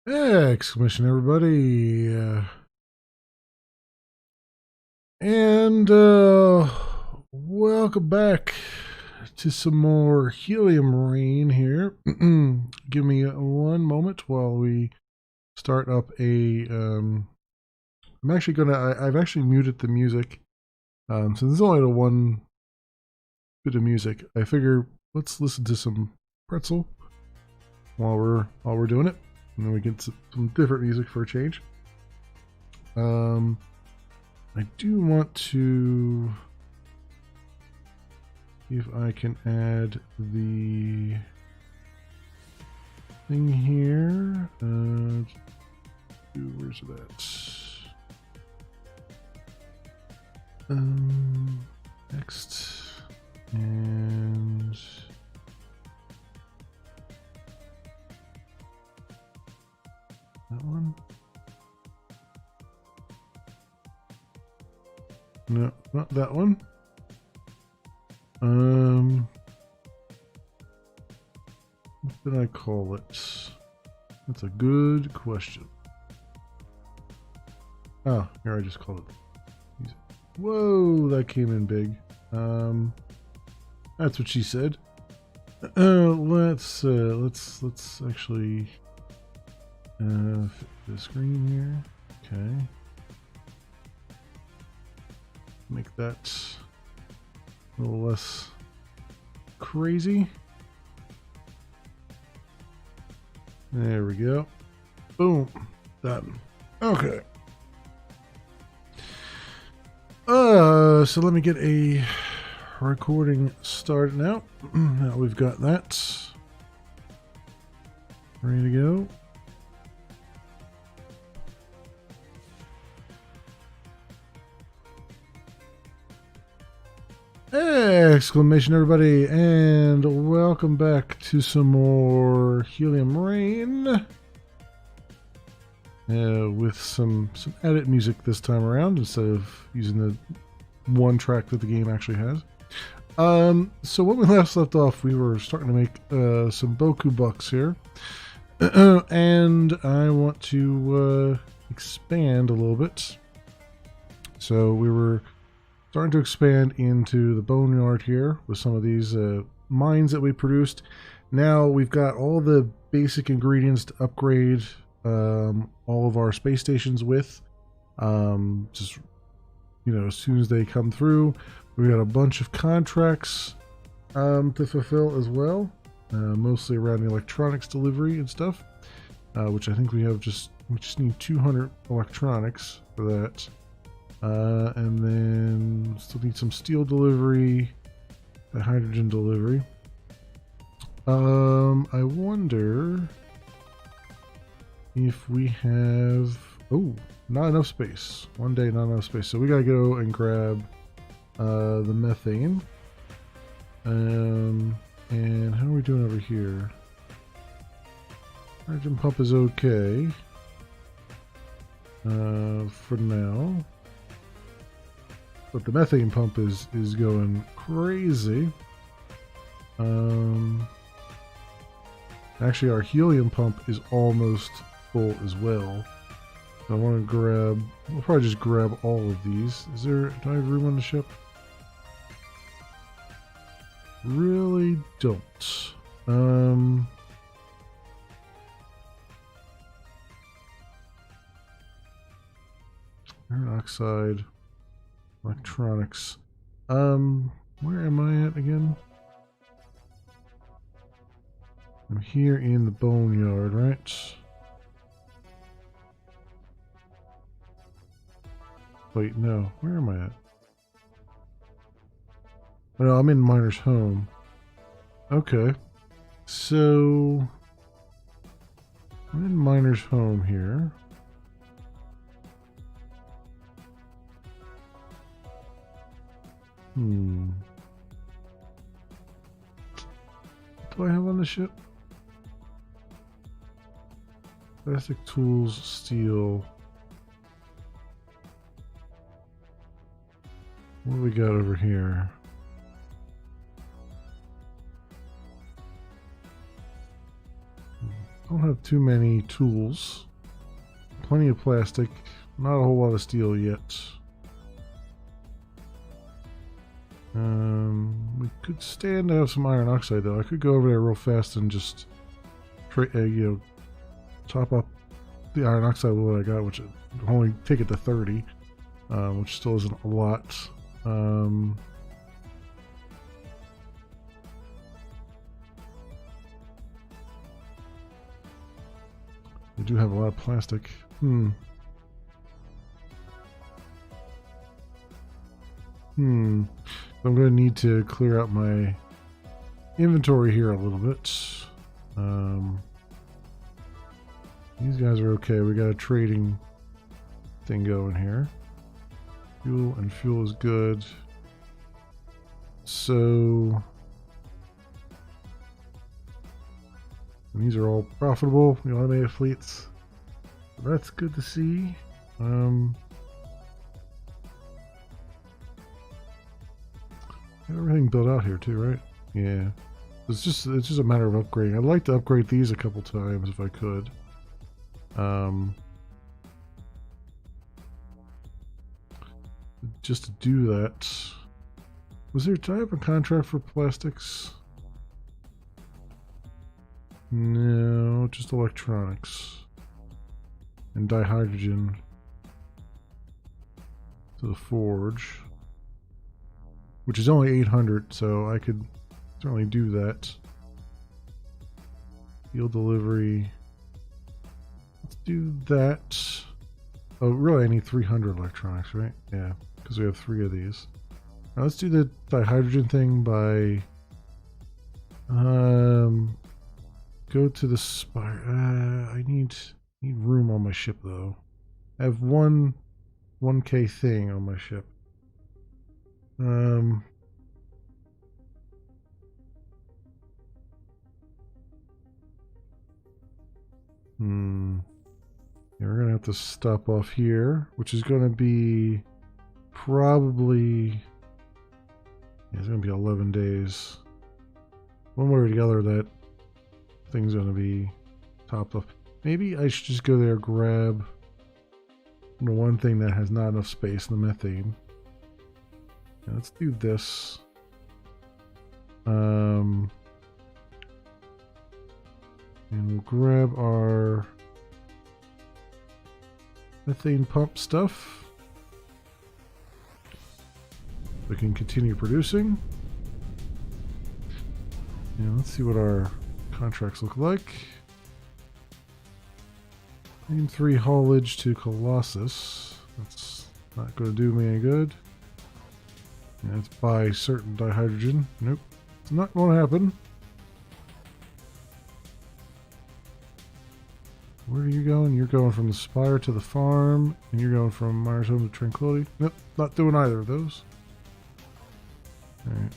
Exclamation, everybody. And welcome back to some more Helium Rain here. Give me one moment while we start up a... I'm actually gonna... I've actually muted the music. Since there's only the one bit of music, I figure let's listen to some pretzel while we're doing it, and then we get some different music for a change. I do want to see if I can add the thing here. Where's it at? Next, and that one. No, not that one. What did I call it? That's a good question. Oh, here I just called it. Whoa, that came in big. That's what she said. Let's actually fit the screen here. Okay. Make that a little less crazy. There we go. Boom. Done. Okay. So let me get a recording started now. Now we've got that ready to go. Exclamation, everybody, and welcome back to some more Helium Rain. With some edit music this time around instead of using the one track that the game actually has. So when we last left off, we were starting to make some Boku bucks here. And I want to expand a little bit. So we were starting to expand into the boneyard here with some of these mines that we produced. Now we've got all the basic ingredients to upgrade all of our space stations with. Just, you know, as soon as they come through, we got a bunch of contracts to fulfill as well, mostly around the electronics delivery and stuff, which I think we just need 200 electronics for that. And then still need some steel delivery, the hydrogen delivery. I wonder if we have... Oh, not enough space. One day, not enough space. So we gotta go and grab the methane. And how are we doing over here? Hydrogen pump is okay for now. But the methane pump is going crazy. Actually, our helium pump is almost full as well. I want to grab... We'll probably just grab all of these. Do I have room on the ship? Really don't. Iron oxide. Electronics. Where am I at again? I'm here in the boneyard, right? Wait, no. Where am I at? Oh, no, I'm in Miner's Home. Okay. So... I'm in Miner's Home here. What do I have on the ship? Plastic tools, steel. What do we got over here? Don't have too many tools. Plenty of plastic. Not a whole lot of steel yet. We could stand to have some iron oxide though. I could go over there real fast and just top up the iron oxide with what I got, which would only take it to 30, which still isn't a lot. We do have a lot of plastic. I'm going to need to clear out my inventory here a little bit. These guys are okay. We got a trading thing going here. Fuel is good. So these are all profitable. The automated fleets. That's good to see. Everything built out here too, right? Yeah. It's just a matter of upgrading. I'd like to upgrade these a couple times if I could. Just to do that. Did I have a contract for plastics? No, just electronics. And dihydrogen to the forge. Which is only 800, so I could certainly do that. Field delivery. Let's do that. Oh, really, I need 300 electronics, right? Yeah, because we have 3 of these. Now let's do the dihydrogen thing by... go to the spire. I need room on my ship, though. I have 1K thing on my ship. Yeah, we're gonna have to stop off here, which is gonna be probably, yeah, it's gonna be 11 days. One way or the other, that thing's gonna be topped off. Maybe I should just go there, grab the one thing that has not enough space in the methane. Yeah, let's do this. And we'll grab our methane pump stuff. We can continue producing. And let's see what our contracts look like. Name 3 haulage to Colossus. That's not going to do me any good. And let's buy certain dihydrogen. Nope. It's not going to happen. Where are you going? You're going from the Spire to the farm, and you're going from Myers Home to Tranquility. Nope, not doing either of those. Alright.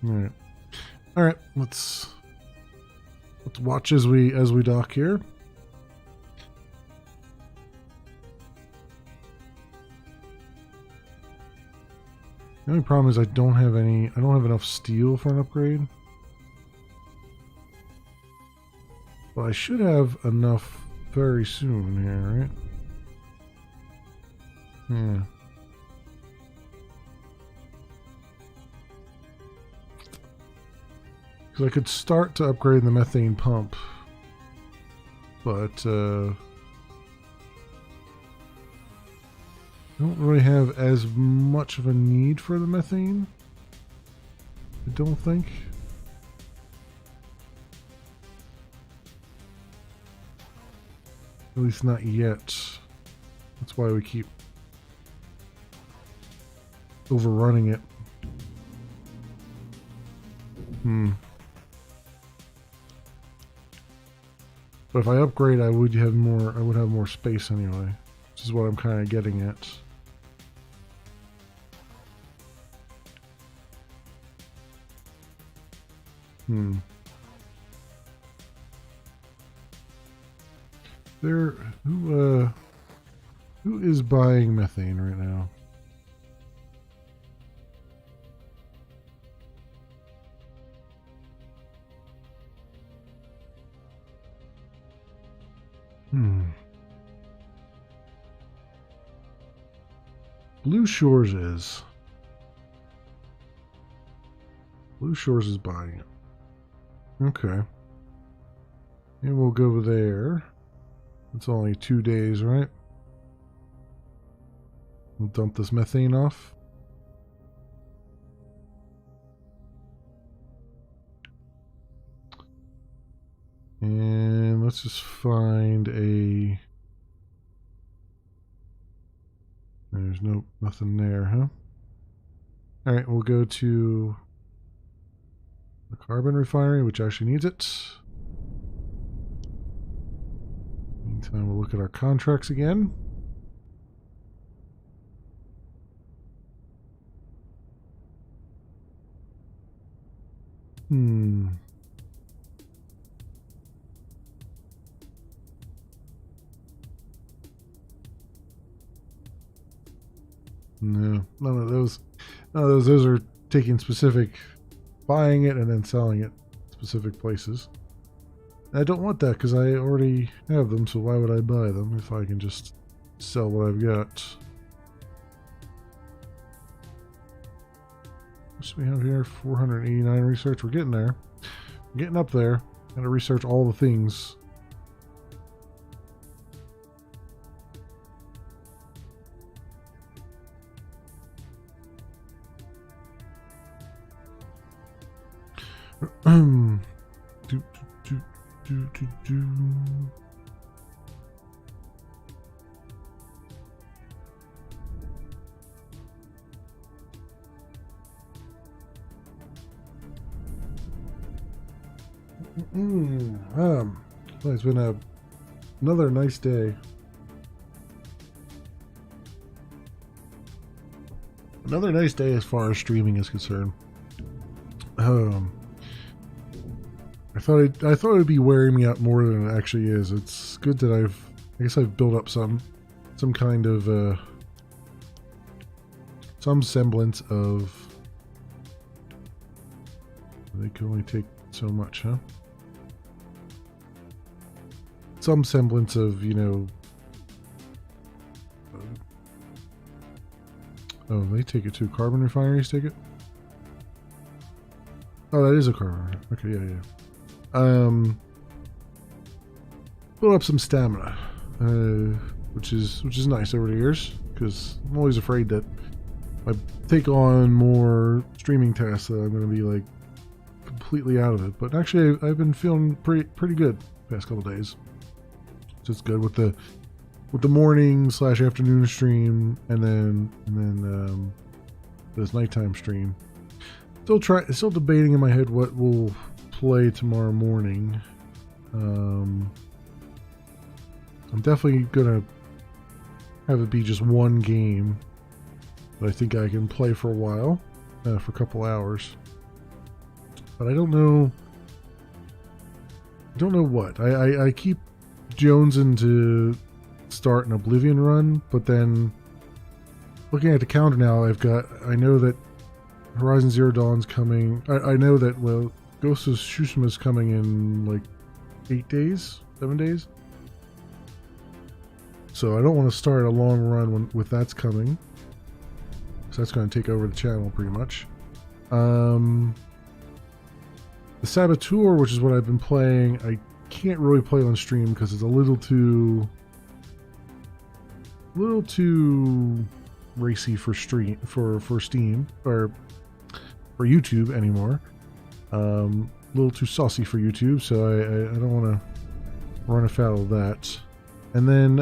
Alright. Alright, let's watch as we dock here. The only problem is I don't have enough steel for an upgrade. But I should have enough very soon here, right? Yeah. Because I could start to upgrade the methane pump. But, I don't really have as much of a need for the methane. I don't think. At least not yet. That's why we keep overrunning it. But if I upgrade, I would have more space anyway. Which is what I'm kind of getting at. Who is buying methane right now? Blue Shores is. Blue Shores is buying it. Okay. Maybe we'll go there. It's only 2 days, right? We'll dump this methane off. And let's just find a... There's nothing there, huh? Alright, we'll go to the carbon refinery, which actually needs it. Meantime, we'll look at our contracts again. No, none of those. Those are taking specific, buying it and then selling it specific places. And I don't want that because I already have them, so why would I buy them if I can just sell what I've got? What do we have here? 489 research. We're getting there. We're getting up there. Gotta research all the things. Well, it's been another nice day. Another nice day as far as streaming is concerned. I thought it would be wearing me out more than it actually is. It's good that I guess I've built up some kind of some semblance of. They can only take so much, huh? Some semblance of, you know. Oh, they take it too. Carbon refineries take it. Oh, that is a carbon. Okay, yeah. Build up some stamina, which is nice over the years, because I'm always afraid that if I take on more streaming tasks that I'm going to be like completely out of it. But actually, I've been feeling pretty good the past couple days. So it's good with the morning / afternoon stream, and then this nighttime stream. Still debating in my head what we'll play tomorrow morning. I'm definitely gonna have it be just one game that I think I can play for a while, for a couple hours. But I don't know what. I keep jonesing to start an Oblivion run, but then looking at the calendar now, I know that Horizon Zero Dawn's coming. I know that, well, Ghost of Tsushima is coming in like 8 days, 7 days. So I don't want to start a long run with that's coming. So that's going to take over the channel pretty much. The Saboteur, which is what I've been playing, I can't really play on stream because it's a little too racy for Steam or for YouTube anymore. A little too saucy for YouTube, so I don't want to run afoul of that. And then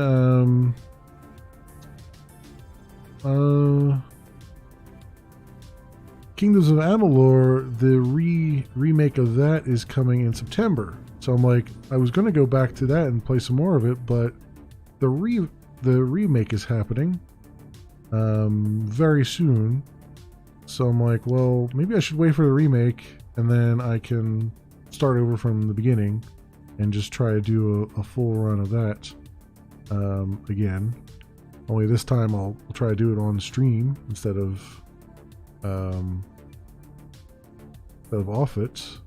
Kingdoms of Amalur, the remake of that is coming in September. So I'm like, I was going to go back to that and play some more of it, but the remake is happening very soon. So I'm like, well, maybe I should wait for the remake, and then I can start over from the beginning and just try to do a full run of that again. Only this time I'll try to do it on stream instead of off it.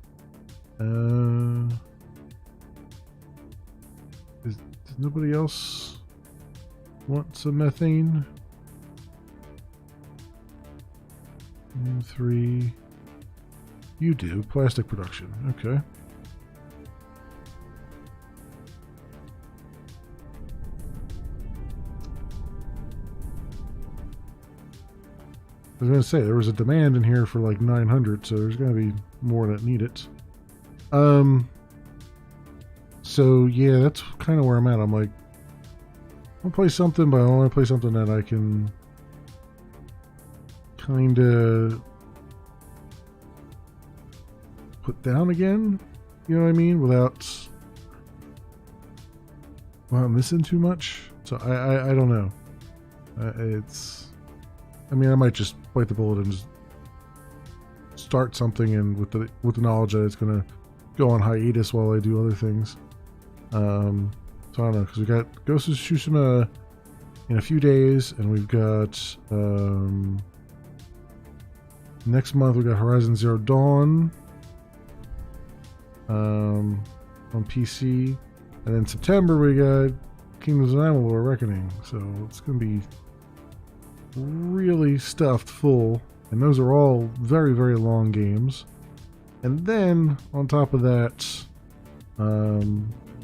Nobody else want some methane? 3. You do. Plastic production. Okay. I was going to say, there was a demand in here for like 900, so there's going to be more that need it. So yeah, that's kind of where I'm at. I'm like, I'll play something, but I want to play something that I can kind of put down again. You know what I mean? Without missing too much. So I don't know. I mean, I might just bite the bullet and just start something, and with the knowledge that it's gonna go on hiatus while I do other things. So I don't know, because we got Ghost of Tsushima in a few days, and we've got next month we got Horizon Zero Dawn on PC, and then September we got Kingdoms of Amalur Reckoning. So it's gonna be really stuffed full, and those are all very, very long games. And then on top of that,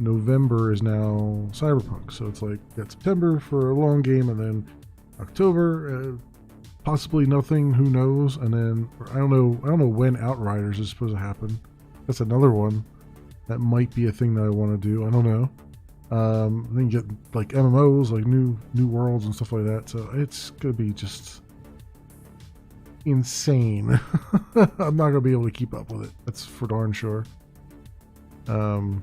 November is now Cyberpunk, so it's like got September for a long game, and then October possibly nothing, who knows, and then I don't know when Outriders is supposed to happen. That's another one that might be a thing that I want to do. I don't know. Then you get like MMOs, like new worlds and stuff like that. So it's gonna be just insane. I'm not gonna be able to keep up with it. That's for darn sure. So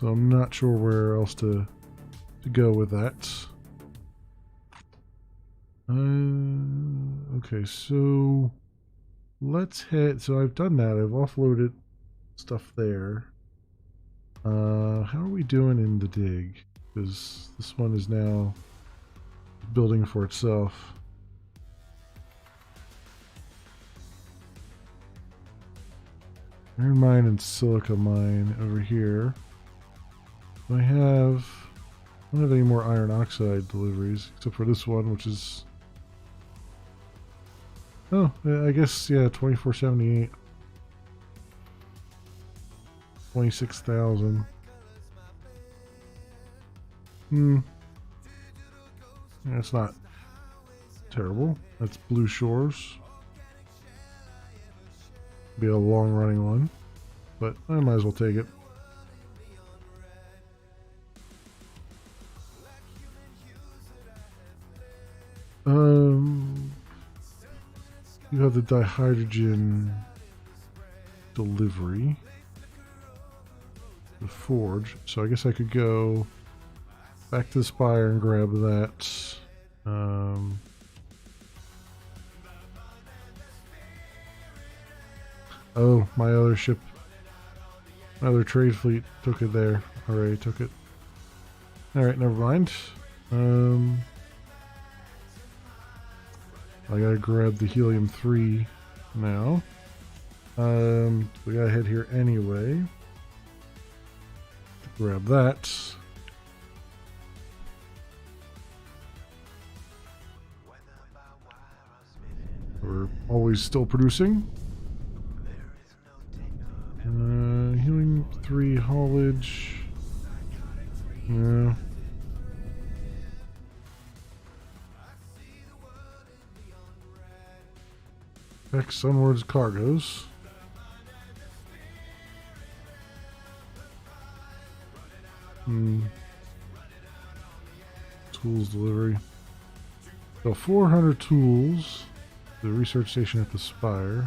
I'm not sure where else to go with that. Okay, so let's head. So I've done that. I've offloaded stuff there. How are we doing in the dig? Because this one is now building for itself. Iron mine and silica mine over here. I don't have any more iron oxide deliveries except for this one, which is, oh, I guess, yeah, 2478. 26,000. That's not terrible. That's Blue Shores. Be a long running one, but I might as well take it. You have the dihydrogen delivery. The forge, so I guess I could go back to the spire and grab that. Oh, my other ship, my other trade fleet took it there. Already took it. Alright, never mind. I gotta grab the Helium 3 now. We gotta head here anyway. Grab that. We're always still producing. Helium 3 haulage. Yeah. Back sunwards cargoes. Tools delivery. So 400 tools. The research station at the spire.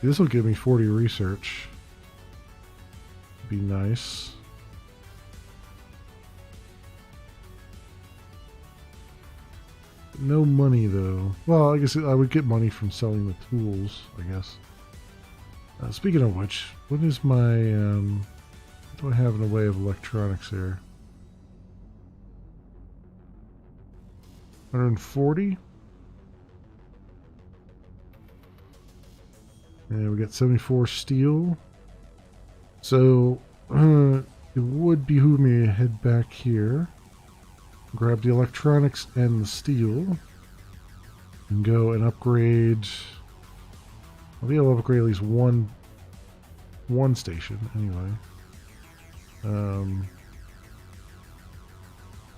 This will give me 40 research. Be nice. No money though. Well, I guess I would get money from selling the tools, I guess. Speaking of which, what is my, what do I have in the way of electronics here? 140? And we got 74 steel. So it would behoove me to head back here, grab the electronics and the steel, and go and upgrade. I'll be able to upgrade at least one station anyway.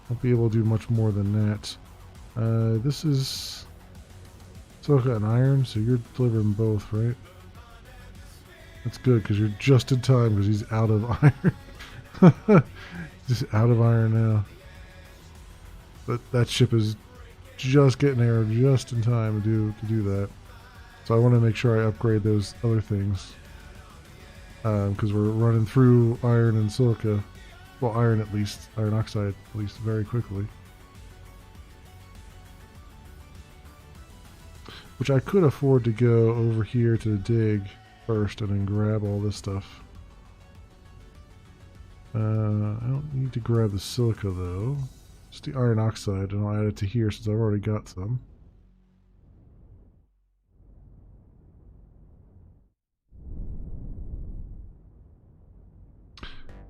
I'll be able to do much more than that. This is silica and iron, so you're delivering both, right? That's good, because you're just in time, because he's out of iron. Just out of iron now. But that ship is just getting there just in time to do that. So I want to make sure I upgrade those other things. Because we're running through iron and silica. Well, iron at least. Iron oxide at least very quickly. Which I could afford to go over here to the dig first and then grab all this stuff. I don't need to grab the silica though. Just the iron oxide, and I'll add it to here since I've already got some.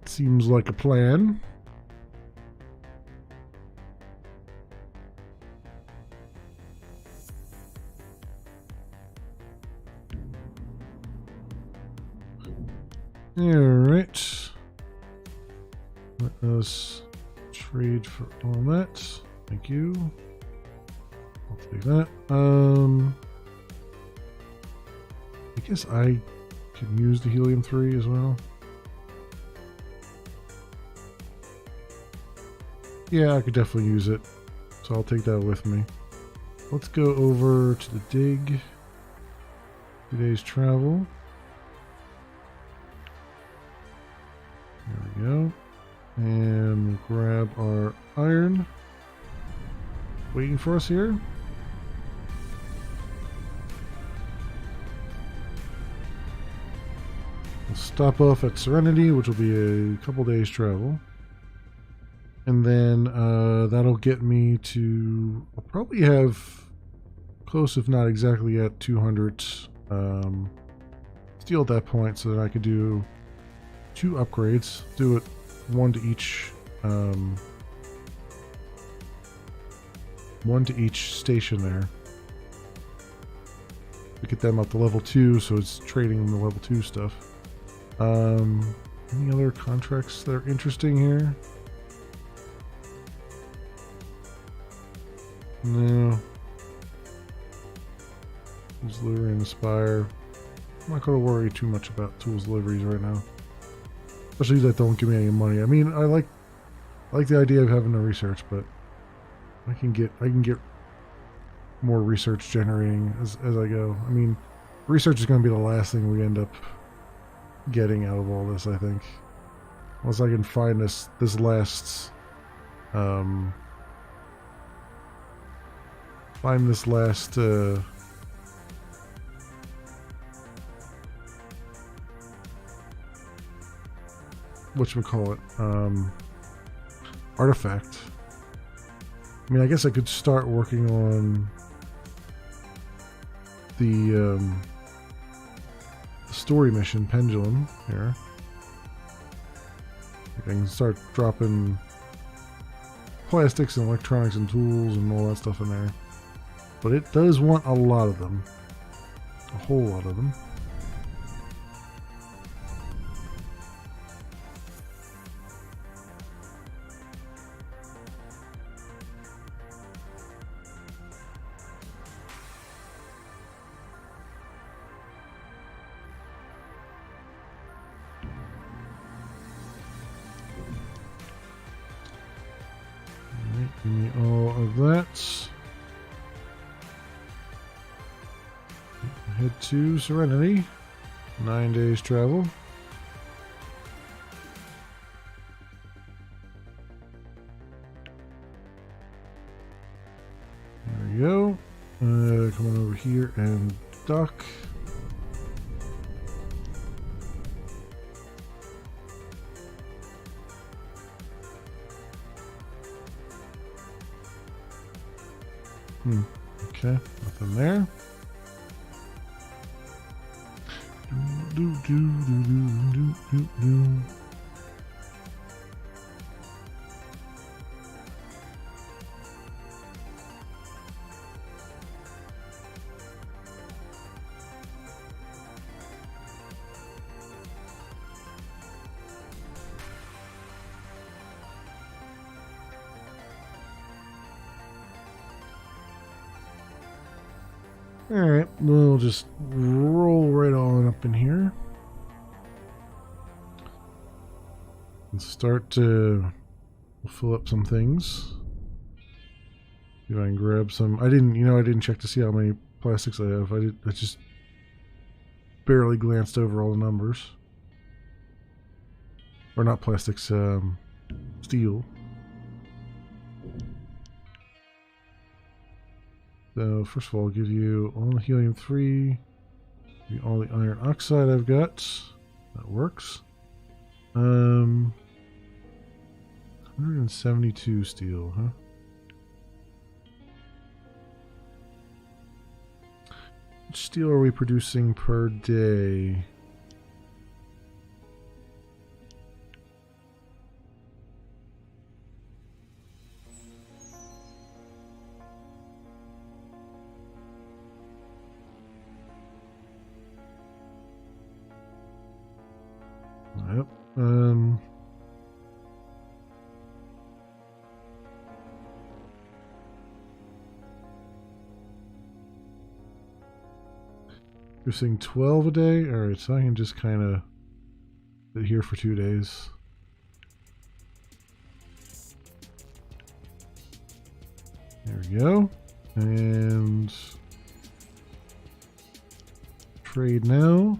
Seems like a plan. Alright. Let us trade for all that. Thank you. I'll take that. I guess I can use the Helium 3 as well. Yeah, I could definitely use it. So I'll take that with me. Let's go over to the dig. 2 days travel. There we go. And grab our iron. Waiting for us here. We'll stop off at Serenity, which will be a couple days travel. And then that'll get me to, I'll probably have close, if not exactly at 200 steel at that point, so that I could do 2 upgrades. Do it one to each station there. To get them up to level 2, so it's trading the level 2 stuff. Any other contracts that are interesting here? No. Tools delivery and Aspire. I'm not going to worry too much about tools deliveries right now. Especially that don't give me any money. I mean, I like the idea of having the research, but I can get more research generating as I go. I mean, research is going to be the last thing we end up getting out of all this, I think. Unless I can find this last whatchamacallit, artifact. I mean, I guess I could start working on the story mission, Pendulum, here. I can start dropping plastics and electronics and tools and all that stuff in there. But it does want a lot of them. A whole lot of them. Alright, give me all of that. Head to Serenity. 9 days travel. There we go. Coming over here and dock. Okay, nothing there. Alright, we'll just roll right on up in here. And start to fill up some things. See if I can grab some. I didn't check to see how many plastics I have. I just barely glanced over all the numbers. Or not plastics, steel. So first of all, I'll give you all the helium-3, all the iron oxide I've got. That works. 172 steel, huh? How much steel are we producing per day? Yep. You're saying 12 a day? Alright, so I can just kind of sit here for 2 days. There we go. And trade now.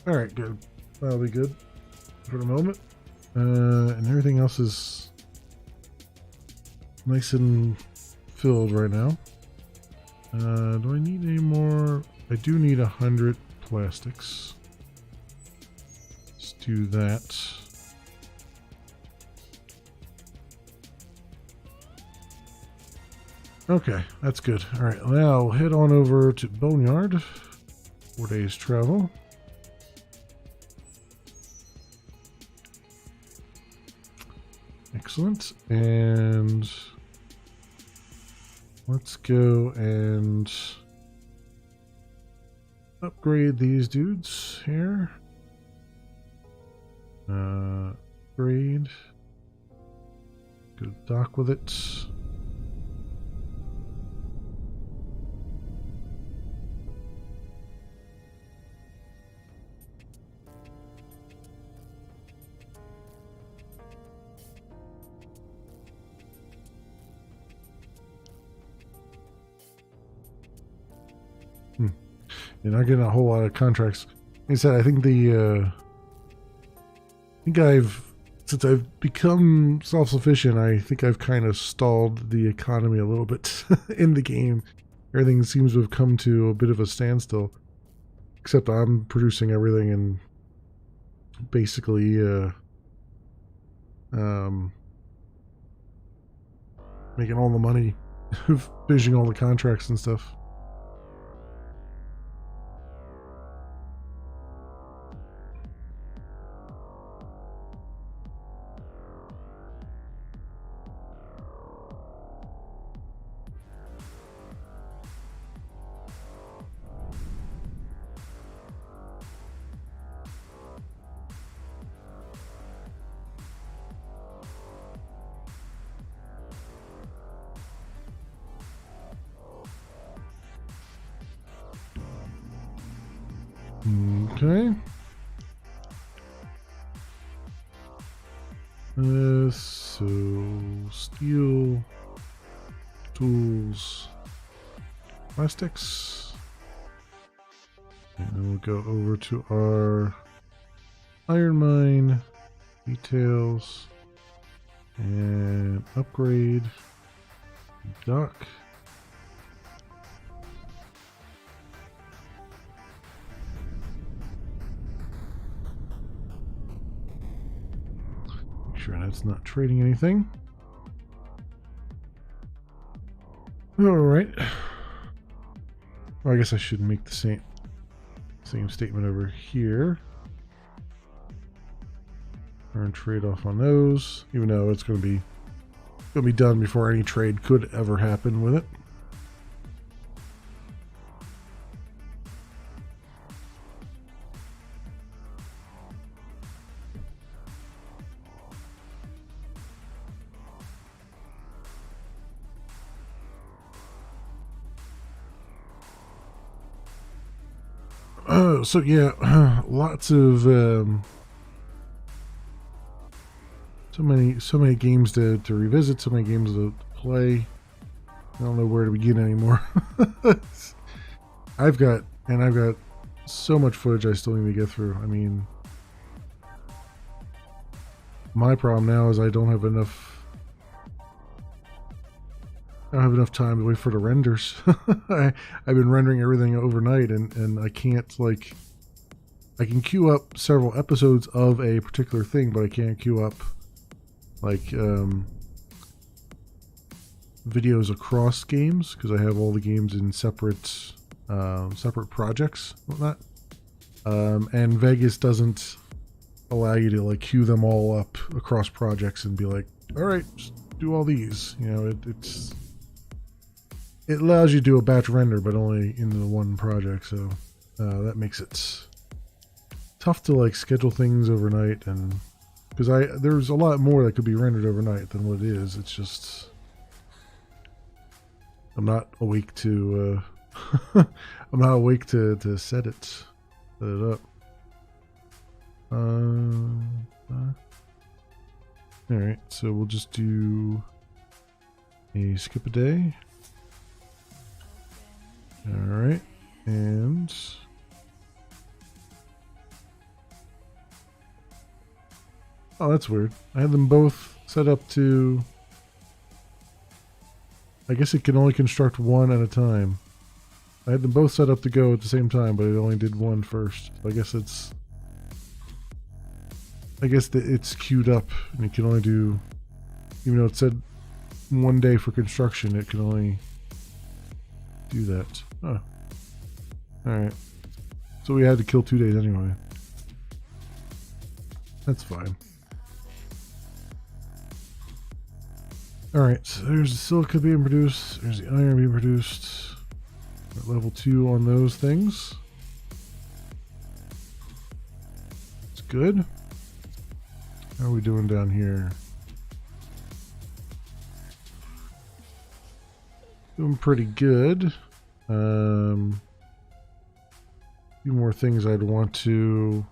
Alright, good. That'll be good for the moment. And everything else is nice and filled right now. Do I need any more? I do need 100 plastics. Let's do that. Okay, that's good. Alright, now we'll head on over to Boneyard. 4 days travel. Excellent. And let's go and upgrade these dudes here. Upgrade. Go dock with it. You're not getting a whole lot of contracts. Like I said, I think since I've become self-sufficient, I think I've kind of stalled the economy a little bit in the game. Everything seems to have come to a bit of a standstill. Except I'm producing everything and basically making all the money, finishing all the contracts and stuff. Okay. So steel, tools, plastics, and then we'll go over to our iron mine, details, and upgrade, dock. Sure that's not trading anything. All right. Or I guess I should make the same statement over here. Earn trade off on those, even though it's going to be done before any trade could ever happen with it. So yeah, lots of so many games to revisit, so many games to play. I don't know where to begin anymore. I've got so much footage I still need to get through. I mean, my problem now is I don't have enough time to wait for the renders. I've been rendering everything overnight, and I can't, like, I can queue up several episodes of a particular thing, but I can't queue up like videos across games because I have all the games in separate projects, whatnot. And Vegas doesn't allow you to like queue them all up across projects and be like, all right, just do all these. You know, it allows you to do a batch render, but only in the one project. So that makes it tough to like schedule things overnight, and because there's a lot more that could be rendered overnight than what it is. It's just I'm not awake to I'm not awake to set it up. Alright, so we'll just do a skip a day. Alright, and oh, that's weird. I had them both set up to, I guess it can only construct one at a time. I had them both set up to go at the same time, but it only did one first. I guess it's queued up, and it can only do, even though it said 1 day for construction, it can only do that. Oh. Alright. So we had to kill 2 days anyway. That's fine. Alright, so there's the silica being produced, there's the iron being produced. At level 2 on those things. It's good. How are we doing down here? Doing pretty good. A few more things I'd want to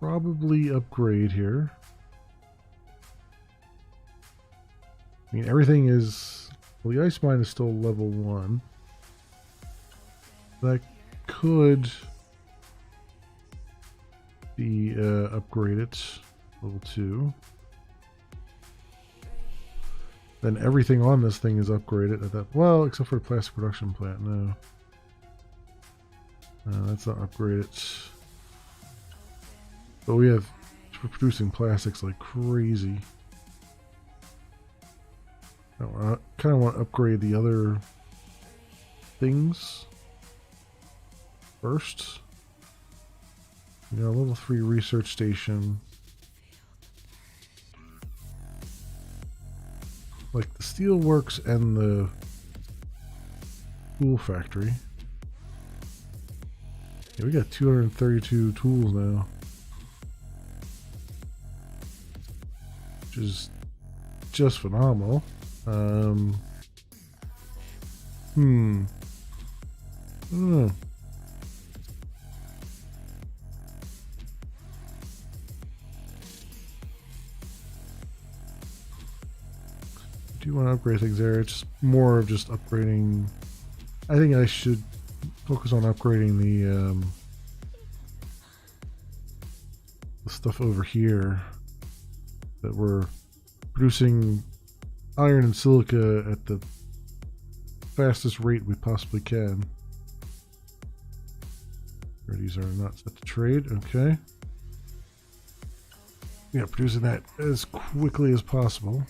probably upgrade here. I mean, everything is, well, the ice mine is still level 1. That could be upgraded level 2. Then everything on this thing is upgraded at that, well, except for the plastic production plant. No, that's not upgraded. But we're producing plastics like crazy. I kind of want to upgrade the other things first. We got a level 3 research station. Like the steel works and the tool factory. Yeah, we got 232 tools now, which is just phenomenal. I don't know. Do you want to upgrade things there? It's more of just upgrading. I think I should focus on upgrading the stuff over here that we're producing iron and silica at the fastest rate we possibly can. These are not set to trade. Okay. Yeah, producing that as quickly as possible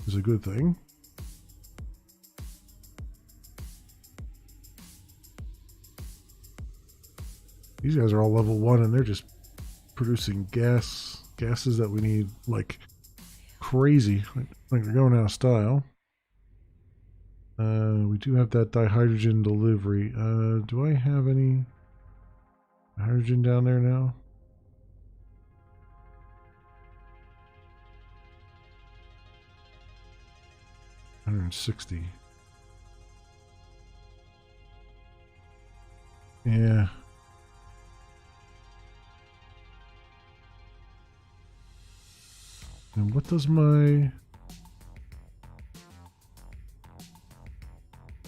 is a good thing. These guys are all level 1 and they're just producing gases that we need like crazy. Like they're going out of style. We do have that dihydrogen delivery. Do I have any hydrogen down there now? $160. Yeah. And what does my...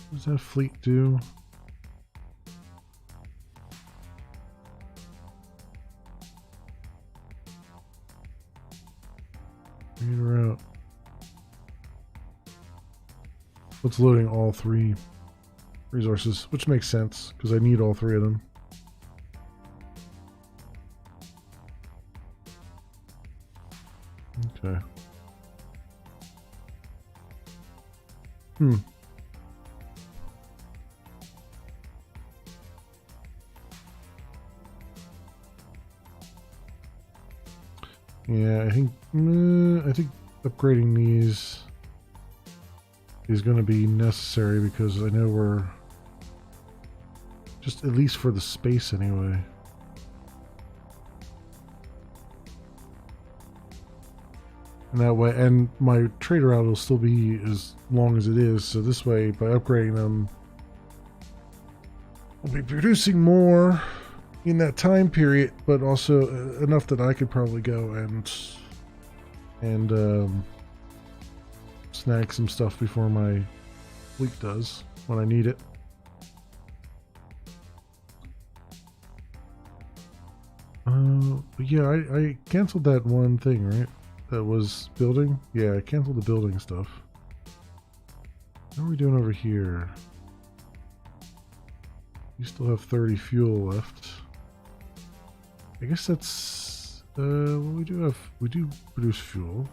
What does that fleet do? Read her out. It's loading all 3 resources, which makes sense because I need all 3 of them. Okay. Yeah, I think upgrading these is going to be necessary because I know we're just at least for the space anyway. And that way, and my trader route will still be as long as it is. So this way, by upgrading them, we'll be producing more in that time period, but also enough that I could probably go and snag some stuff before my fleet does when I need it. But yeah, I canceled that one thing, right? That was building? Yeah, I canceled the building stuff. How are we doing over here? We still have 30 fuel left. I guess that's well, we do produce fuel.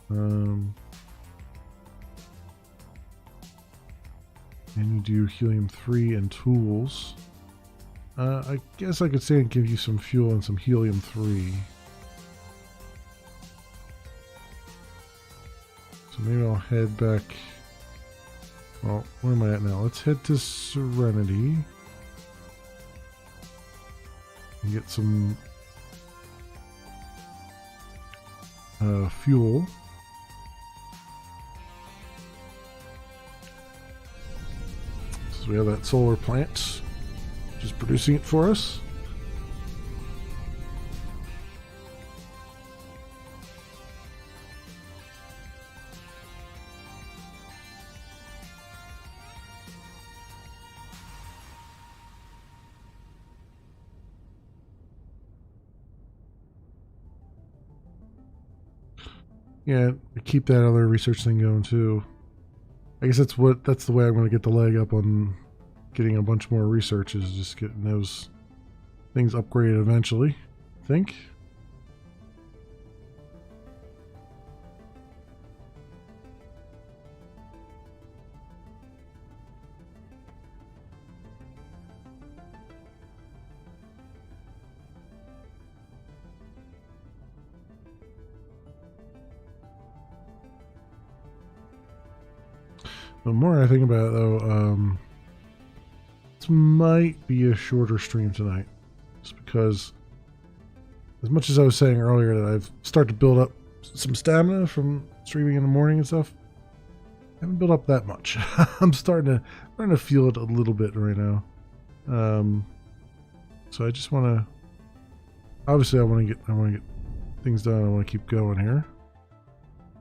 And you do helium-3 and tools. I guess I could say and give you some fuel and some helium-3. So maybe I'll head back. Well, where am I at now? Let's head to Serenity. And get some fuel. So we have that solar plant just producing it for us. Yeah, keep that other research thing going too. I guess that's the way I'm going to get the leg up on getting a bunch more research, is just getting those things upgraded eventually, I think. The more I think about it, though, this might be a shorter stream tonight. Just because, as much as I was saying earlier that I've started to build up some stamina from streaming in the morning and stuff, I haven't built up that much. I'm starting to feel it a little bit right now. So I just want to. Obviously, I want to get things done. I want to keep going here.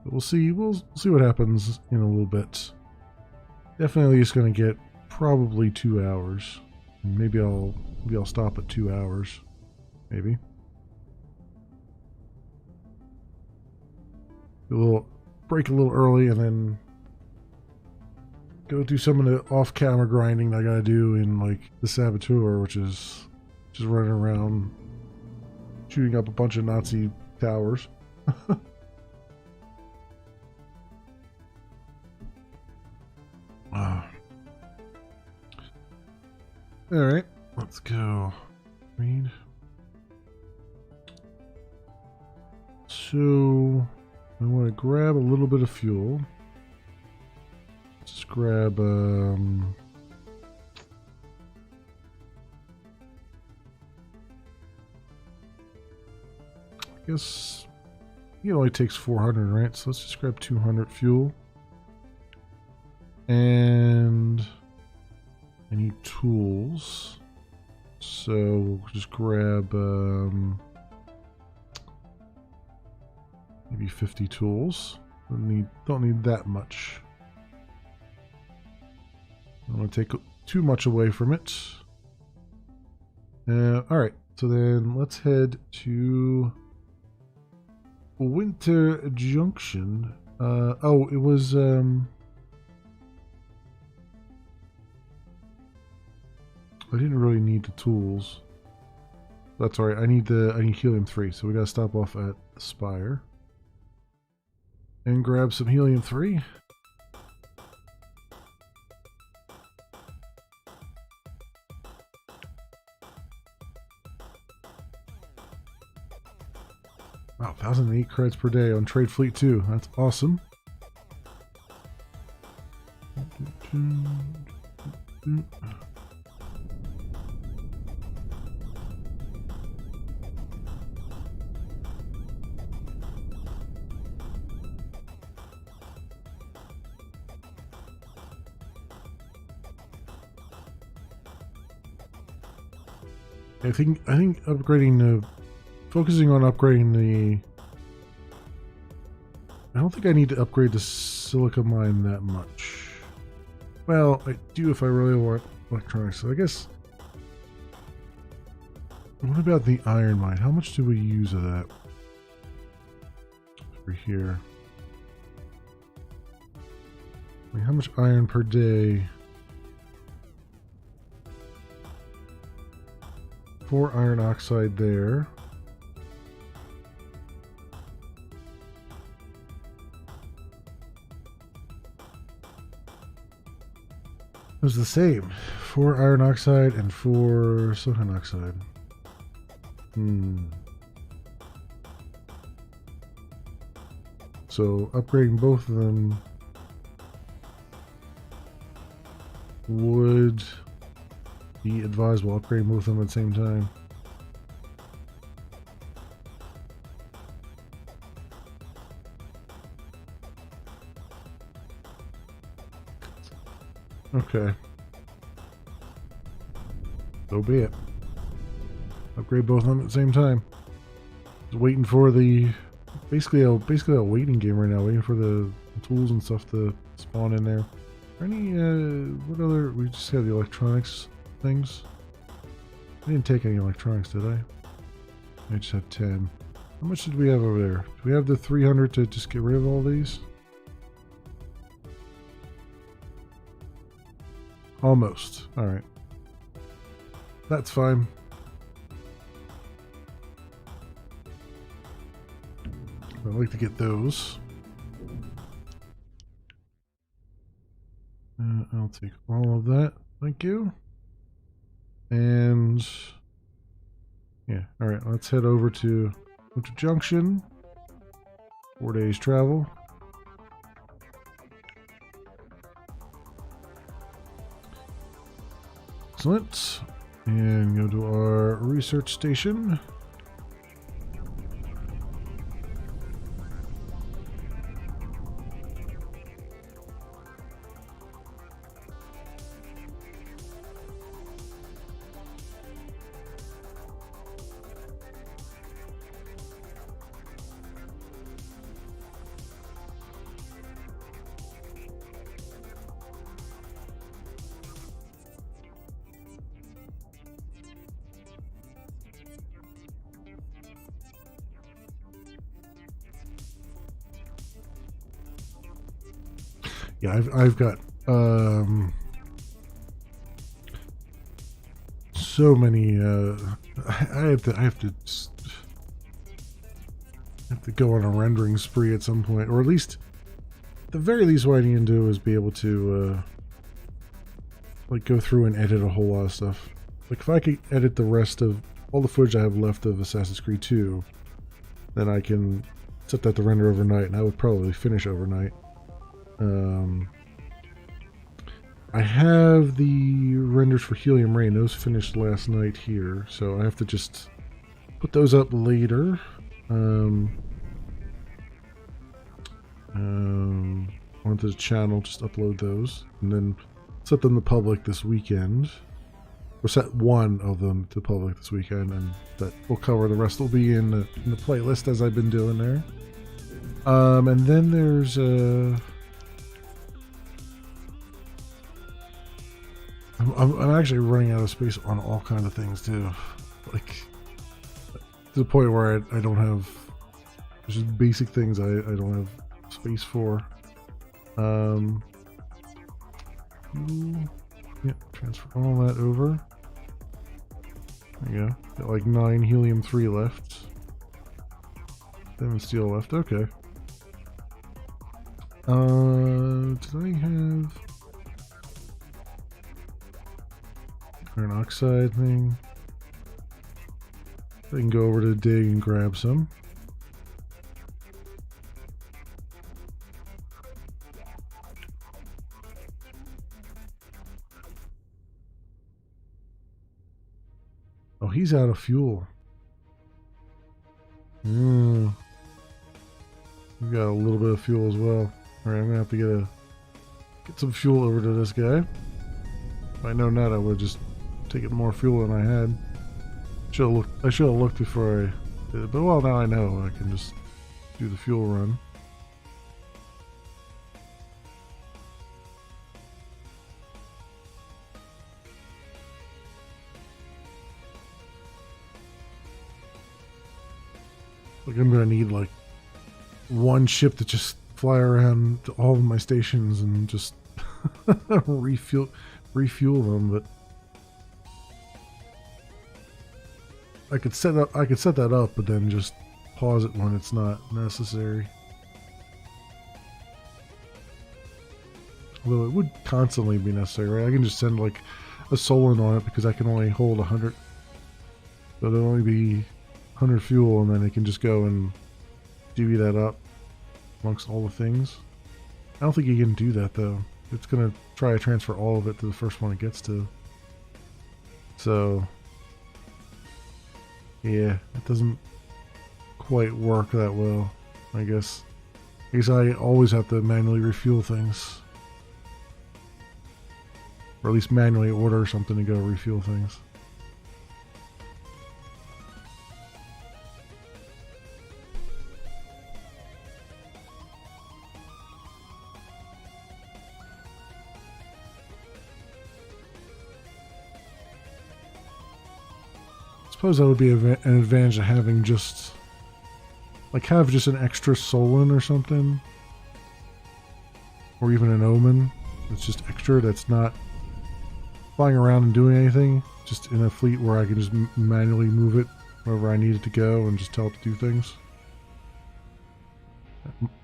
But we'll see. We'll see what happens in a little bit. Definitely just going to get probably 2 hours. Maybe I'll stop at 2 hours. Maybe. Break a little early and then go do some of the off-camera grinding that I gotta do in like the Saboteur, which is just running around shooting up a bunch of Nazi towers. Alright, let's go. Read. So, I want to grab a little bit of fuel. Let's grab, I guess it only takes 400, right? So let's just grab 200 fuel. And I need tools. So we'll just grab maybe 50 tools. Don't need that much. I don't want to take too much away from it. Alright, so then let's head to Winter Junction. Oh, it was I didn't really need the tools. That's alright. I need helium 3, so we gotta stop off at the Spire and grab some helium 3. Wow, 1,008 credits per day on Trade Fleet 2. That's awesome. I think upgrading focusing on upgrading the. I don't think I need to upgrade the silica mine that much. Well, I do if I really want electronics. So I guess. What about the iron mine? How much do we use of that? Over here. I mean, how much iron per day? 4 iron oxide there. It was the same. 4 iron oxide and 4 silicon oxide. So upgrading both of them would be advisable. Upgrading both of them at the same time. Okay. So be it. Upgrade both of them at the same time. Just waiting for the basically a waiting game right now, waiting for the tools and stuff to spawn in there. Are any what other we just have the electronics things? I didn't take any electronics, did I? I just have 10. How much did we have over there? Do we have the 300 to just get rid of all these? Almost. Alright. That's fine. I'd like to get those. I'll take all of that. Thank you. And yeah, alright, let's head over to Winter Junction. 4 days travel. Excellent. And go to our research station. Yeah, I've got so many. I have to go on a rendering spree at some point, or at least, at the very least, what I need to do is be able to like go through and edit a whole lot of stuff. Like if I could edit the rest of all the footage I have left of Assassin's Creed 2, then I can set that to render overnight, and I would probably finish overnight. I have the renders for Helium Rain. Those finished last night here, so I have to just put those up later. Onto the channel, just upload those, and then set them to public this weekend. Or set one of them to public this weekend, and that will cover the rest. Will be in the playlist as I've been doing there. And then there's I'm actually running out of space on all kinds of things too, like to the point where I don't have, there's just basic things I don't have space for. Yeah, transfer all that over. There you go. Got like 9 helium-3 left. 7 steel left. Okay. Did I have iron oxide thing? I can go over to dig and grab some. Oh, he's out of fuel. We've got a little bit of fuel as well. Alright, I'm gonna have to get some fuel over to this guy. If I'd known that, I would have just taken more fuel than I had. I should have looked before I did it, but well, now I know. I can just do the fuel run. Like I'm gonna need like one ship to just fly around to all of my stations and just refuel them, but I could set that up, but then just pause it when it's not necessary. Although it would constantly be necessary, right? I can just send like a Solon on it because I can only hold 100. So there'll only be 100 fuel, and then it can just go and divvy that up amongst all the things. I don't think you can do that though. It's gonna try to transfer all of it to the first one it gets to. So yeah, it doesn't quite work that well, I guess. I always have to manually refuel things. Or at least manually order something to go refuel things. I suppose that would be an advantage of having just an extra Solon or something, or even an Omen that's just extra, that's not flying around and doing anything, just in a fleet where I can just manually move it wherever I need it to go and just tell it to do things.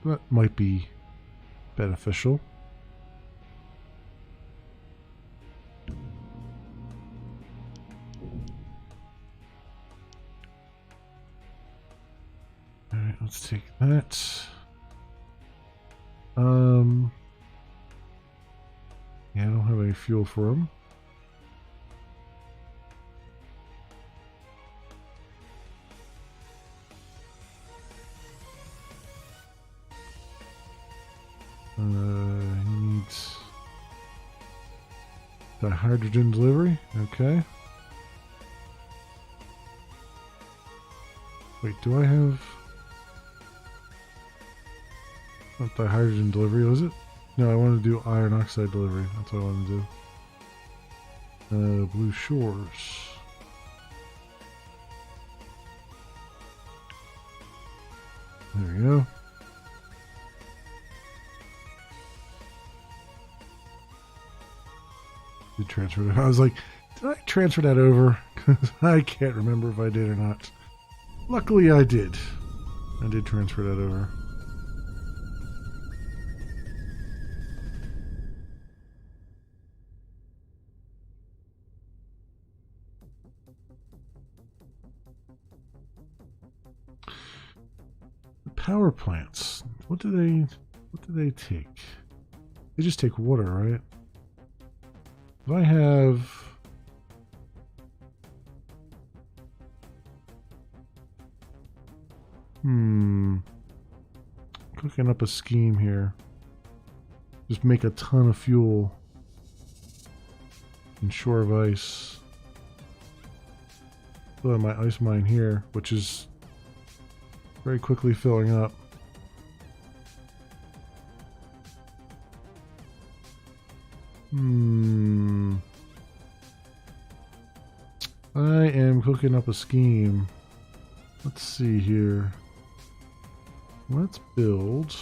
That might be beneficial. Alright, let's take that. Yeah, I don't have any fuel for them. He needs the hydrogen delivery. Okay. Wait, do I have... Not the hydrogen delivery, was it? No, I want to do iron oxide delivery. That's what I want to do. Blue Shores. There we go. Did transfer that. I was like, did I transfer that over? Because I can't remember if I did or not. Luckily I did. I did transfer that over. power plants. What do they take? They just take water, right? If I have... Cooking up a scheme here. Just make a ton of fuel in Shore of Ice. Fill in my ice mine here, which is very quickly filling up. I am cooking up a scheme. Let's see here. Let's build.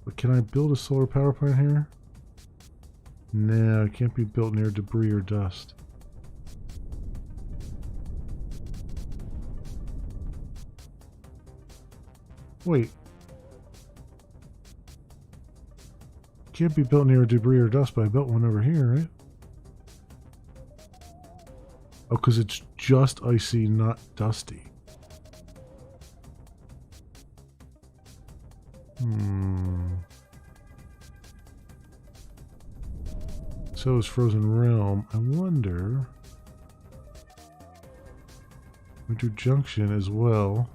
But can I build a solar power plant here? No, it can't be built near debris or dust. Wait. Can't be built near debris or dust, but I built one over here, right? Oh, because it's just icy, not dusty. So is Frozen Realm. I wonder... Winter Junction as well.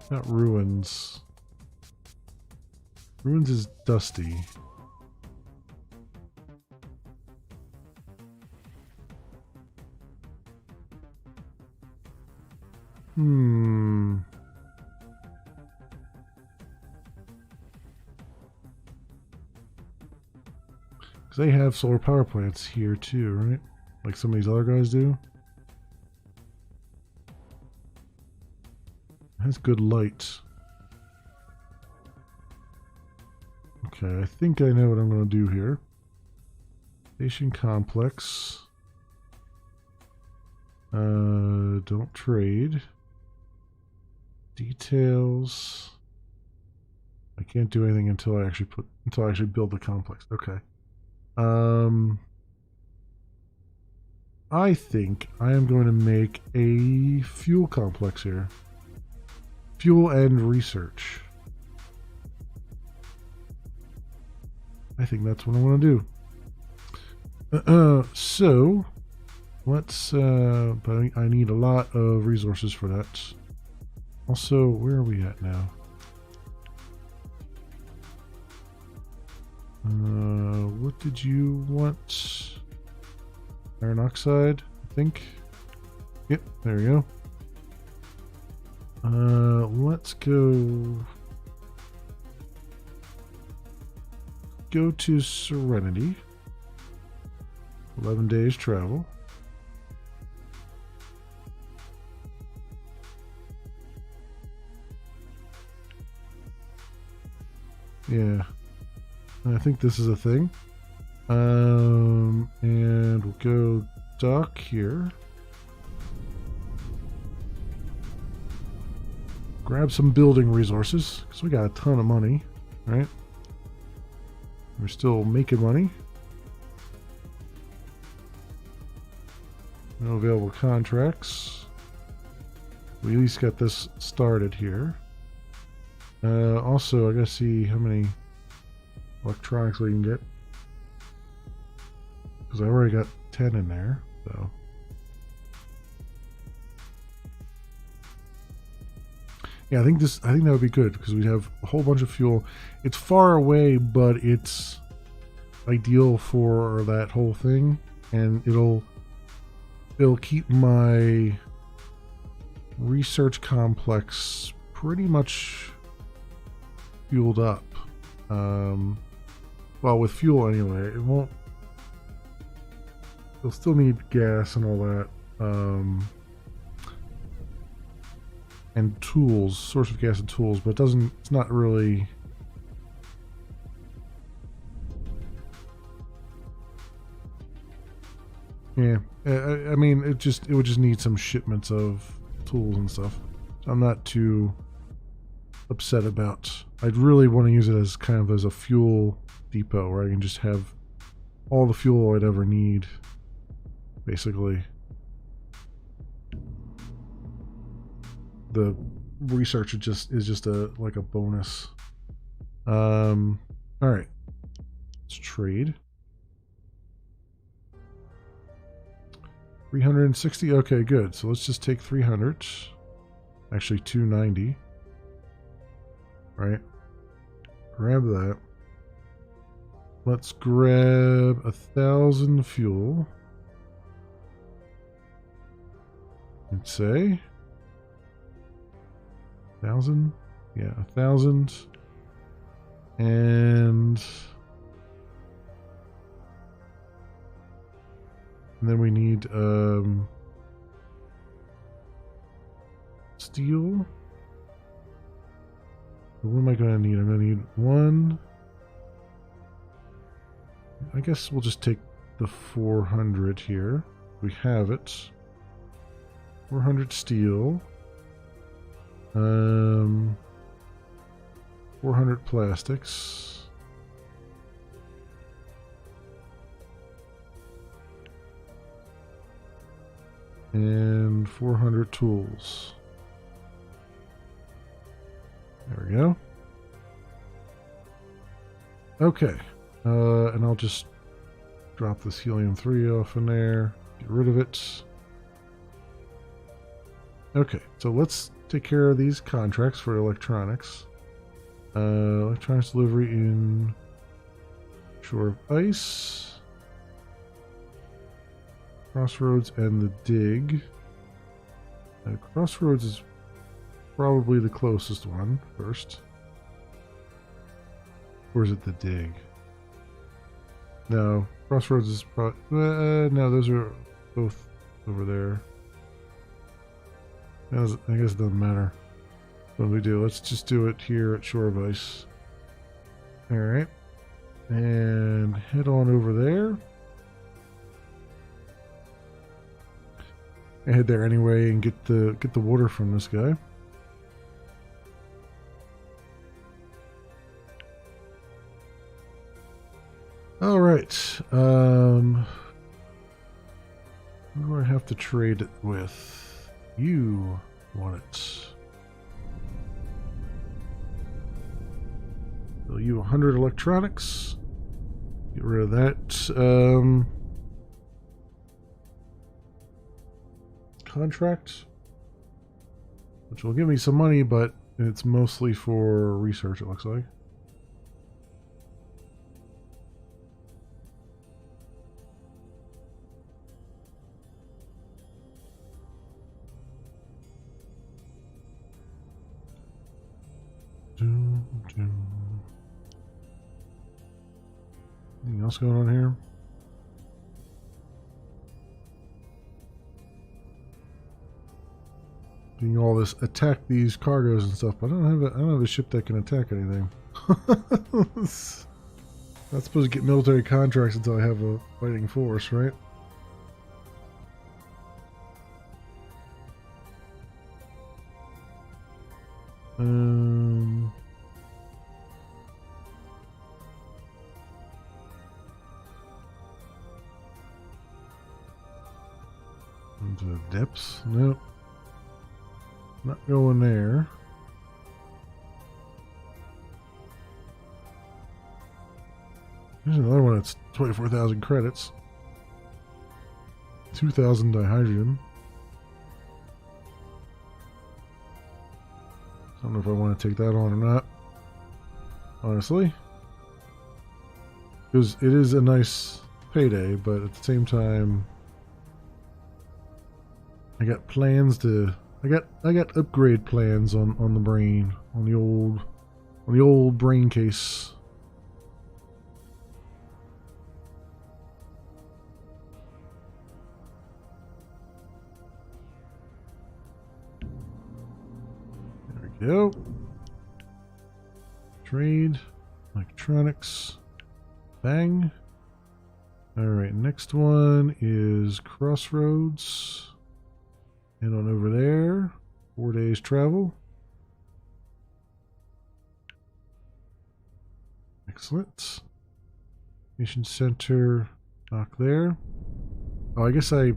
Not Ruins. Ruins is dusty. Because they have solar power plants here too, right? Like some of these other guys do. It has good light. Okay, I think I know what I'm going to do here. Station complex. Don't trade. Details. I can't do anything until I actually build the complex. Okay. I think I am going to make a fuel complex here. Fuel and research. I think that's what I want to do. So let's, but I need a lot of resources for that. Also, where are we at now? What did you want? Iron oxide, I think. Yep, there we go. Let's go to Serenity. 11 days travel. Yeah, I think this is a thing. And we'll go dock here. Grab some building resources, because we got a ton of money, right? We're still making money. No available contracts. We at least got this started here. Also, I gotta see how many electronics we can get. Because I already got 10 in there, so. Yeah, I think that would be good because we'd have a whole bunch of fuel. It's far away, but it's ideal for that whole thing, and it'll keep my research complex pretty much fueled up. Well, with fuel anyway, it won't. You'll still need gas and all that. And tools, source of gas and tools, but it's not really. Yeah, I mean, it would just need some shipments of tools and stuff. So I'm not too upset about. I'd really want to use it as kind of as a fuel depot where I can just have all the fuel I'd ever need, basically. The research is just like a bonus. All right, let's trade. 360. Okay, good. So let's just take 300. Actually, 290. Right. Grab that. Let's grab 1,000 fuel. And say 1,000. Yeah, 1,000. And then we need steel. What am I going to need? I'm going to need one. I guess we'll just take the 400 here. We have it. 400 steel. 400 plastics. And 400 tools. There we go. Okay. And I'll just drop this helium-3 off in there. Get rid of it. Okay, so let's take care of these contracts for electronics. Electronics delivery in Shore of Ice. Crossroads and the Dig. Crossroads is probably the closest one first. Or is it the Dig? No, Crossroads is probably... no, those are both over there. I guess it doesn't matter what we do. Let's just do it here at Shore of Ice. Alright. And head on over there. I head there anyway and get the water from this guy. All right. Who do I have to trade it with? You want it. So you 100 electronics. Get rid of that. Contract, which will give me some money, but it's mostly for research, it looks like. Anything else going on here? Doing all this attack these cargoes and stuff, but I don't have a ship that can attack anything. Not supposed to get military contracts until I have a fighting force, right? Into the depths? Nope. Not going there. There's another one that's 24,000 credits. 2,000 dihydrogen. I don't know if I want to take that on or not, honestly. Because it is a nice payday, but at the same time, I got plans to... I got upgrade plans on the brain, on the old brain case. There we go. Trade, electronics, bang. All right, next one is Crossroads. Head on over there. 4 days travel. Excellent. Nation center, dock there. Oh, I guess I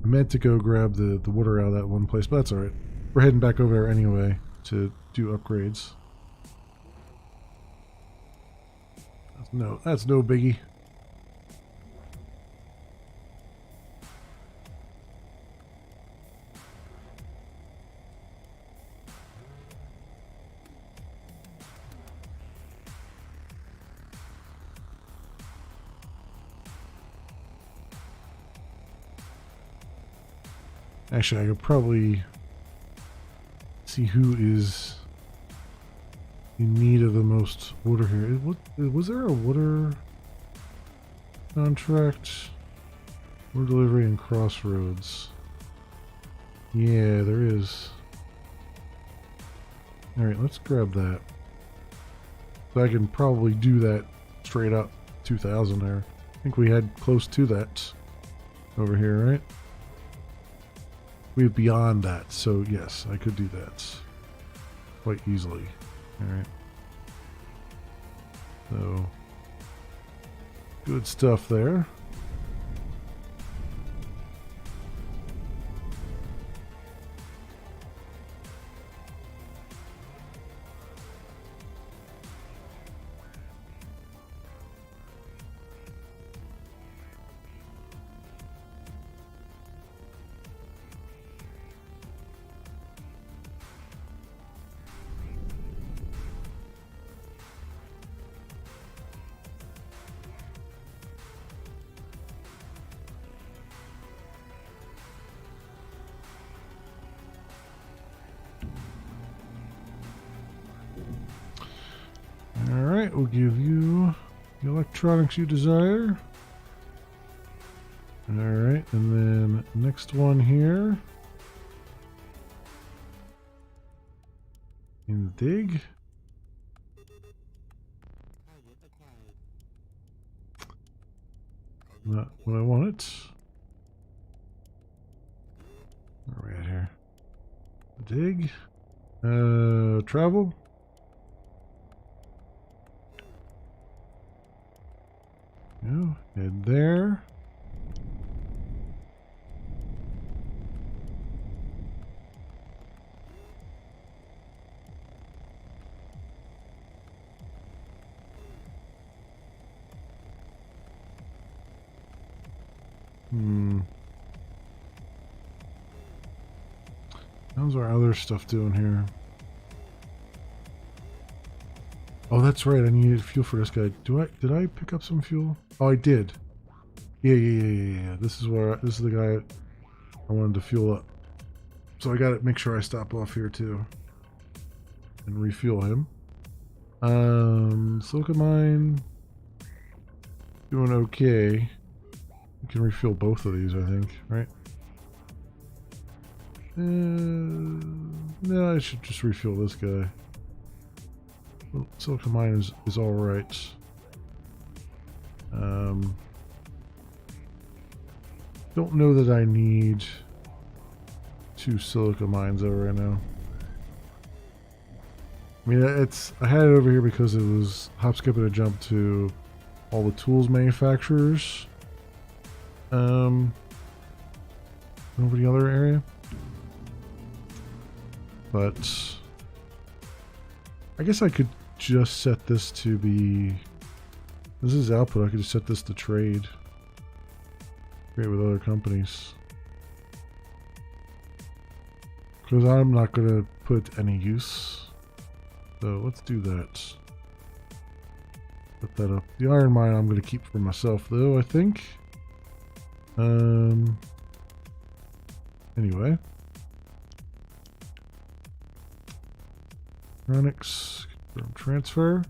meant to go grab the water out of that one place, but that's alright. We're heading back over there anyway to do upgrades. That's no biggie. Actually, I could probably see who is in need of the most water here. Was there a water contract? Water delivery and crossroads. Yeah, there is. Alright, let's grab that. So I can probably do that straight up 2,000 there. I think we had close to that over here, right? We're beyond that, so yes, I could do that quite easily. Alright. So, good stuff there. Alright, we'll give you the electronics you desire. Alright, and then next one here. In dig. Not what I wanted. Where are we at here? Dig. Travel. No, head there. How's our other stuff doing here? Oh, that's right. I needed fuel for this guy. Did I pick up some fuel? Oh, I did. Yeah. This is the guy I wanted to fuel up. So I gotta make sure I stop off here too and refuel him. Silica mine doing okay. We can refuel both of these, I think, right? No, I should just refuel this guy. Well, silica mine is all right. Don't know that I need 2 silica mines though right now. I mean, I had it over here because it was hop, skip, and a jump to all the tools manufacturers. Over the other area. But I guess I could just set this to be... This is output. I could just set this to trade. Trade with other companies. Because I'm not going to put any use. So let's do that. Put that up. The iron mine I'm going to keep for myself though, I think. Anyway. Electronics, confirm transfer.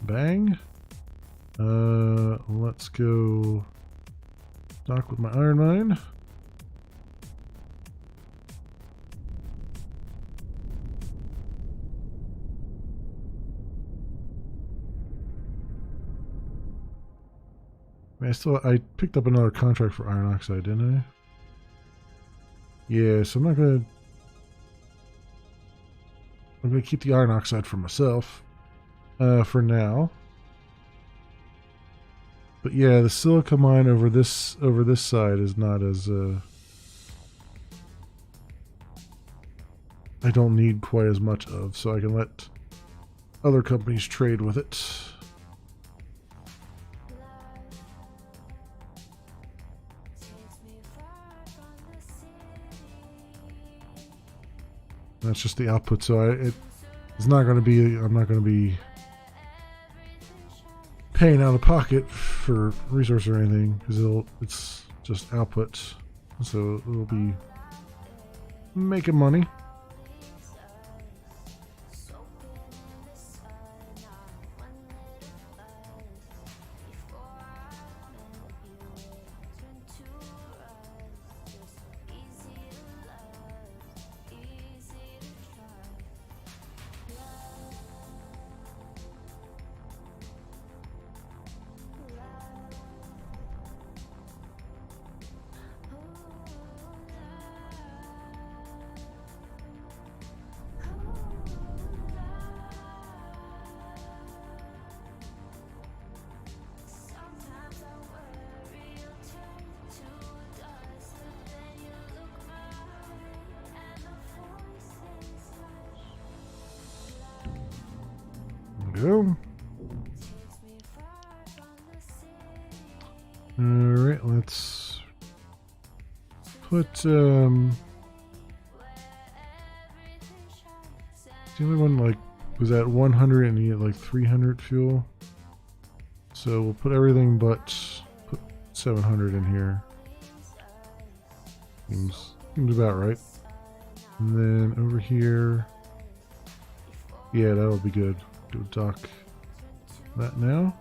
Bang. Let's go dock with my iron mine. I picked up another contract for iron oxide, didn't I? Yeah, so I'm gonna keep the iron oxide for myself, for now. But yeah, the silica mine over this side is not as I don't need quite as much of, so I can let other companies trade with it. That's just the output, so it's not going to be, I'm not going to be paying out of pocket for resource or anything, because it's just output, so it'll be making money. Go. Alright, let's put the other one like was at 100 and you get like 300 fuel. So we'll put everything but put 700 in here. Seems about right. And then over here, yeah, that'll be good. Go dock that now.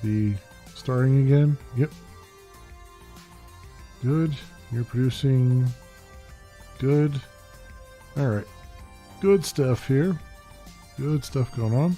Be starting again. Yep. Good. You're producing. Good. All right. Good stuff here. Good stuff going on.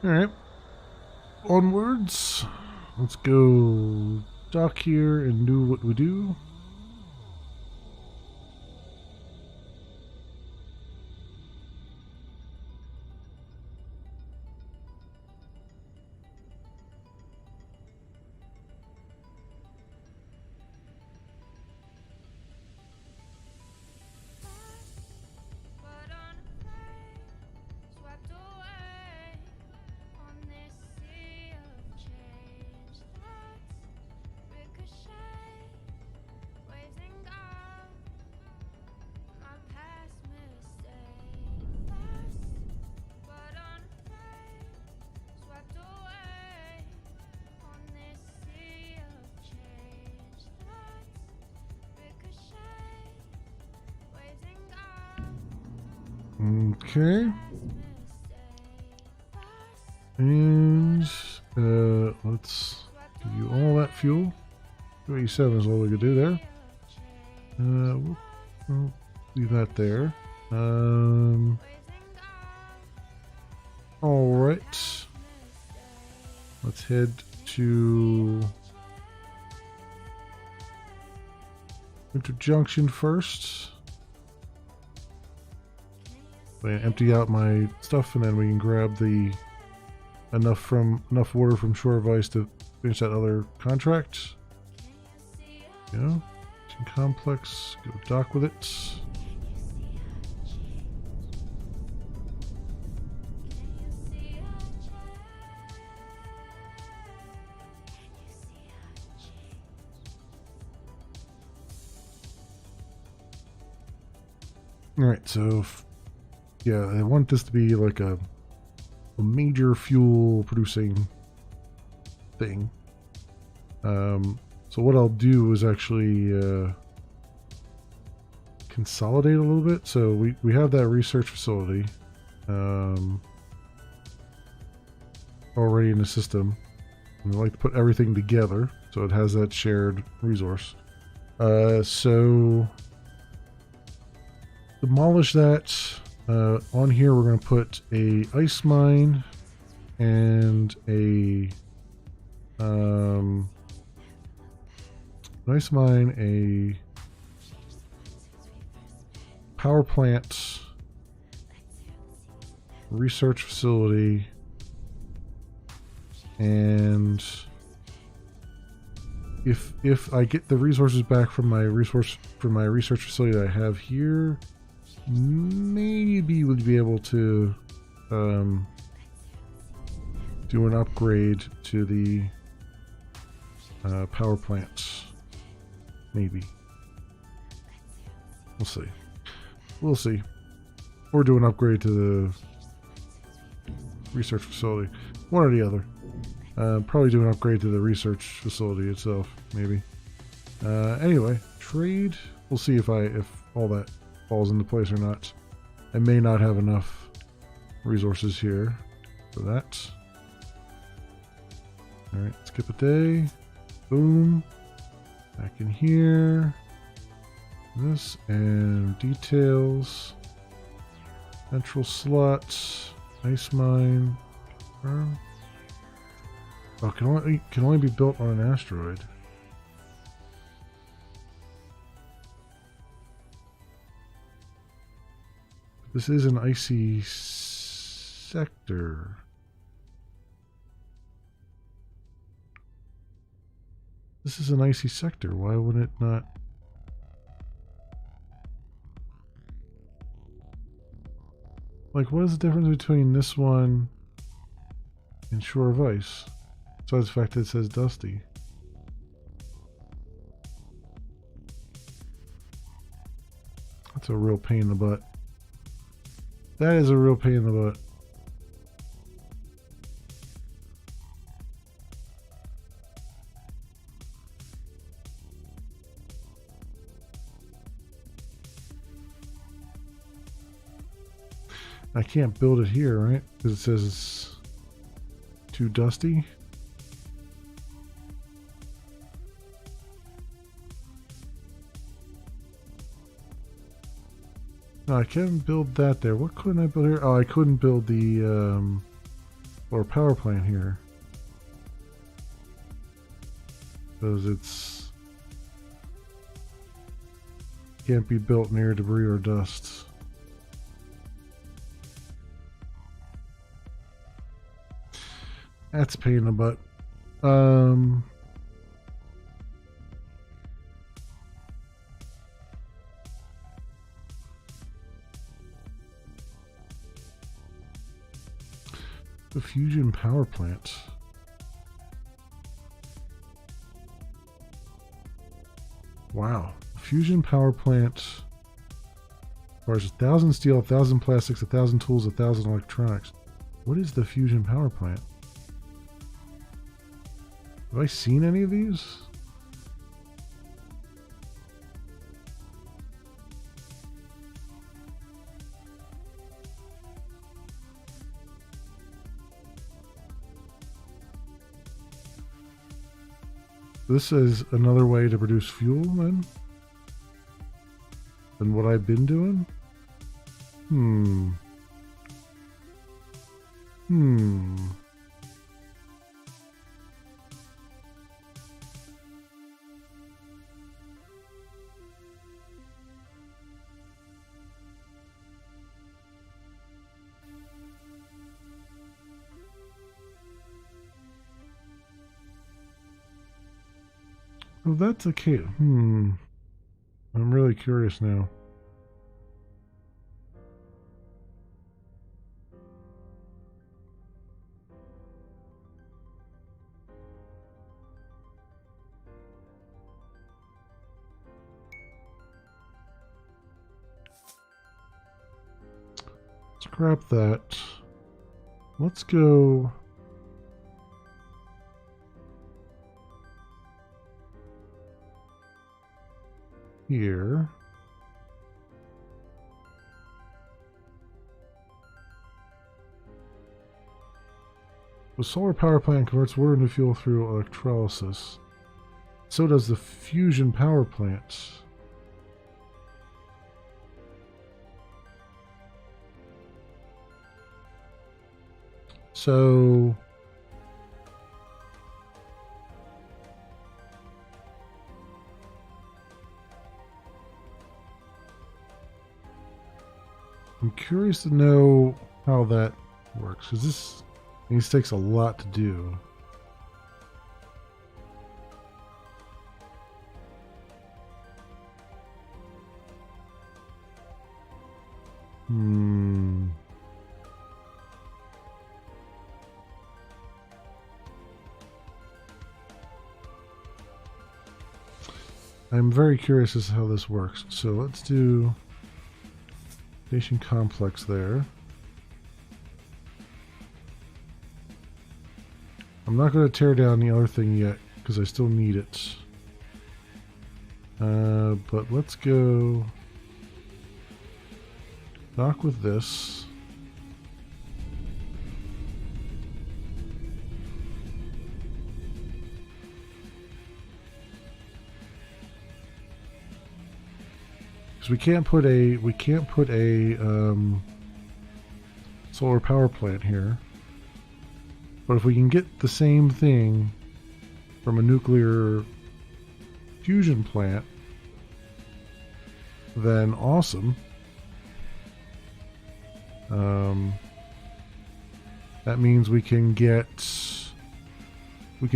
Alright. Onwards. Let's go dock here and do what we do. Okay. And let's give you all that fuel. 37 is all we could do there. We'll leave that there. All right. Let's head to Interjunction first. Empty out my stuff, and then we can grab the enough water from Shore of Ice to finish that other contract. Yeah, complex. Go dock with it. All right, so. Yeah, I want this to be like a a major fuel producing thing. So what I'll do is actually consolidate a little bit. So we have that research facility already in the system. And I like to put everything together so it has that shared resource. So demolish that. On here we're going to put a ice mine and a ice mine, a power plant, research facility, and if I get the resources back from my research facility that I have here, maybe we'll be able to do an upgrade to the power plants. Maybe. We'll see. We'll see. Or do an upgrade to the research facility. One or the other. Probably do an upgrade to the research facility itself, maybe. Anyway, trade. We'll see if all that falls into place or not. I may not have enough resources here for that. Alright, skip a day. Boom. Back in here. This and details. Central slot. Ice mine. Oh, can only be built on an asteroid. This is an icy sector. This is an icy sector. Why would it not? Like, what is the difference between this one and Shore of Ice? Besides the fact that it says Dusty. That's a real pain in the butt. That is a real pain in the butt. I can't build it here, right? Because it says it's too dusty. No, I can't build that there. What couldn't I build here? Oh, I couldn't build the or power plant here because it's can't be built near debris or dust. That's a pain in the butt. The fusion power plant. Wow. Fusion power plant requires 1,000 steel, 1,000 plastics, 1,000 tools, 1,000 electronics. What is the fusion power plant? Have I seen any of these? This is another way to produce fuel, then? Than what I've been doing? Well, that's a case. I'm really curious now. Scrap that. let's go here. The solar power plant converts water into fuel through electrolysis. So does the fusion power plant. So I'm curious to know how that works, because this takes a lot to do. I'm very curious as to how this works. So let's do station complex there. I'm not going to tear down the other thing yet because I still need it. But let's go dock with this. Because we can't put a solar power plant here. But if we can get the same thing from a nuclear fusion plant, then awesome. That means we can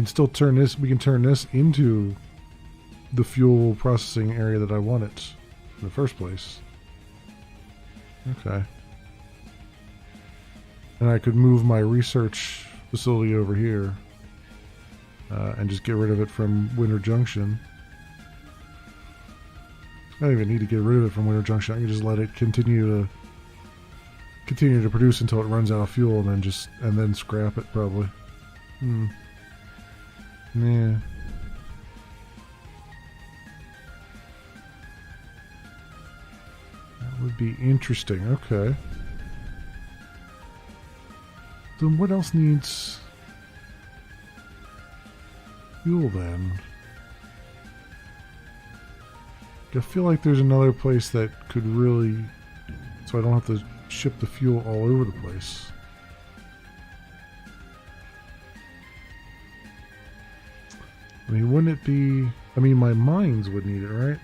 still turn this into the fuel processing area that I want it in the first place. Okay. And I could move my research facility over here and just get rid of it from Winter Junction. I don't even need to get rid of it from Winter Junction. I can just let it continue to produce until it runs out of fuel, and then scrap it probably. Yeah. That would be interesting. Okay. Then what else needs fuel then? I feel like there's another place that could really, so I don't have to ship the fuel all over the place. I mean, wouldn't it be, I mean, my mines would need it, right?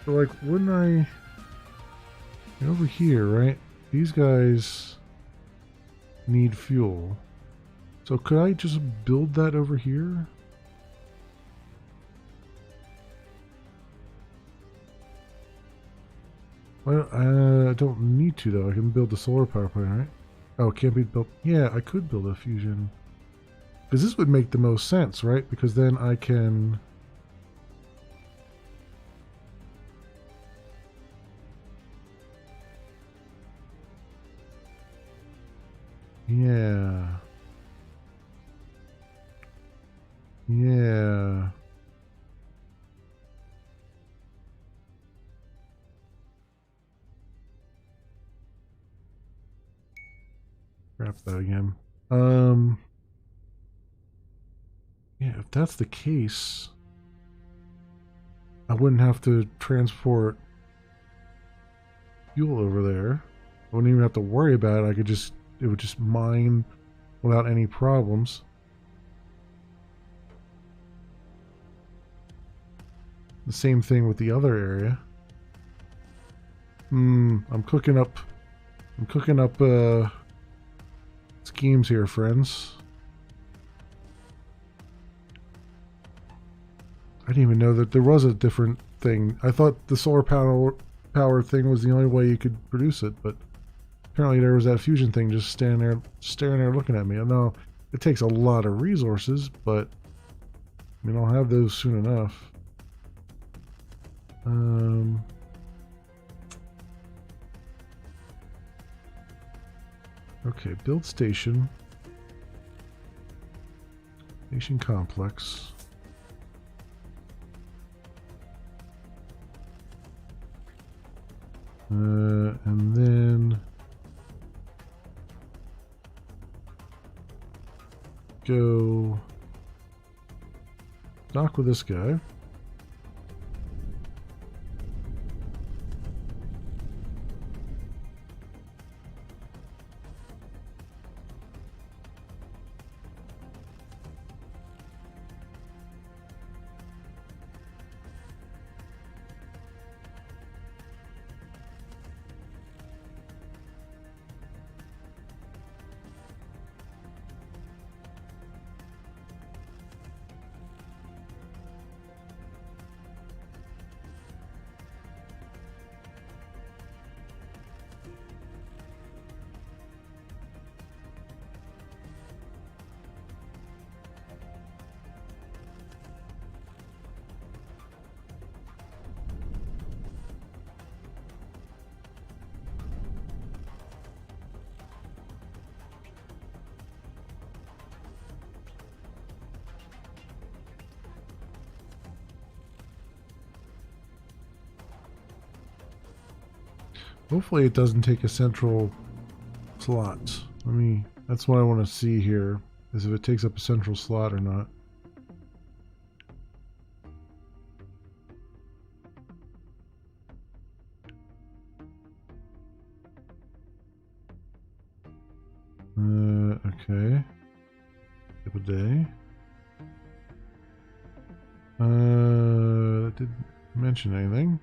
So like, wouldn't I, over here, right? These guys need fuel. So could I just build that over here? Well, I don't need to though. I can build the solar power plant, right? Oh, it can't be built. Yeah, I could build a fusion. Because this would make the most sense, right? Because then I can... Yeah. Yeah. Scrap that again. Yeah, if that's the case, I wouldn't have to transport fuel over there. I wouldn't even have to worry about it. It would just mine without any problems. The same thing with the other area. I'm cooking up schemes here, friends. I didn't even know that there was a different thing. I thought the solar power thing was the only way you could produce it, but apparently there was that fusion thing just standing there, staring there looking at me. I know it takes a lot of resources, but I mean, I'll have those soon enough. Okay, build station. Station complex. And then go dock with this guy. Hopefully it doesn't take a central slot. That's what I want to see here, is if it takes up a central slot or not. Okay. Skip a day. That didn't mention anything.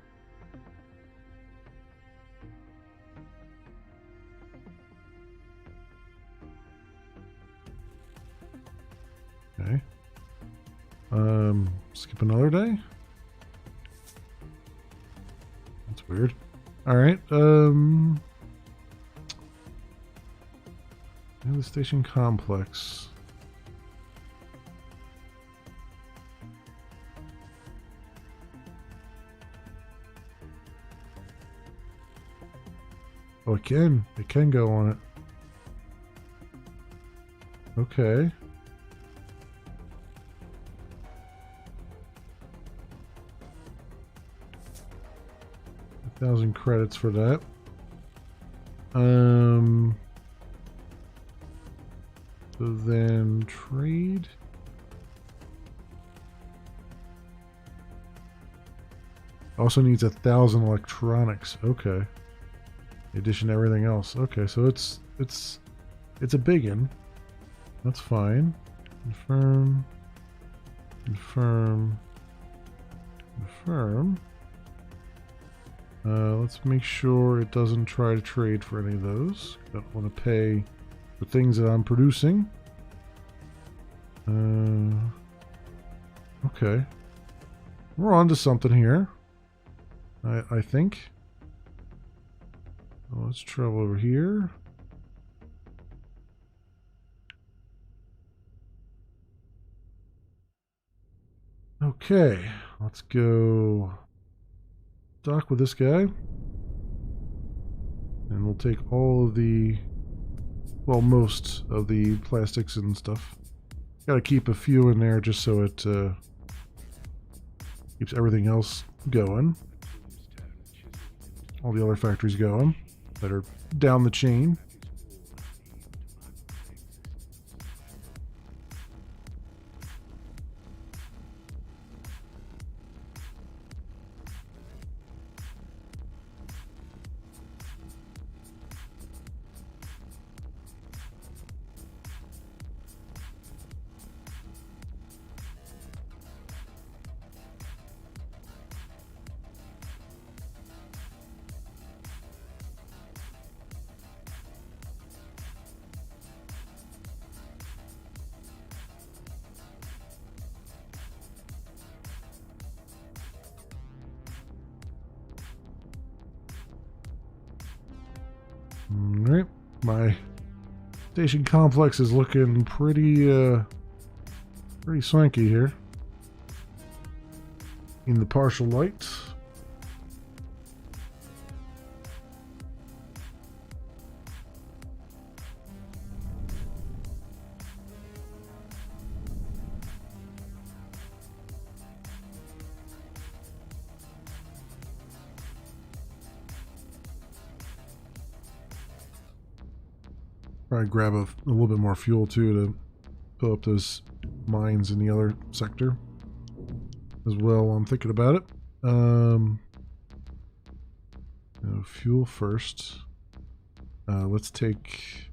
Okay. Skip another day? That's weird. Alright, the station complex. Oh, it can go on it. Okay. 1,000 credits for that. So then trade. Also needs 1,000 electronics. Okay. In addition to everything else. Okay, so it's a biggin. That's fine. Confirm. Confirm. Confirm. Let's make sure it doesn't try to trade for any of those. Don't want to pay for things that I'm producing. Okay. We're on to something here. I think. Let's travel over here. Okay. Let's go dock with this guy. And we'll take all of the, well, most of the plastics and stuff. Gotta keep a few in there just so it keeps everything else going. All the other factories going that are down the chain. Alright, my station complex is looking pretty swanky here in the partial light. Probably grab a little bit more fuel too to fill up those mines in the other sector as well while I'm thinking about it. Fuel first. Let's take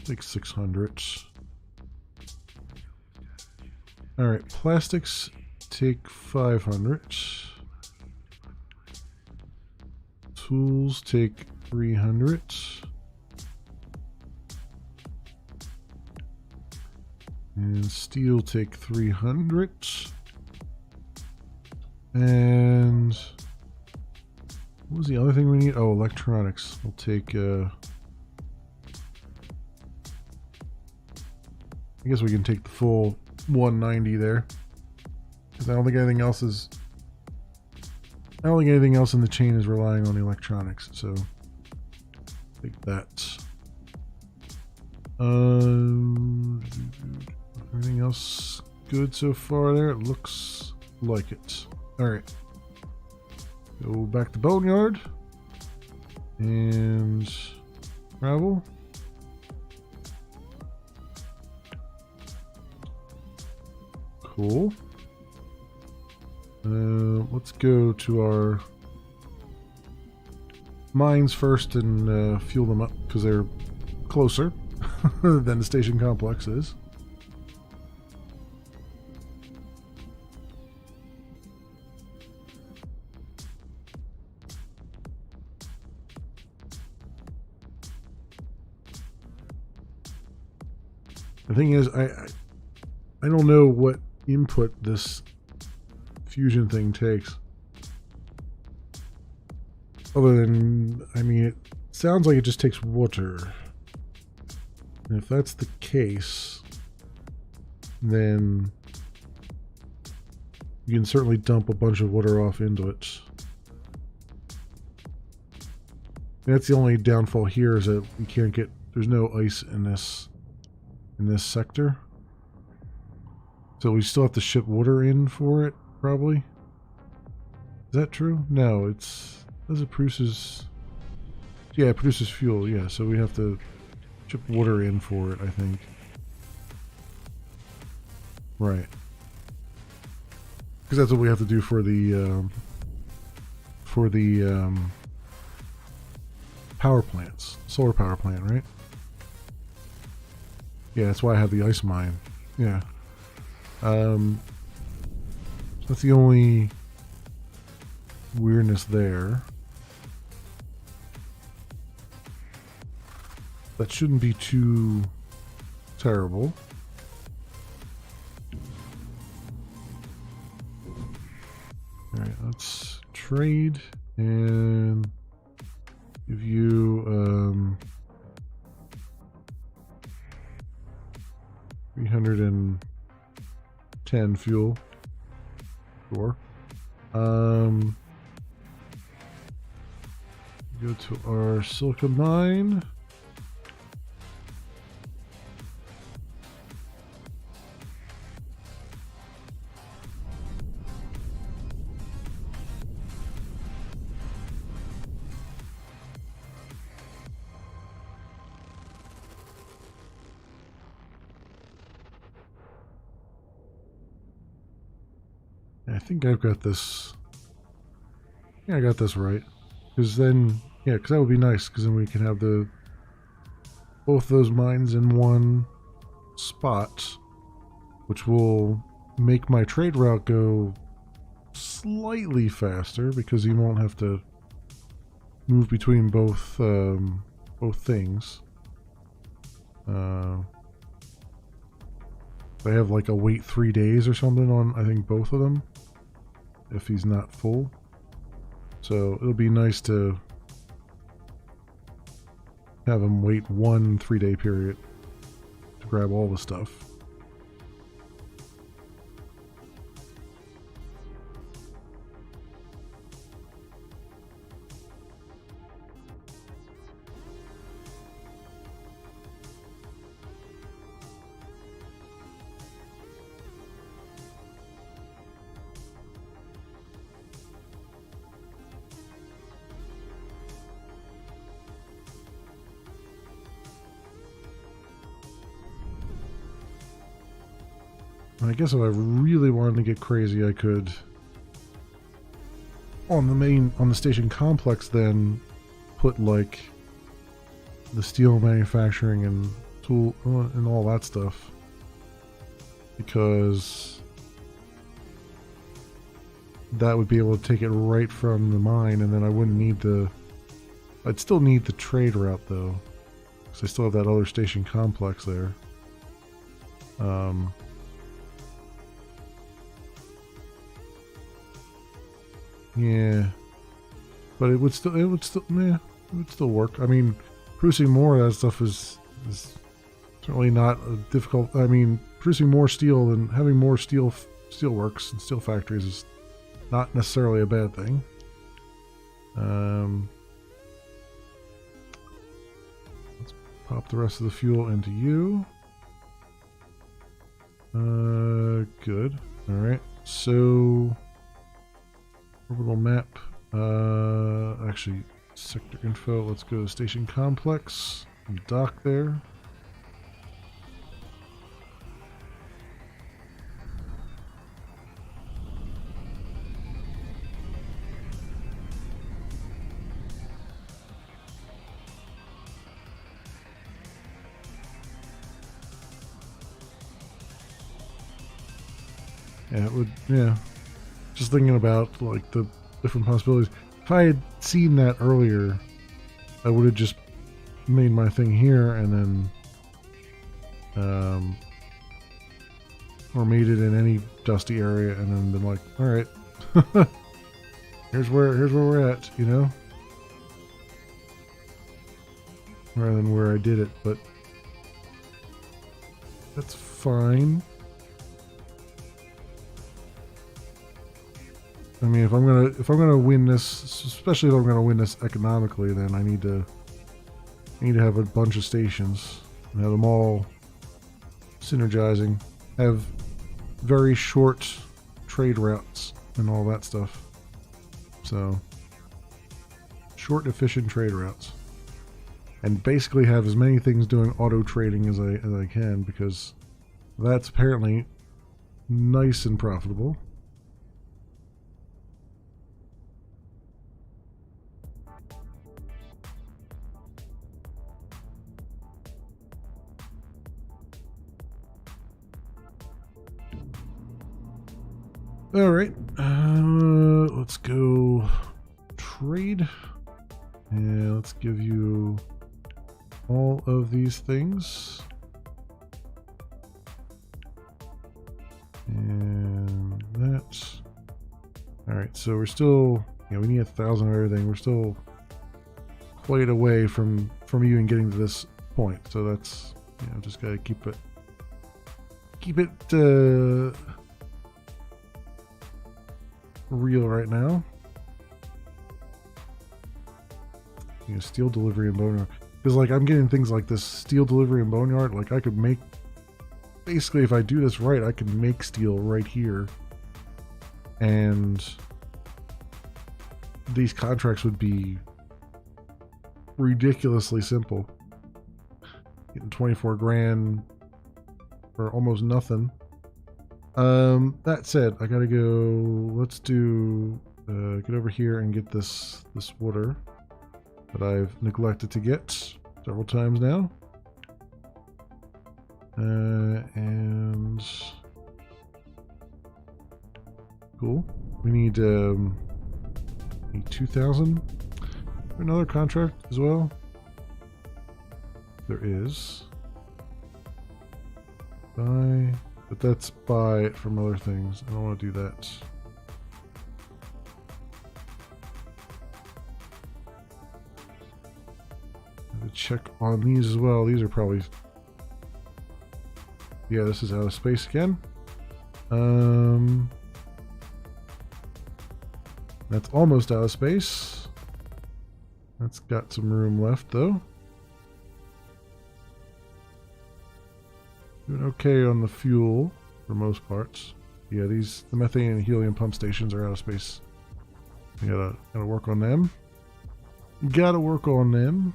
like 600. All right, plastics take 500. Tools take 300. And steel take 300. And what was the other thing we need? Oh, electronics. We'll take I guess we can take the full 190 there. Because I don't think anything else is I don't think anything else in the chain is relying on the electronics, so take that. Everything else good so far there? It looks like it. Alright. Go back to Boneyard. And travel. Cool. Let's go to our mines first and fuel them up because they're closer than the station complex is. The thing is, I don't know what input this fusion thing takes. Other than, I mean, it sounds like it just takes water. And if that's the case, then you can certainly dump a bunch of water off into it. And that's the only downfall here is that we can't get, there's no ice in this sector. So we still have to ship water in for it, probably. Is that true? No, it's, does it produces, yeah, it produces fuel, yeah, so we have to ship water in for it, I think. Right. Because that's what we have to do for the power plants, solar power plant, right? Yeah, that's why I have the ice mine. Yeah. That's the only weirdness there. That shouldn't be too terrible. Alright, let's trade and give you 310 fuel. Sure. Go to our silica mine. I think I've got this. Yeah, I got this right. Because then, yeah, because that would be nice. Because then we can have both those mines in one spot, which will make my trade route go slightly faster because you won't have to move between both things. I have like a wait 3 days or something on I think both of them if he's not full. So it'll be nice to have him wait 1 3-day period to grab all the stuff. I guess if I really wanted to get crazy, I could on the station complex then put like the steel manufacturing and tool and all that stuff, because that would be able to take it right from the mine, and then I wouldn't need the... I'd still need the trade route though, because I still have that other station complex there. Yeah, but it would still work. I mean, producing more of that stuff is certainly not a difficult. I mean, producing more steel and having more steel works and steel factories is not necessarily a bad thing. Let's pop the rest of the fuel into you. Good. All right. So, orbital map. Actually, sector info. Let's go to station complex and dock there. Yeah, it would, yeah. Just thinking about, like, the different possibilities. If I had seen that earlier, I would have just made my thing here and then, or made it in any dusty area and then been like, alright, here's where we're at, you know? Rather than where I did it, but that's fine. I mean, if I'm gonna win this, especially if I'm gonna win this economically, then I need to have a bunch of stations and have them all synergizing, have very short trade routes and all that stuff. So, short, efficient trade routes, and basically have as many things doing auto trading as I can, because that's apparently nice and profitable. All right, let's go trade, and let's give you all of these things, and that. All right, so we're still, we need 1,000 of everything. We're still quite away from even getting to this point, so that's, just gotta keep it real right now. Steel delivery and boneyard, because like I'm getting things like this steel delivery and boneyard. Like I could make, basically, if I do this right, I can make steel right here, and these contracts would be ridiculously simple. Getting 24 grand for almost nothing. That said, I gotta go. Let's do get over here and get this water that I've neglected to get several times now. And cool. We need 2,000. Another contract as well. There is. Buy. But that's buy it from other things. I don't want to do that. I have to check on these as well. These are probably... Yeah, this is out of space again. That's almost out of space. That's got some room left though. Doing okay on the fuel for most parts. Yeah, the methane and helium pump stations are out of space. We gotta work on them. Gotta work on them.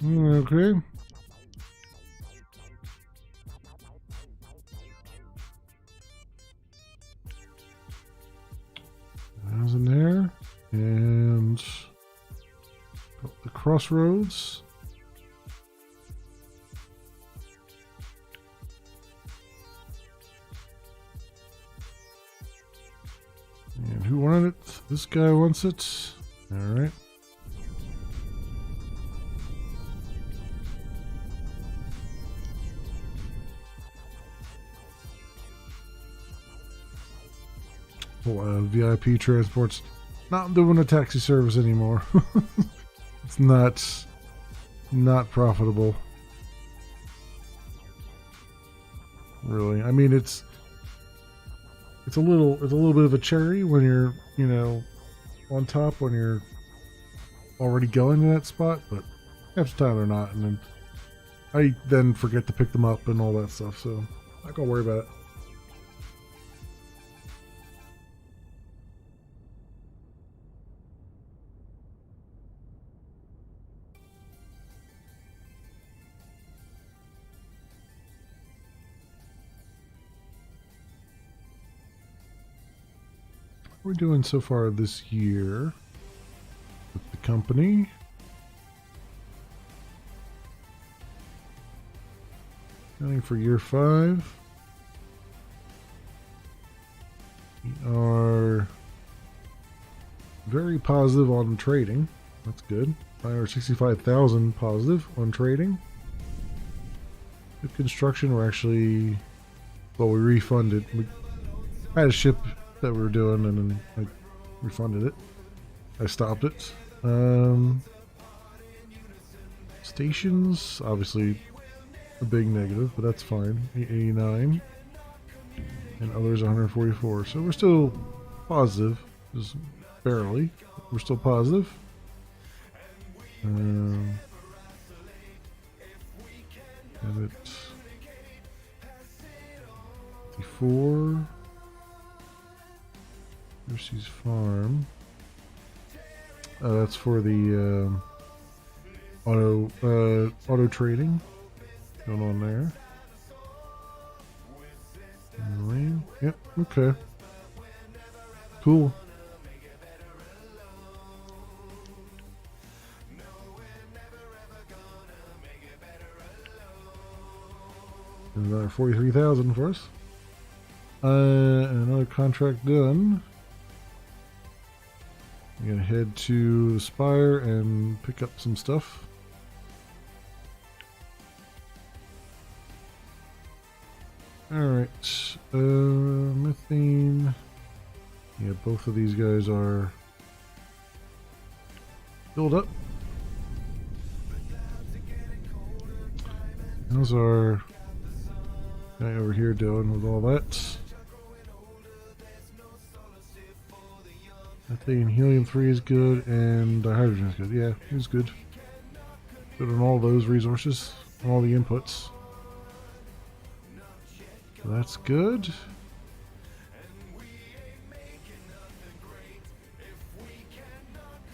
Okay. That was in there. And the crossroads. And who wanted it? This guy wants it. Alright. VIP transports. Not doing a taxi service anymore. It's not profitable. Really. I mean, it's a little bit of a cherry when you're, you know, on top when you're already going to that spot, but half the time they're not, and then I then forget to pick them up and all that stuff, so not gonna worry about it. We're doing so far this year with the company. Counting for year 5. We are very positive on trading. That's good. 565,000 positive on trading. With construction, we're actually, well, we refunded. We had a ship that we were doing, and then I refunded it. I stopped it. Stations, obviously a big negative, but that's fine. 89, and others 144. So we're still positive, just barely. We're still positive. Have it 54. Mercy's Farm. That's for the auto trading going on there. Rain. Yep. Okay. Cool. Another 43,000 for us. Another contract done. I'm gonna head to the Spire and pick up some stuff. Alright, methane. Yeah, both of these guys are filled up. How's our guy over here doing with all that? Methane, helium-3 is good, and hydrogen is good. Yeah, he's good. Good on all those resources, all the inputs. So that's good.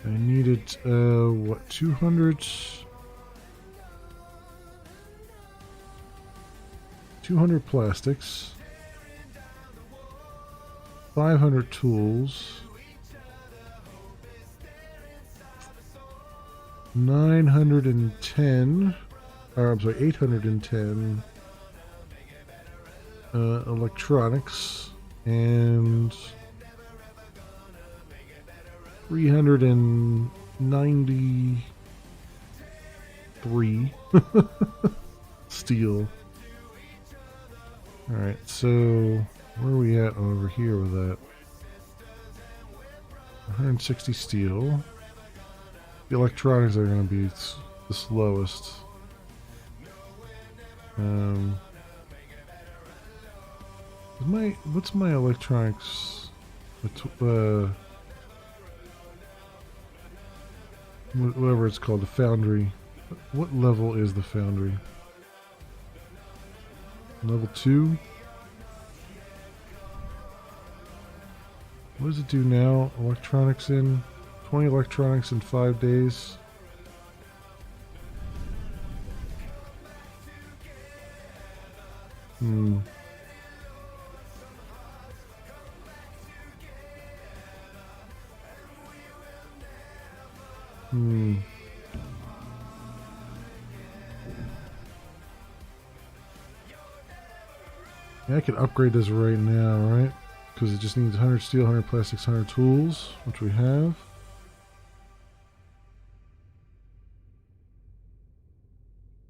I needed, what, 200? 200 plastics. 500 tools. 910, or I'm sorry, 810 electronics, and 393 steel. Alright, so where are we at over here with that? 160 steel. The electronics are going to be the slowest. What's my electronics? Whatever it's called, the foundry. What level is the foundry? Level 2? What does it do now? Electronics in 20 electronics in 5 days. Hmm. Hmm. Yeah, I could upgrade this right now, right? Because it just needs 100 steel, 100 plastics, 100 tools, which we have.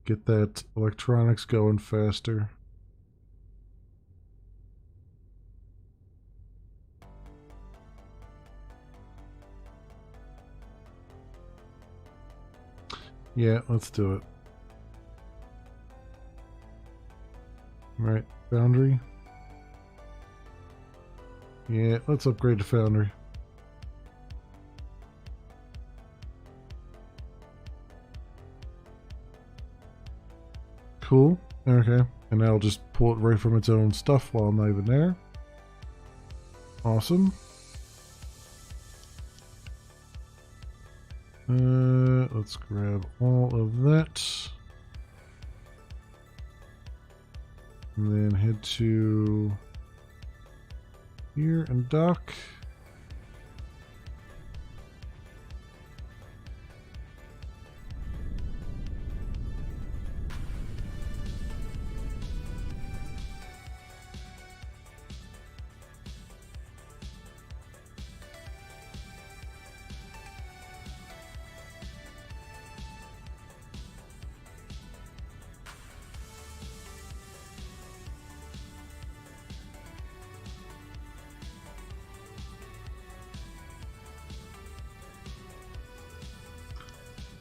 Get that electronics going faster. Yeah, let's do it. Right, foundry. Yeah, let's upgrade the foundry. Cool. Okay. And that'll just pull it right from its own stuff while I'm not even there. Awesome. Let's grab all of that. And then head to here and dock.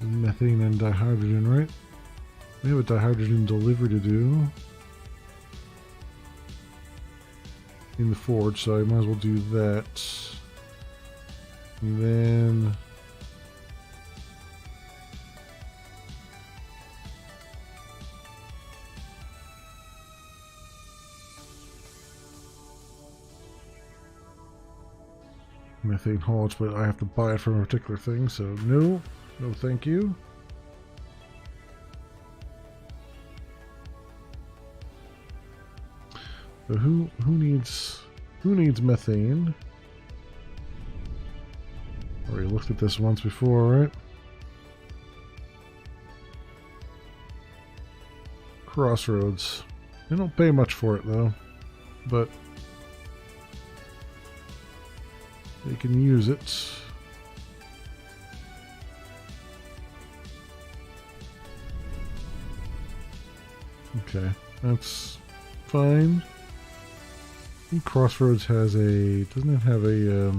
Methane and dihydrogen, right? We have a dihydrogen delivery to do in the forge, so I might as well do that. And then methane haulage, but I have to buy it from a particular thing, so no thank you. So who needs methane? Already looked at this once before, right? Crossroads. They don't pay much for it though, but they can use it. Okay, that's fine. I think Crossroads has doesn't it have a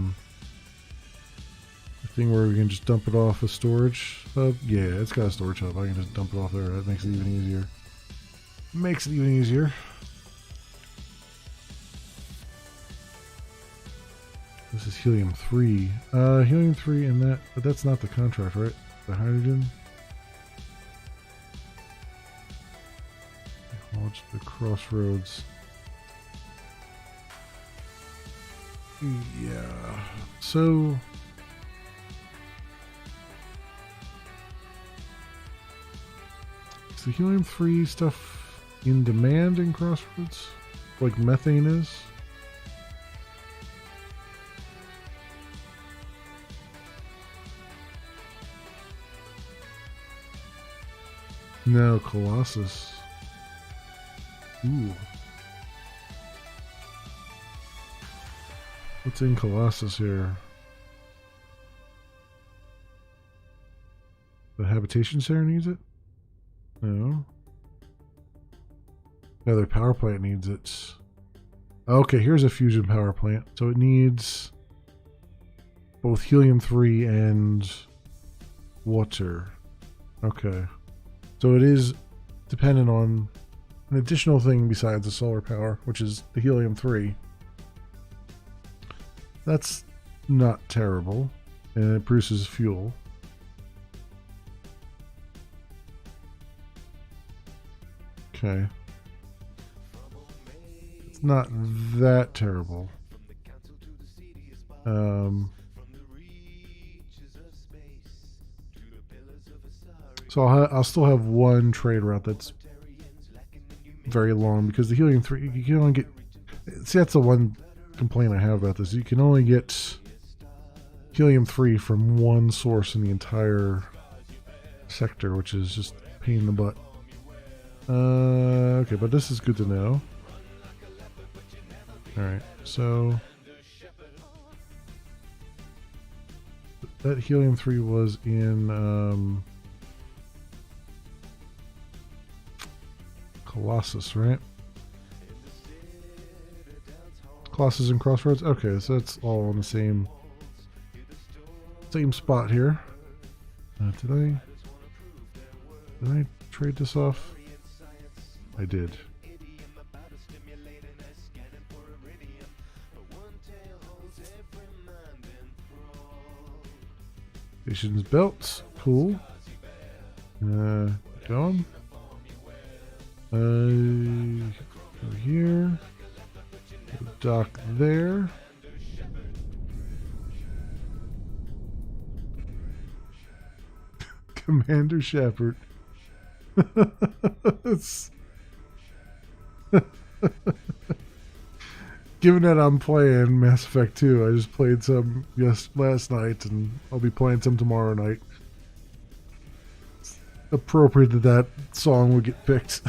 thing where we can just dump it off a storage hub? Yeah, it's got a storage hub. I can just dump it off there. That makes it even easier. Makes it even easier. This is Helium 3. Helium 3 and that, but that's not the contract, right? The hydrogen. Launch the Crossroads. Yeah. So is the Helium 3 stuff in demand in Crossroads? Like methane is? No, Colossus. Ooh. What's in Colossus here? The habitation center needs it? No. No, their power plant needs it. Okay, here's a fusion power plant. So it needs both helium-3 and water. Okay. So it is dependent on an additional thing besides the solar power, which is the helium-3. That's not terrible, and it produces fuel. Okay. It's not that terrible. So I'll still have one trade route that's very long because the helium-3, you can only get... See, that's the one complaint I have about this. You can only get helium-3 from one source in the entire sector, which is just a pain in the butt. Okay, but this is good to know. Alright, so... that helium-3 was in... Colossus, right? Colossus and Crossroads? Okay, so that's all on the same spot here. Did I trade this off? I did. Stations belts, cool. Going. Over here. Dock there. Commander Shepard. Given that I'm playing Mass Effect 2, I just played some last night, and I'll be playing some tomorrow night. It's appropriate that that song would get picked.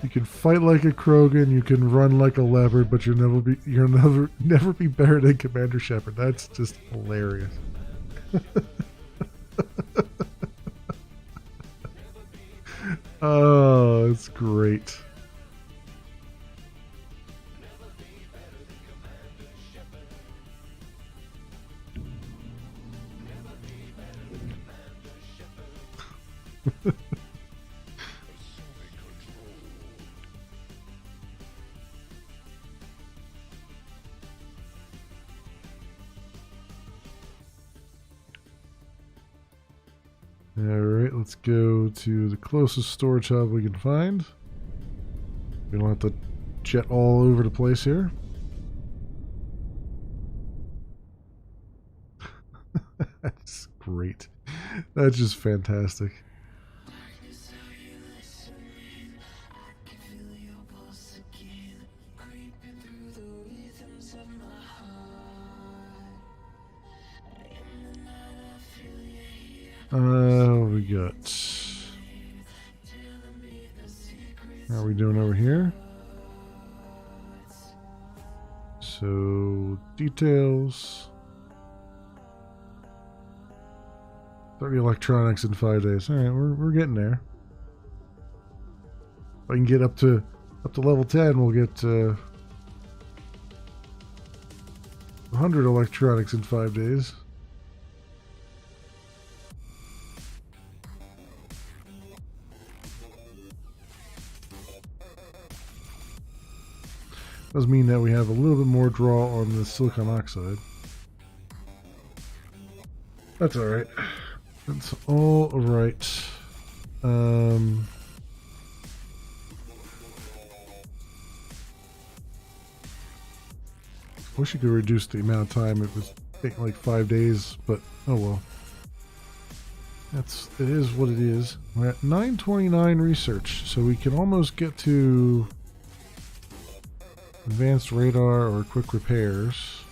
You can fight like a Krogan, you can run like a leopard, but you'll never be better than Commander Shepard. That's just hilarious. Oh, it's great. Alright, let's go to the closest storage hub we can find. We don't have to jet all over the place here. That's great. That's just fantastic. We got... How are we doing over here? So, details. 30 electronics in 5 days. Alright, we're getting there. If I can get up to level 10, we'll get 100 electronics in 5 days. Does mean that we have a little bit more draw on the silicon oxide. That's alright. That's all right. Wish you could reduce the amount of time. It was taking like 5 days, but oh well. It is what it is. We're at 929 research, so we can almost get to advanced radar or quick repairs.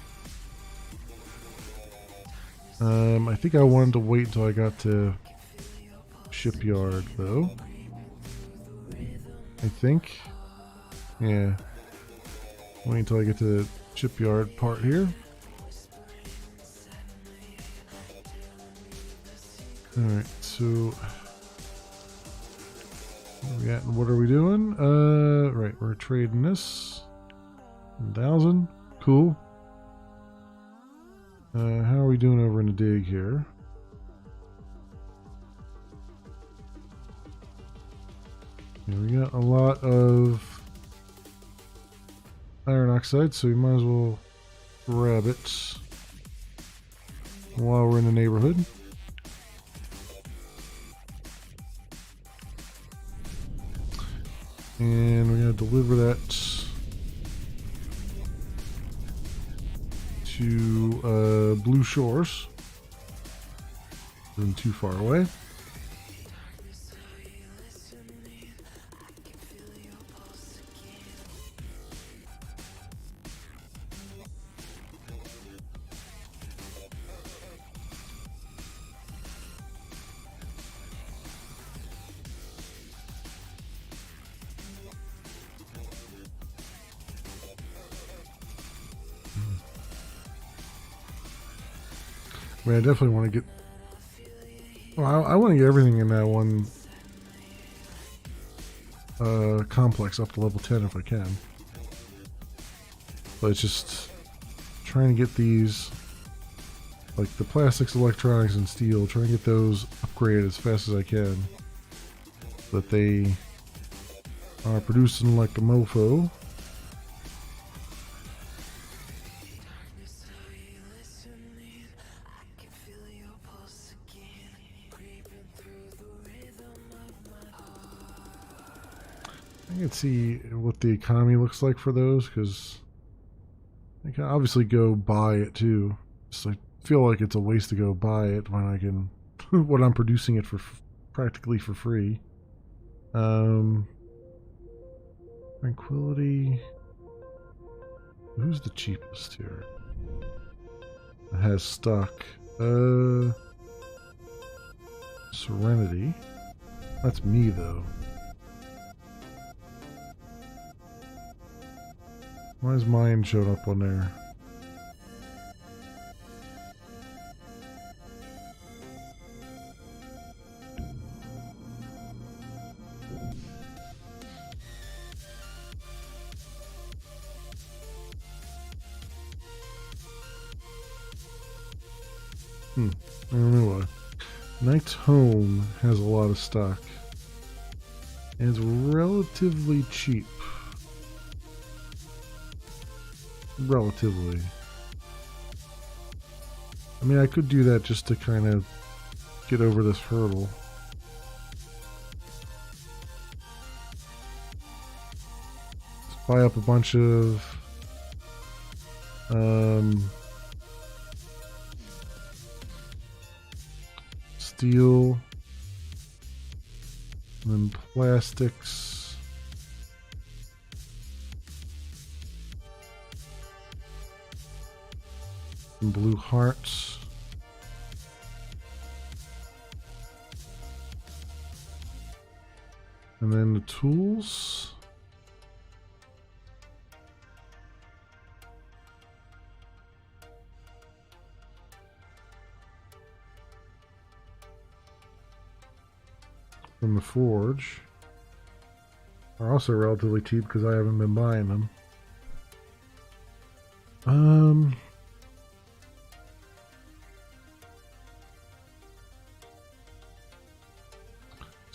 I think I wanted to wait until I got to shipyard though. I think. Yeah. Wait until I get to the shipyard part here. Alright, so where are we at and what are we doing? Right, we're trading this. 1,000. Cool. How are we doing over in the dig here? Yeah, we got a lot of iron oxide, so we might as well grab it while we're in the neighborhood. And we're going to deliver that to Blue Shores. Isn't too far away. I mean, I definitely want to get... Well, I want to get everything in that one complex up to level 10 if I can. But it's just trying to get these, like the plastics, electronics, and steel, trying to get those upgraded as fast as I can. So that they are producing like a mofo. I can see what the economy looks like for those, because I can obviously go buy it too. So I feel like it's a waste to go buy it when I can, when I'm producing it for practically for free. Tranquility. Who's the cheapest here? It has stock. Serenity. That's me though. Why is mine showing up on there? I don't know why. Knight's Home has a lot of stock. And it's relatively cheap. Relatively. I mean, I could do that just to kind of get over this hurdle. Let's buy up a bunch of steel and then plastics. And blue hearts. And then the tools. From the forge. Are also relatively cheap because I haven't been buying them.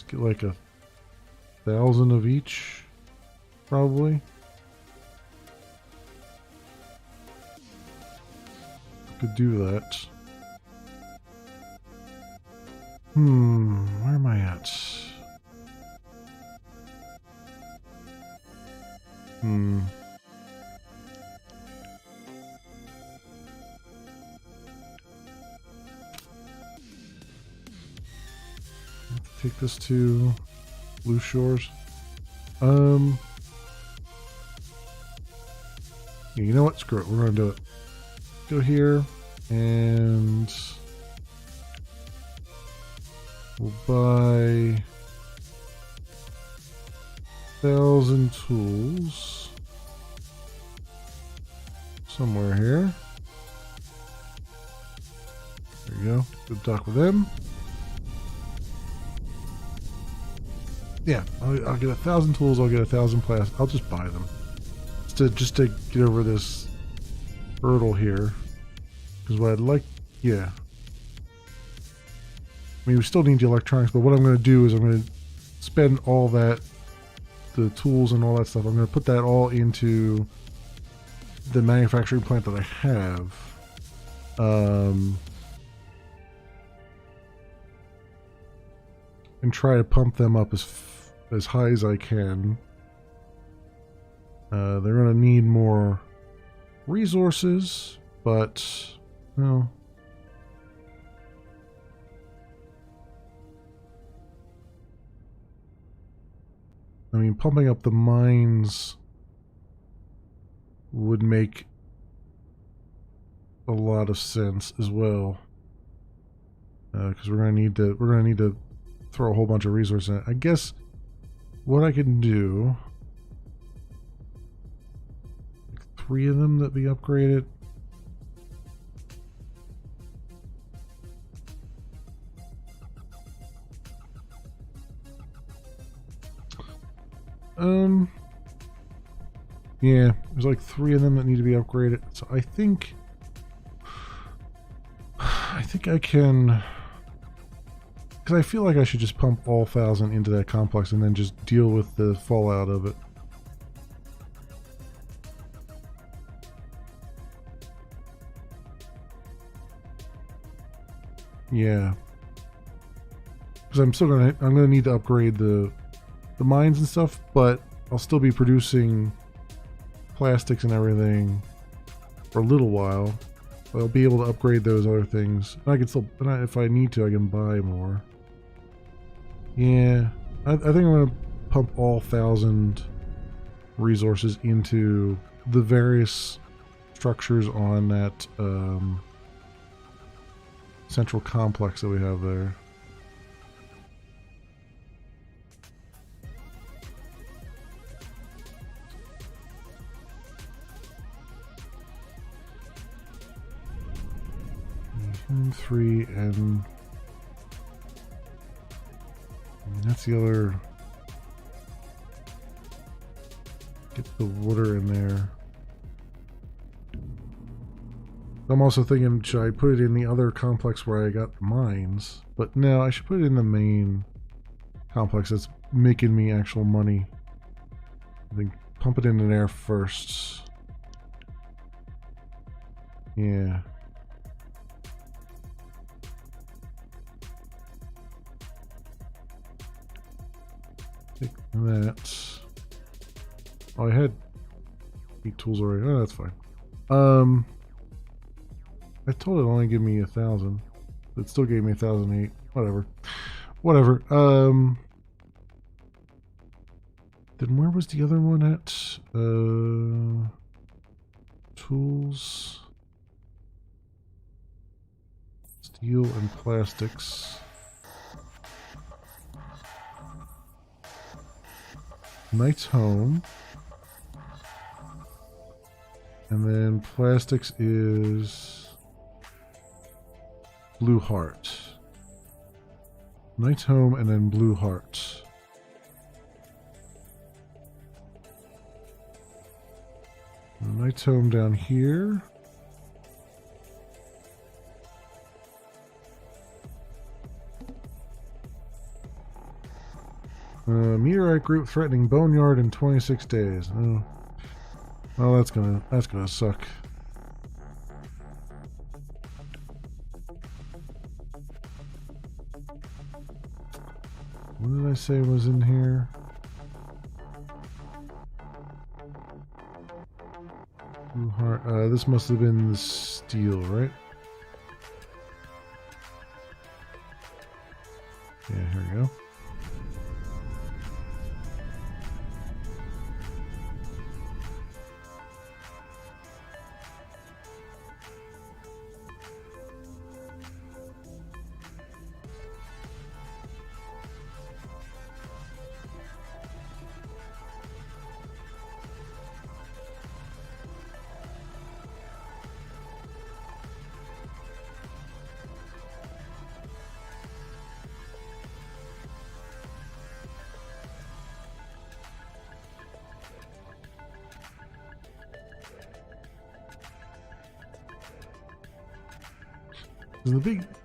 Get like 1,000 of each, probably. Could do that. Where am I at? Take this to Blue Shores. You know what? Screw it. We're gonna do it. Go here and we'll buy 1,000 tools somewhere here. There you go. Good talk with them. Yeah, I'll get 1,000 tools. I'll get 1,000 plastic. I'll just buy them, just to get over this hurdle here. Because what I'd like, yeah. I mean, we still need the electronics, but what I'm going to do is I'm going to spend all that, the tools and all that stuff. I'm going to put that all into the manufacturing plant that I have. And try to pump them up as high as I can They're going to need more resources, but, well, I mean, pumping up the mines would make a lot of sense as well, because we're going to need to throw a whole bunch of resources in it. I guess what I can do, like 3 of them that be upgraded. Yeah, there's like 3 of them that need to be upgraded. So I think I can, because I feel like I should just pump all 1,000 into that complex and then just deal with the fallout of it. Yeah, because I'm gonna need to upgrade the mines and stuff, but I'll still be producing plastics and everything for a little while. I'll be able to upgrade those other things. I can still, if I need to, I can buy more. Yeah, I think I'm gonna pump all 1,000 resources into the various structures on that central complex that we have there. And 3 and that's the other. Get the water in there. I'm also thinking, should I put it in the other complex where I got the mines? But no, I should put it in the main complex that's making me actual money. I think pump it in there first. Yeah. Take that. Oh, I had 8 tools already. Oh, that's fine. I told it only give me 1,000. It still gave me 1,008. Whatever. Whatever. Then where was the other one at? Tools. Steel and plastics. Knight's Home. And then plastics is Blue Heart. Knight's Home and then Blue Heart. Knight's Home down here. Meteorite group threatening Boneyard in 26 days. Oh, well, that's gonna suck. What did I say was in here? Blue Heart. This must have been the steel, right? Yeah, here we go.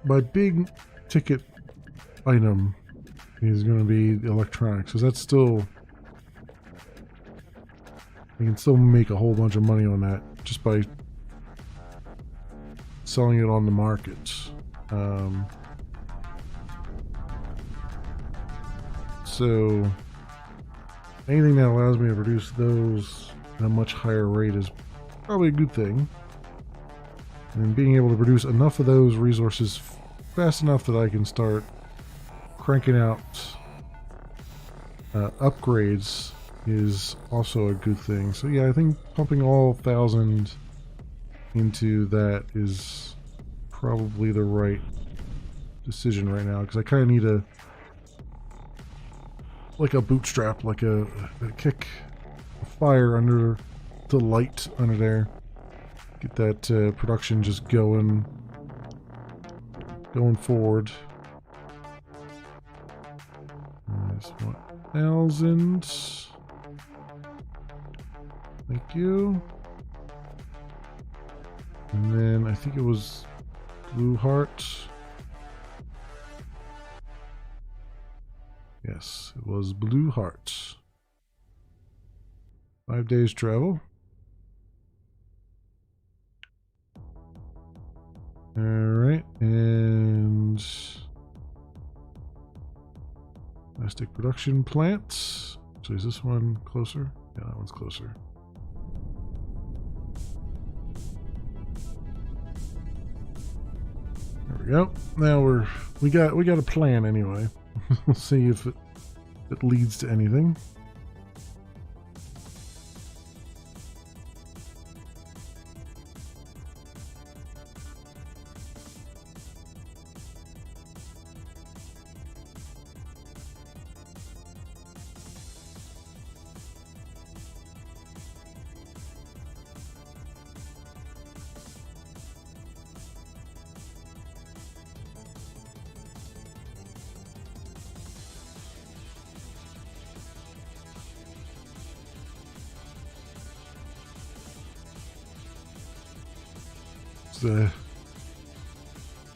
My big ticket item is going to be electronics, because that's still, you can still make a whole bunch of money on that just by selling it on the market. So anything that allows me to produce those at a much higher rate is probably a good thing. And being able to produce enough of those resources fast enough that I can start cranking out upgrades is also a good thing. So yeah, I think pumping all 1,000 into that is probably the right decision right now, because I kind of need a bootstrap, like a kick, a fire under the light under there. Get that production just going forward. There's 1,000. Thank you. And then I think it was Blue Heart. Yes, it was Blue Heart. 5 days travel. Alright, and plastic production plant. So is this one closer? Yeah, that one's closer. There we go. Now we got a plan anyway. We'll see if it leads to anything. The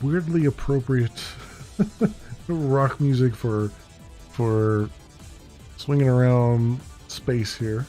weirdly appropriate rock music for swinging around space here.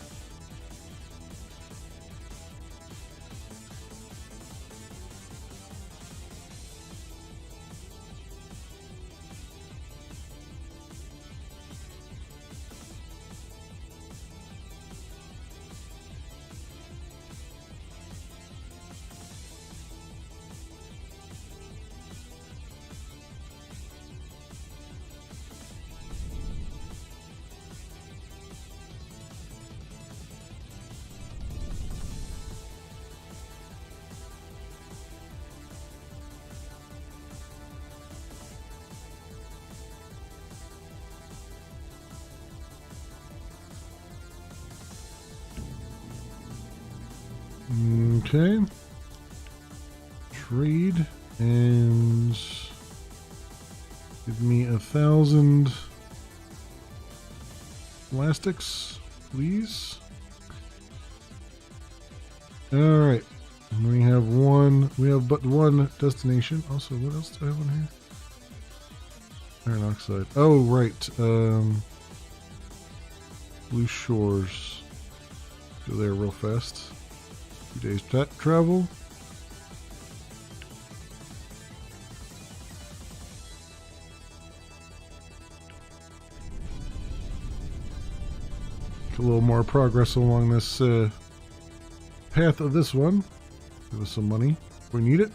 Okay. Trade and give me 1,000 plastics, please. All right. We have but one destination. Also, what else do I have on here? Iron oxide. Oh, right. Blue Shores. Go there real fast. 2 days travel. A little more progress along this path of this one. Give us some money if we need it.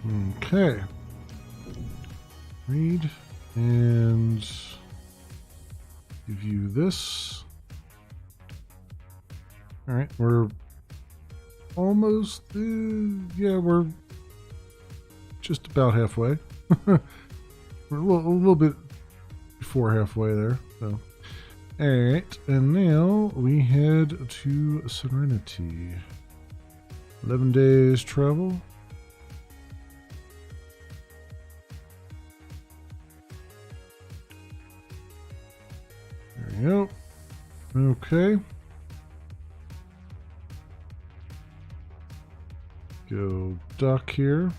Okay. Read and give you this. All right, we're almost. Yeah, we're just about halfway. We're a little bit before halfway there. So, all right, and now we head to Serenity. 11 days travel. There you go. Okay. Go dock here.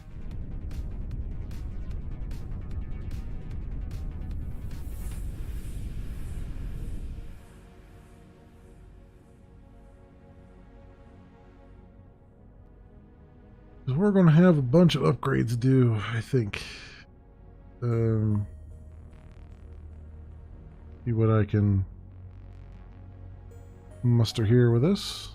We're going to have a bunch of upgrades due, I think. See what I can muster here with this.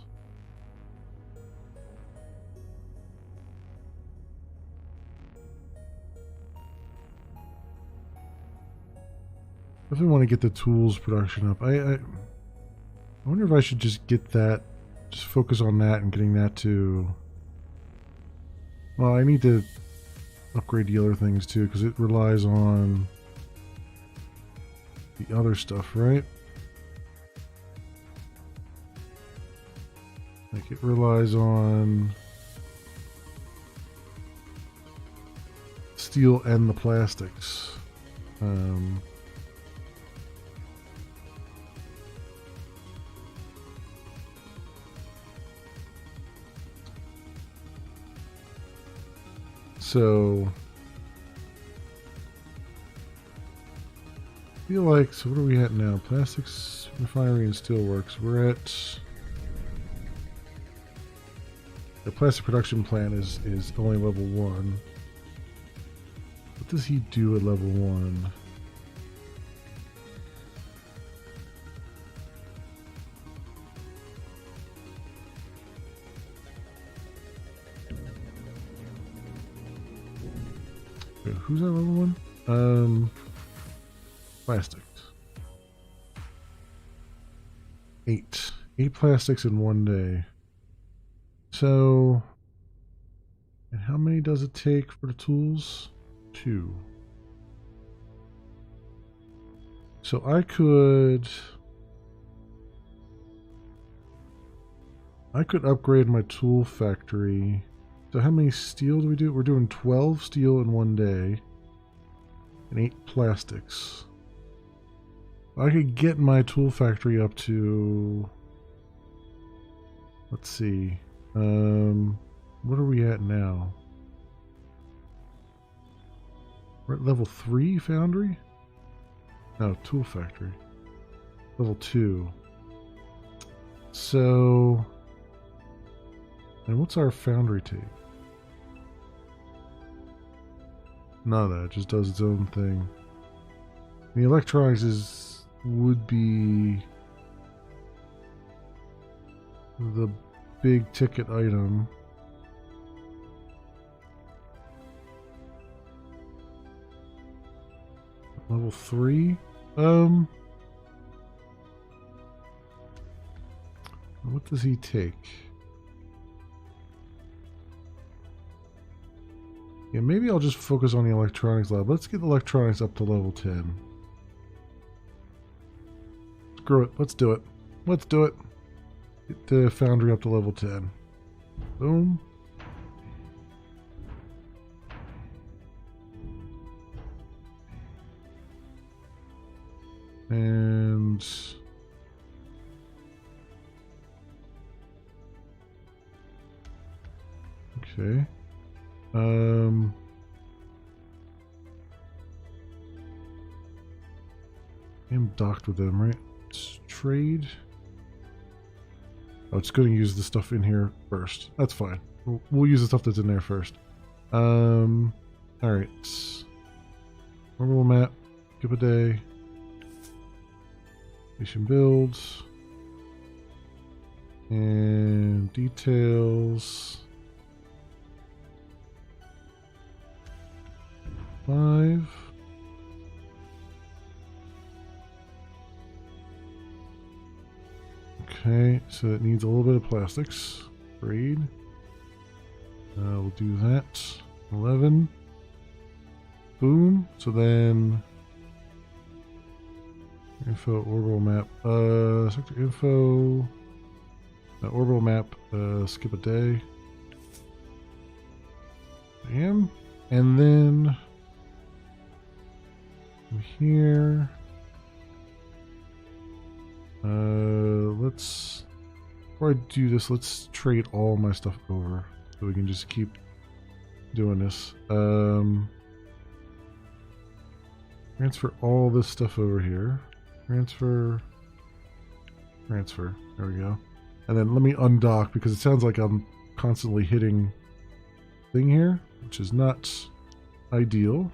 Definitely want to get the tools production up. I wonder if I should just get that, just focus on that and getting that to... Well, I need to upgrade the other things too, because it relies on the other stuff, right? Like it relies on steel and the plastics. So I feel like, so what are we at now? Plastics, refinery, and steelworks. We're at the plastic production plant is only level 1. What does he do at level 1? Who's at level 1? Plastics. 8 plastics in 1 day. So, and how many does it take for the tools? 2. So I could upgrade my tool factory. So how many steel do we do? We're doing 12 steel in 1 day and 8 plastics. I could get my tool factory up to, let's see, what are we at now? We're at level 3 foundry? No, tool factory. Level 2. So, and what's our foundry take? None of that, it just does its own thing. The electronics would be the big ticket item. Level 3? What does he take? Yeah, maybe I'll just focus on the electronics lab. Let's get the electronics up to level 10. Screw it. Let's do it. Let's do it. Get the foundry up to level 10. Boom. And okay. I'm docked with them, right? Let's trade. Oh, it's going to use the stuff in here first. That's fine. We'll use the stuff that's in there first. All right. Normal map. Give a day. Station builds. And details. 5. Okay, so it needs a little bit of plastics. Braid. We'll do that. 11. Boom. So then info orbital map. Sector info. Orbital map. Skip a day. Bam. And then from here. Before I do this, let's trade all my stuff over so we can just keep doing this. Transfer all this stuff over here. Transfer. There we go. And then let me undock because it sounds like I'm constantly hitting thing here, which is not ideal.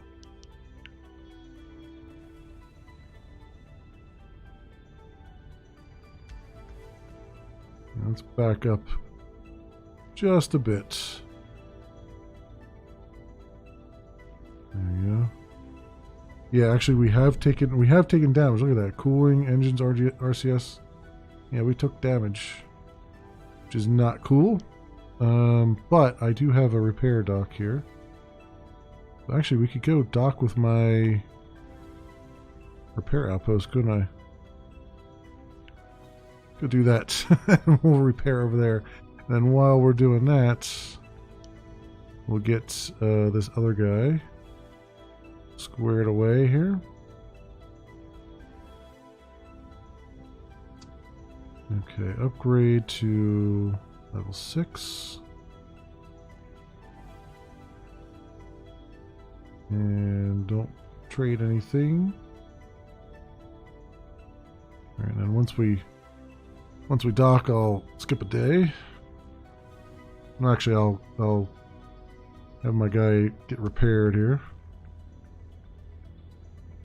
Let's back up just a bit. There we go. Yeah, actually we have taken damage. Look at that. Cooling, engines, RCS. Yeah, we took damage, which is not cool. But I do have a repair dock here. Actually, we could go dock with my repair outpost, couldn't I? Go do that. We'll repair over there. And then while we're doing that, we'll get this other guy squared away here. Okay, upgrade to level 6. And don't trade anything. Alright, and once we dock, I'll skip a day. Well, actually, I'll have my guy get repaired here.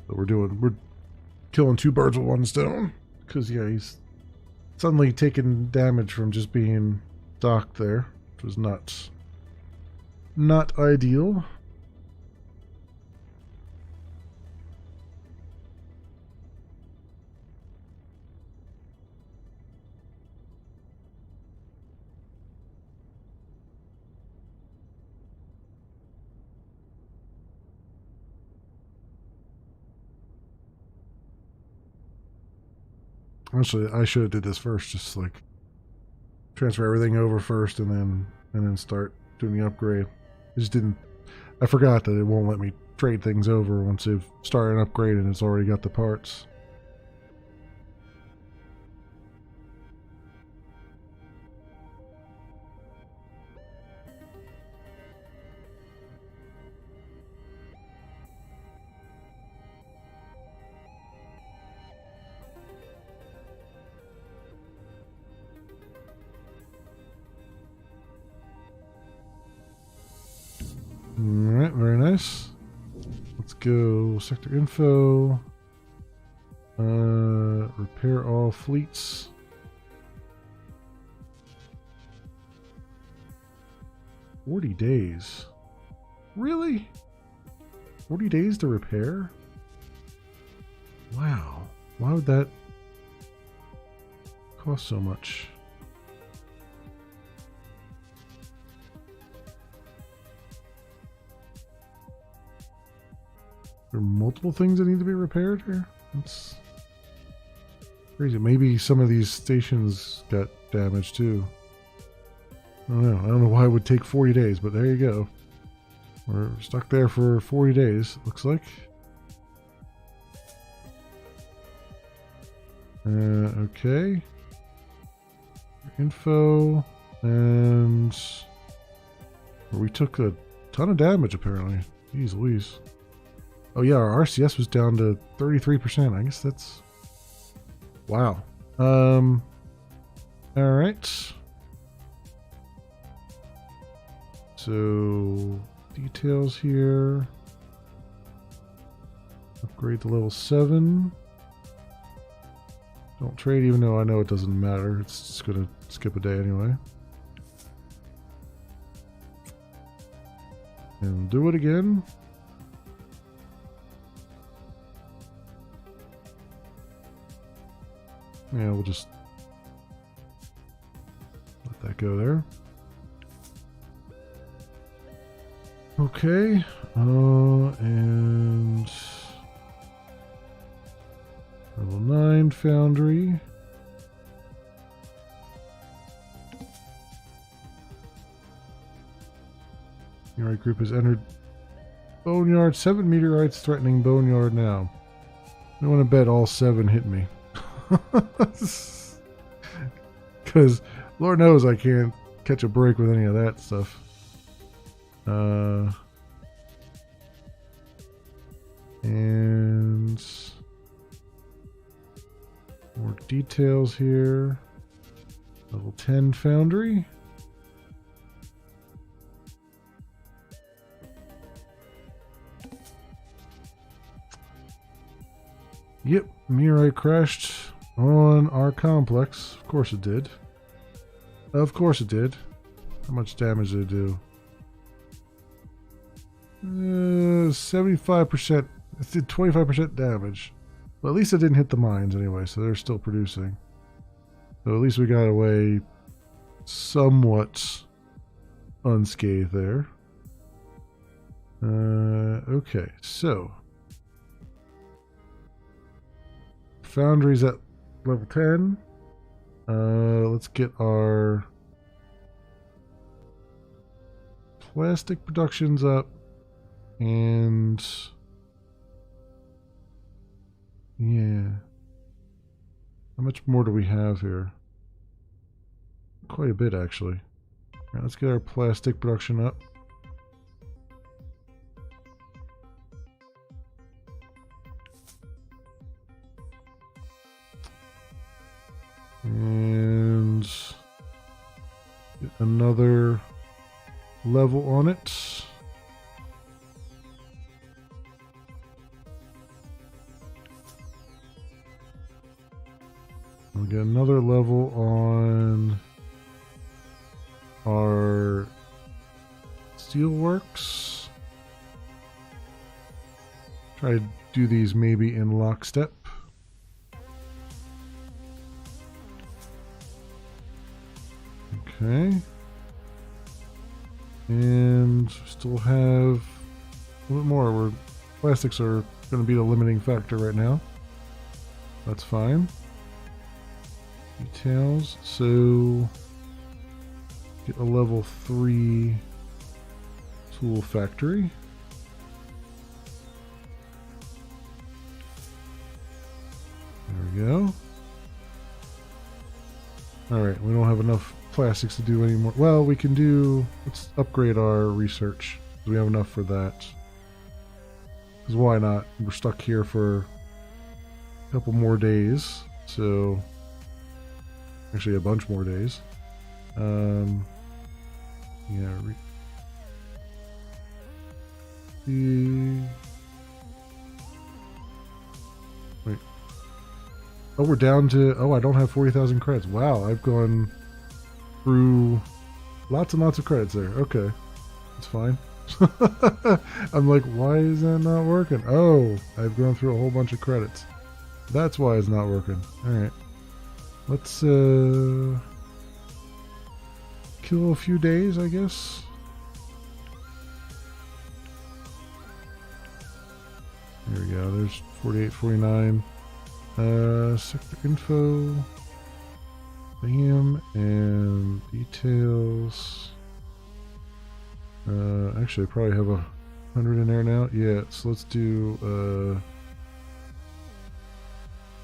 So we're killing 2 birds with 1 stone. Because yeah, he's suddenly taking damage from just being docked there, which was not ideal. Actually, I should have did this first, just like transfer everything over first and then start doing the upgrade. I forgot that it won't let me trade things over once they've started an upgrade and it's already got the parts. Alright, very nice. Let's go sector info. Repair all fleets. $40 days. Really? 40 days to repair? Wow. Why would that cost so much? There are multiple things that need to be repaired here? That's crazy. Maybe some of these stations got damaged too. I don't know. I don't know why it would take 40 days, but there you go. We're stuck there for 40 days, looks like. Okay. Info. And we took a ton of damage apparently. Jeez Louise. Oh yeah, our RCS was down to 33%. I guess that's... Wow. Alright. So, details here. Upgrade to level 7. Don't trade even though I know it doesn't matter. It's just going to skip a day anyway. And do it again. Yeah, we'll just let that go there. Okay, and level 9 foundry. Meteorite group has entered Boneyard. 7 meteorites threatening Boneyard now. I want to bet all 7 hit me. Because Lord knows I can't catch a break with any of that stuff. And more details here. Level 10 foundry. Yep, meteorite crashed on our complex. Of course it did. Of course it did. How much damage did it do? 75%. It did 25% damage. Well, at least it didn't hit the mines anyway, so they're still producing. So at least we got away somewhat unscathed there. Okay, so foundry's at level 10. Let's get our plastic productions up. And yeah, how much more do we have here? Quite a bit, actually. All right, let's get our plastic production up. And get another level on it. We'll get another level on our steelworks. Try to do these maybe in lockstep. Okay. And still have a little bit more where plastics are going to be the limiting factor right now. That's fine. Details. So get a level 3 tool factory. There we go. Alright, we don't have enough plastics to do anymore. Well, we can do... Let's upgrade our research. We have enough for that. Because why not? We're stuck here for a couple more days. So... Actually, a bunch more days. Yeah. Wait. Oh, we're down to... Oh, I don't have 40,000 credits. Wow, I've gone through lots and lots of credits there. Okay. That's fine. I'm like, why is that not working? Oh, I've gone through a whole bunch of credits. That's why it's not working. Alright. Let's kill a few days, I guess. There we go. There's 48, 49. Sector info. Bam. And details. Actually, I probably have 100 in there now. Yeah, so let's do...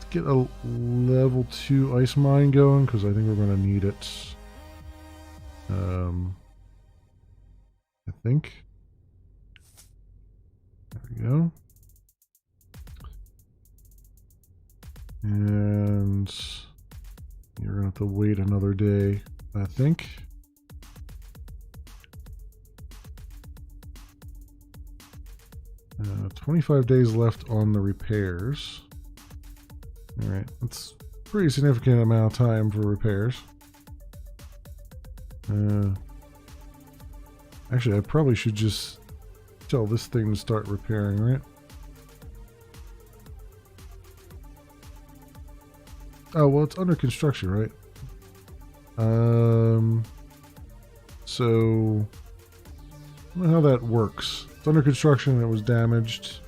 get a level 2 ice mine going because I think we're going to need it. I think. There we go. And you're going to have to wait another day, I think. Uh, 25 days left on the repairs. Alright, that's a pretty significant amount of time for repairs. Actually, I probably should just tell this thing to start repairing, right? Oh, well, it's under construction, right? So I don't know how that works. It's under construction and it was damaged.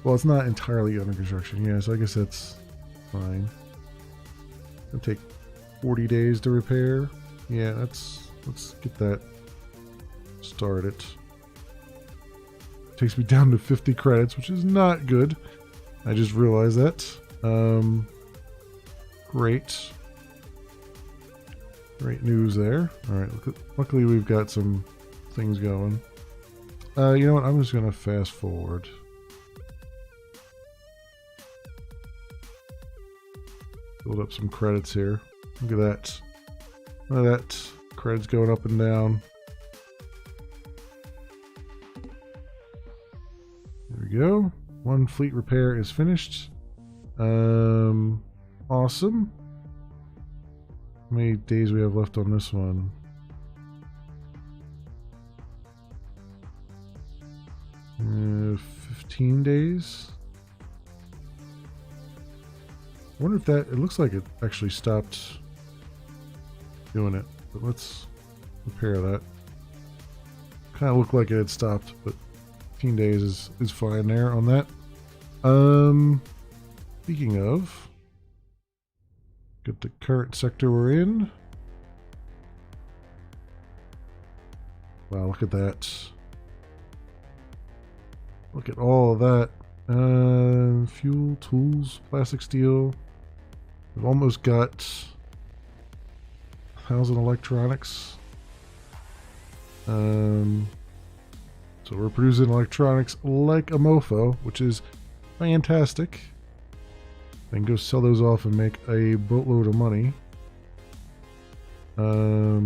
Well, it's not entirely under construction. Yeah, so I guess that's fine. It'll take 40 days to repair. Yeah, let's get that started. Takes me down to 50 credits, which is not good. I just realized that. Great. Great news there. Alright, luckily we've got some things going. You know what? I'm just going to fast forward. Build up some credits here. Look at that. Look at that. Credits going up and down. There we go. One fleet repair is finished. Awesome. How many days we have left on this one? Uh, 15 days. I wonder if that, it looks like it actually stopped doing it, but let's repair that. Kind of looked like it had stopped, but 15 days is fine there on that. Speaking of, get the current sector we're in. Wow, look at that. Look at all of that. Fuel, tools, plastic, steel. We've almost got 1,000 electronics. So we're producing electronics like a mofo, which is fantastic. Then go sell those off and make a boatload of money. How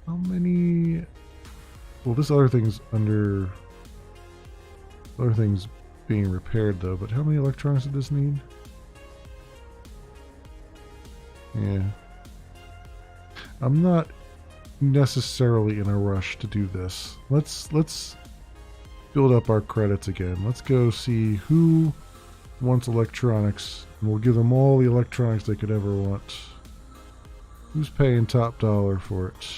many? Well, this other thing's under. Other thing's being repaired though. But how many electronics did this need? Yeah. I'm not necessarily in a rush to do this. Let's build up our credits again. Let's go see who wants electronics, and we'll give them all the electronics they could ever want. Who's paying top dollar for it?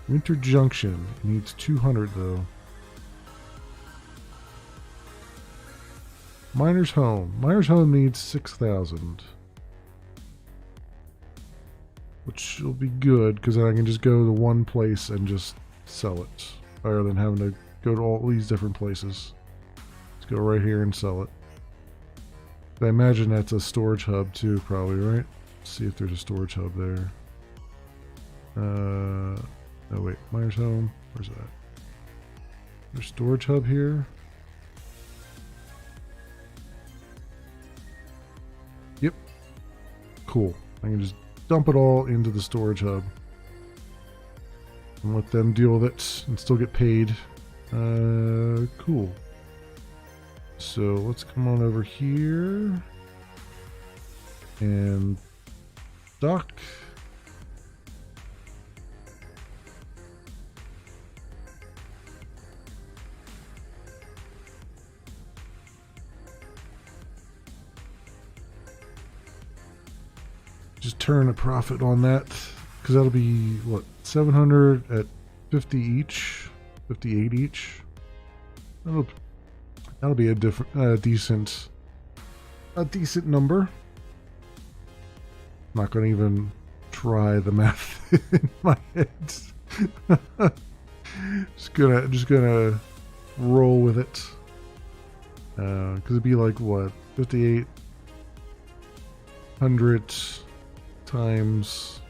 Winter Junction needs 200 though. Miner's Home. Miner's Home needs 6,000. Which will be good, because then I can just go to one place and just sell it. Rather than having to go to all these different places. Let's go right here and sell it. I imagine that's a storage hub too, probably, right? Let's see if there's a storage hub there. Oh wait, Miner's Home. Where's that? There's a storage hub here. Yep. Cool. I can just dump it all into the storage hub and let them deal with it and still get paid. Cool. So let's come on over here and dock. Just turn a profit on that, because that'll be what, 700 at 50 each, 58 each. That'll be a decent number. I'm not going to even try the math in my head. just gonna roll with it, because it'd be like what, 5,800 times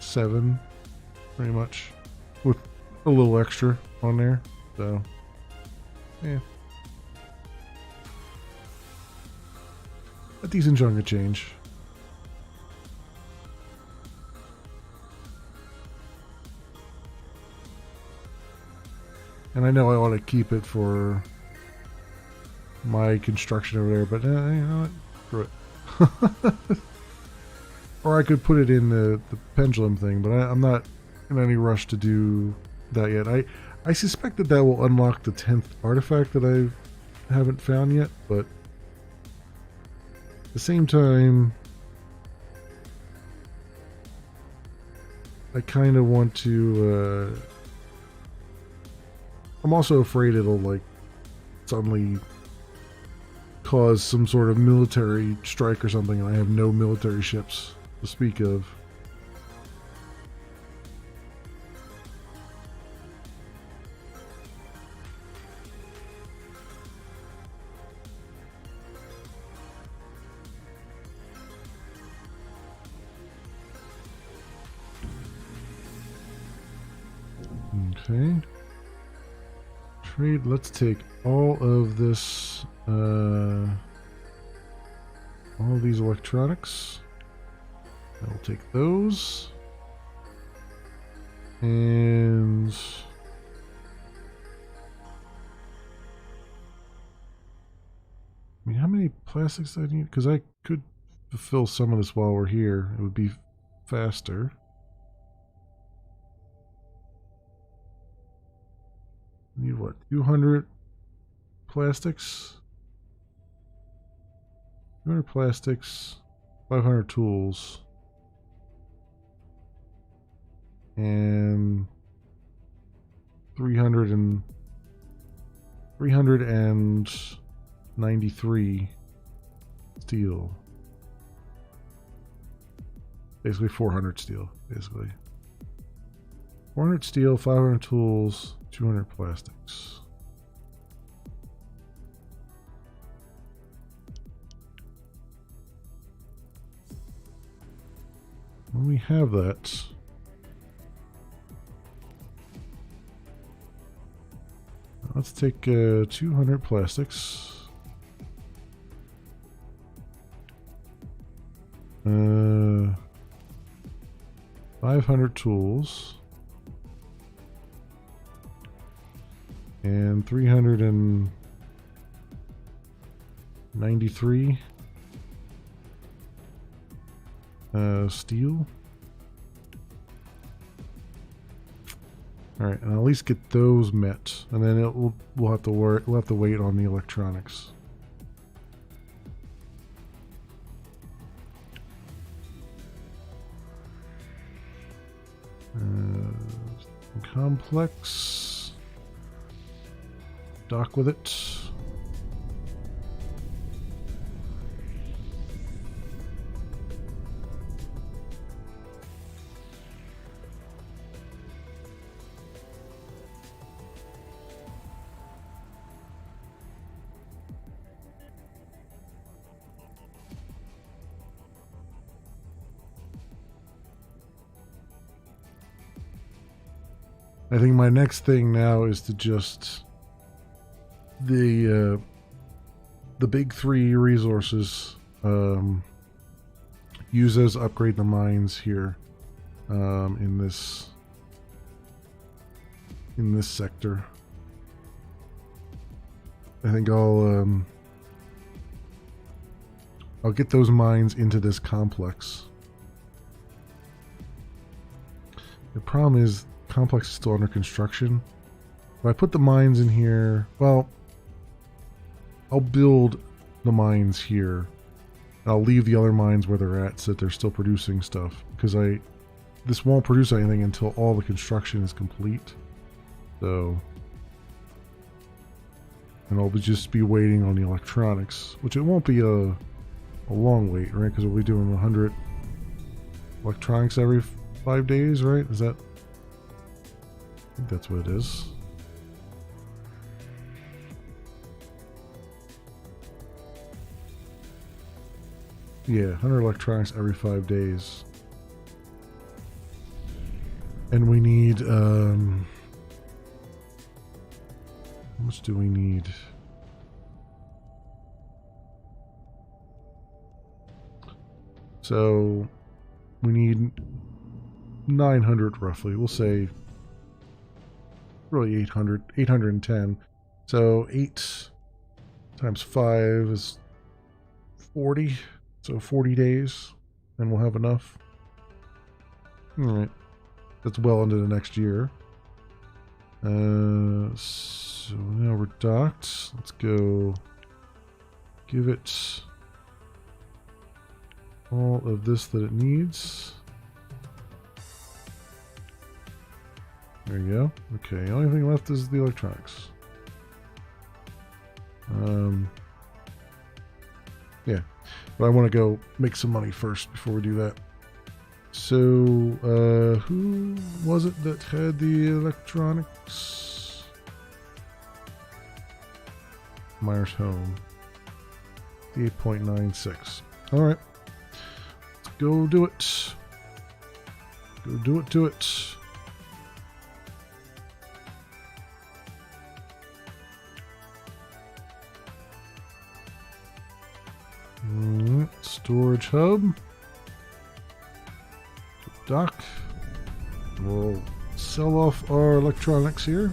7, pretty much, with a little extra on there. So yeah, a decent chunk of change. And I know I want to keep it for my construction over there, but you know what? Screw it. Or I could put it in the pendulum thing, but I'm not in any rush to do that yet. I suspect that that will unlock the 10th artifact that I haven't found yet, but at the same time, I kind of want to, I'm also afraid it'll, like, suddenly cause some sort of military strike or something, and I have no military ships to speak of. Okay. Trade, let's take all of this, all of these electronics. I will take those. And I mean, how many plastics do I need? Because I could fulfill some of this while we're here. It would be faster. Need what? 200 plastics? 200 plastics, 500 tools, and 393 steel. Basically 400 steel, basically. 400 steel, 500 tools, 200 plastics. When we have that, let's take 200 plastics. 500 tools. And 393 steel. All right, and I'll at least get those met, and then we'll have to wait on the electronics. Complex. Dock with it. I think my next thing now is to just the big three resources, use those to upgrade the mines here in this sector. I think I'll get those mines into this complex. The problem is complex is still under construction. If I put the mines in here, well, I'll build the mines here. And I'll leave the other mines where they're at so that they're still producing stuff, because this won't produce anything until all the construction is complete. So, and I'll just be waiting on the electronics, which it won't be a long wait, right? Because we'll be doing 100 electronics every 5 days, right? Is that? I think that's what it is. Yeah, 100 electronics every 5 days. And we need, how much do we need? So, we need 900 roughly. We'll say really 810. So 8 times 5 is 40. So 40 days, and we'll have enough. All right. That's well into the next year. So now we're docked. Let's go give it all of this that it needs. There you go. Okay, the only thing left is the electronics. Yeah, but I want to go make some money first before we do that. So, who was it that had the electronics? Myers Home. The 8.96. Alright. Let's go do it. Go do it. Storage hub. Dock. We'll sell off our electronics here.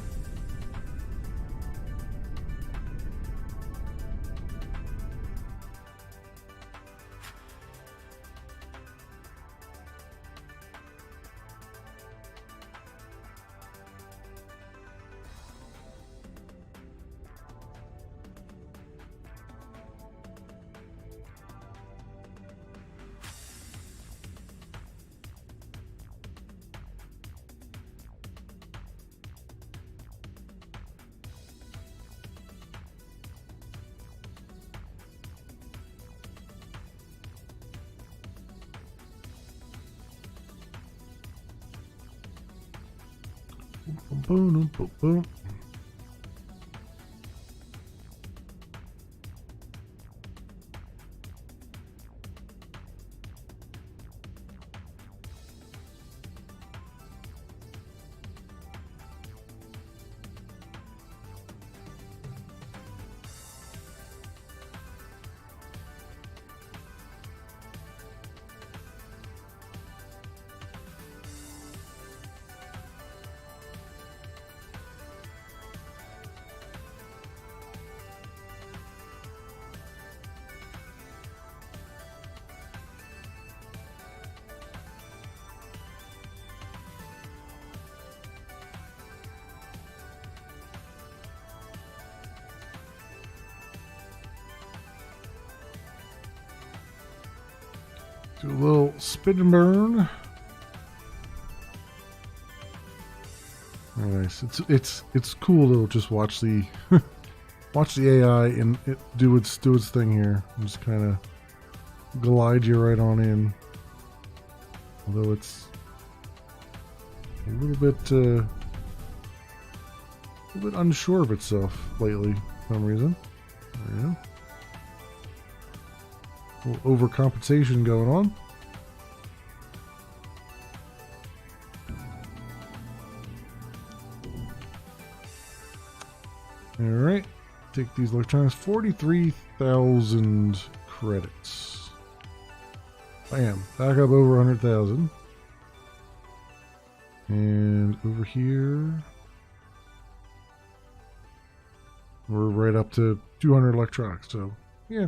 Boom, boom, boom. Do a little spin and burn. Nice. It's cool to just watch the watch the AI and it do its thing here. And just kind of glide you right on in. Although it's a little bit unsure of itself lately for some reason. Yeah. A little overcompensation going on. Alright, take these electronics. 43,000 credits. Bam, back up over 100,000. And over here, we're right up to 200 electronics. So, yeah.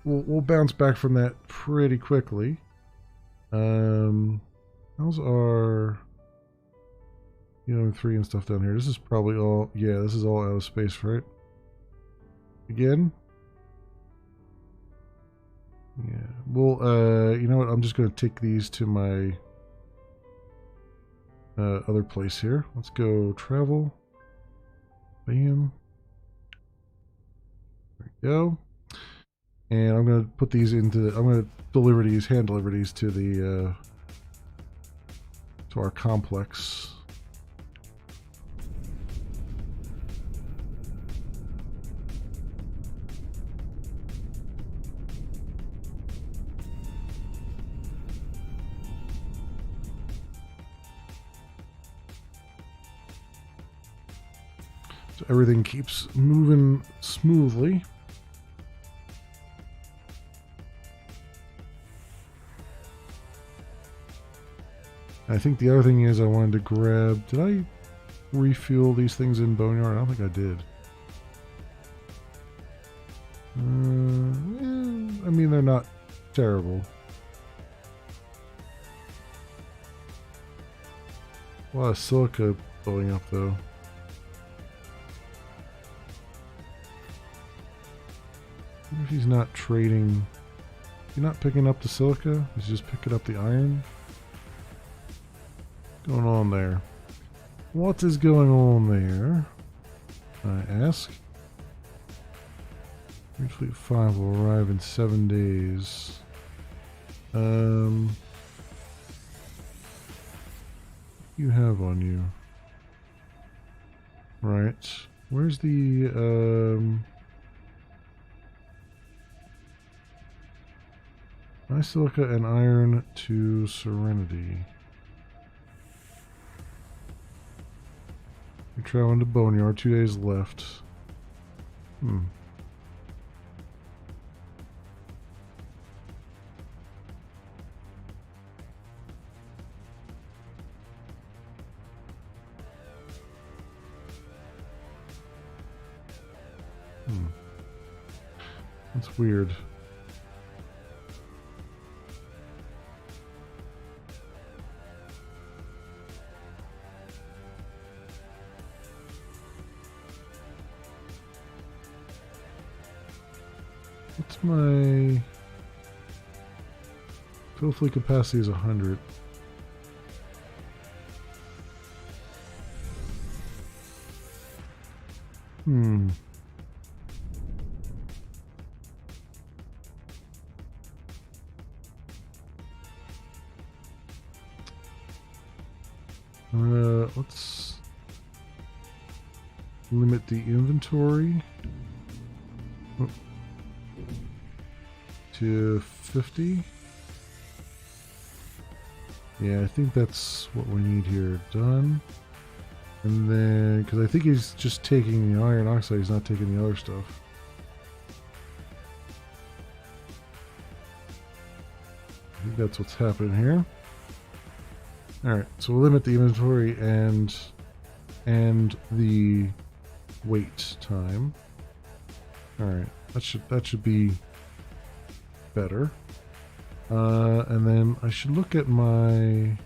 We'll bounce back from that pretty quickly. How's our Helium 3 and stuff down here? This is probably all, yeah, this is all out of space, right? Again? Yeah, well, you know what? I'm just going to take these to my other place here. Let's go travel. Bam. There we go. And I'm going to put these into, I'm going to deliver these, hand deliver these to the, to our complex. So everything keeps moving smoothly. I think the other thing is I wanted to grab, did I refuel these things in Boneyard? I don't think I did. I mean, they're not terrible. A lot of silica blowing up though. wonder if he's not trading. He's not picking up the silica. He's just picking up the iron. What's going on there? What is going on there? I ask. Fleet 5 will arrive in 7 days. You have on you. Right. Where's the silica and iron to Serenity. You're traveling to Boneyard, 2 days left. That's weird. What's my total fleet capacity is 100. Let's limit the inventory to 50. Yeah, I think that's what we need here. Done. And then, because I think he's just taking the iron oxide, he's not taking the other stuff. I think that's what's happening here. Alright, so we'll limit the inventory and the wait time. Alright, that should be better. And then I should look at my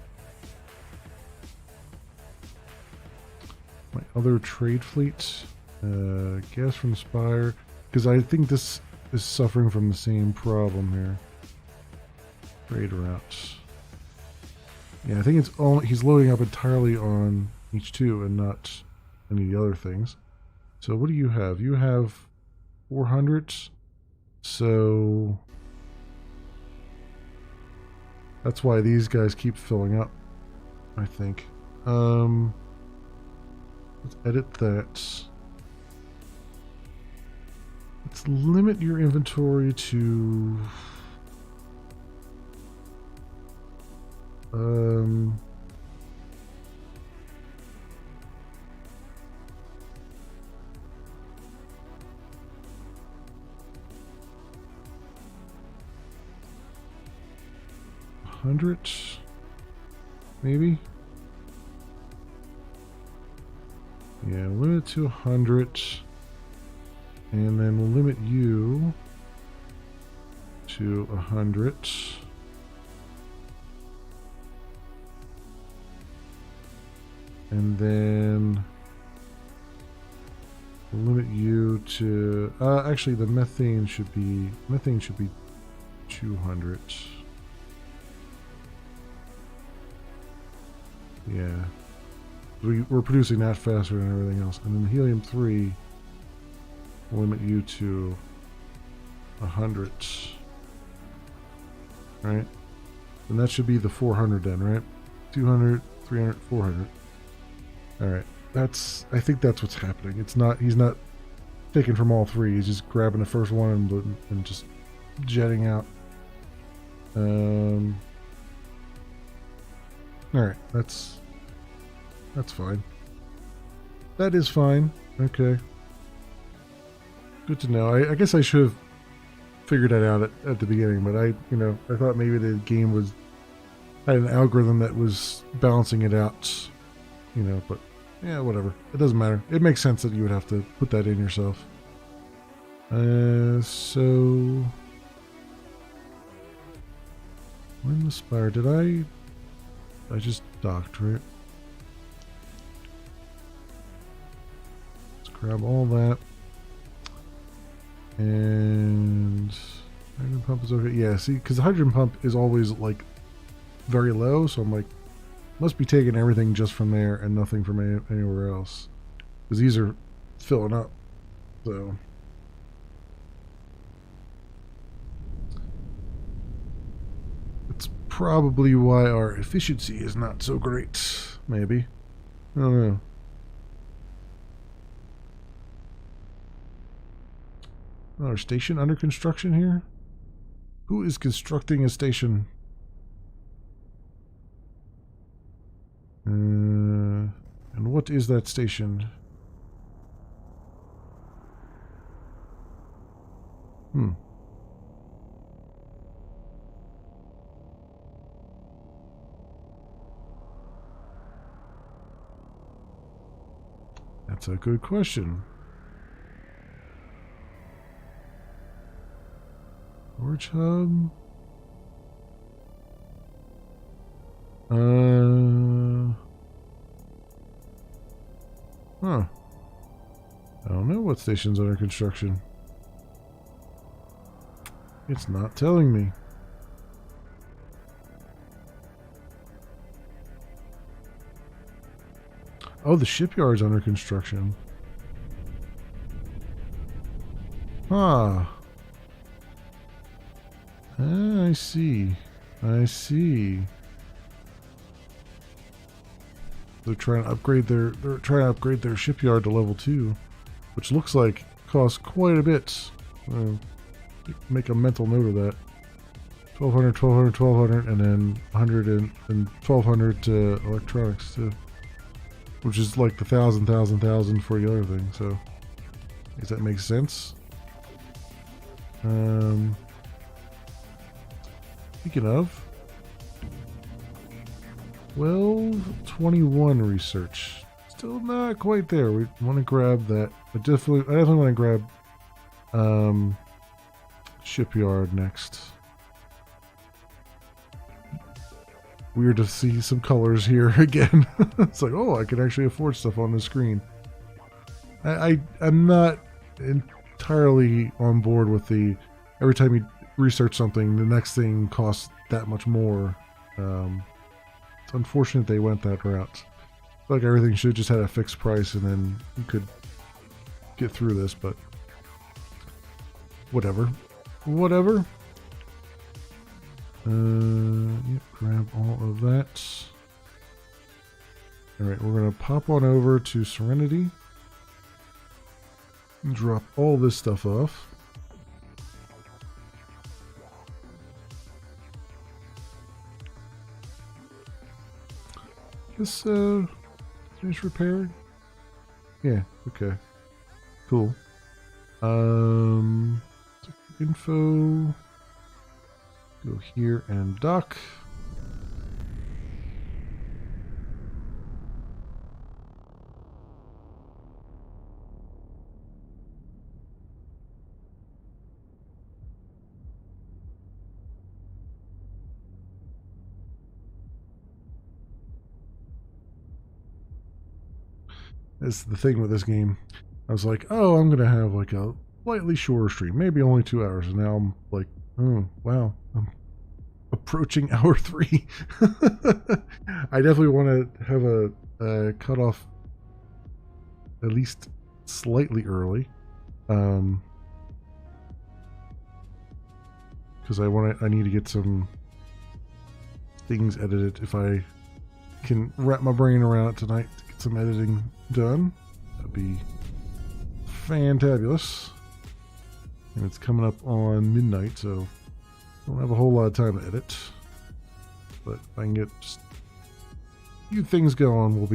other trade fleet. Gas from the Spire, because I think this is suffering from the same problem here. Trade routes. Yeah, I think it's only he's loading up entirely on H2 and not any of the other things. So what do you have? You have 400. So that's why these guys keep filling up, I think. Let's edit that. Let's limit your inventory to 100, maybe? Yeah, limit to 100. And then we'll limit you to 100. And then we'll limit you to actually the methane should be 200. Yeah. We're producing that faster than everything else. And then the helium-3 will limit you to 100. Right? And that should be the 400 then, right? 200, 300, 400. Alright. I think that's what's happening. He's not taking from all three. He's just grabbing the first one and just jetting out. Alright, that's fine. That is fine. Okay. Good to know. I guess I should have figured that out at the beginning, but I thought maybe the game had an algorithm that was balancing it out, but yeah, whatever. It doesn't matter. It makes sense that you would have to put that in yourself. So when the Spire, did I just docked, right? Let's grab all that. And hydrogen pump is okay. Yeah, see, because the hydrogen pump is always like very low, so I'm like, must be taking everything just from there and nothing from anywhere else. Because these are filling up, so. That's probably why our efficiency is not so great, maybe. I don't know. Another station under construction here? Who is constructing a station? And what is that station? That's a good question. Storage hub? Huh. I don't know what station's under construction. It's not telling me. Oh, the shipyard's under construction. Huh. Ah, I see. I see. They're trying to upgrade their shipyard to level 2, which looks like costs quite a bit. Make a mental note of that. 1200, 1200, 1200, and then 100 and 1200 to electronics too. Which is like the 1,000 for the other thing, so I guess that makes sense. Speaking of, 1221 research. Still not quite there. We want to grab that. I definitely want to grab shipyard next. Weird to see some colors here again. It's like, oh, I can actually afford stuff on the screen. I'm not entirely on board with the every time you research something, the next thing costs that much more. It's unfortunate they went that route. I feel like everything should have just had a fixed price and then you could get through this, but whatever. Whatever. Yep, grab all of that. Alright, we're going to pop on over to Serenity. And drop all this stuff off. This, finish repaired? Yeah, okay. Cool. Info. Go here and dock. That's the thing with this game. I was like, oh, I'm going to have like a slightly shorter stream, maybe only 2 hours. And now I'm like, oh, wow. I'm approaching hour 3. I definitely want to have a cutoff at least slightly early. Because I need to get some things edited. If I can wrap my brain around it tonight to get some editing done, that'd be fantabulous. And it's coming up on midnight, so I don't have a whole lot of time to edit. But if I can get just a few things going, we'll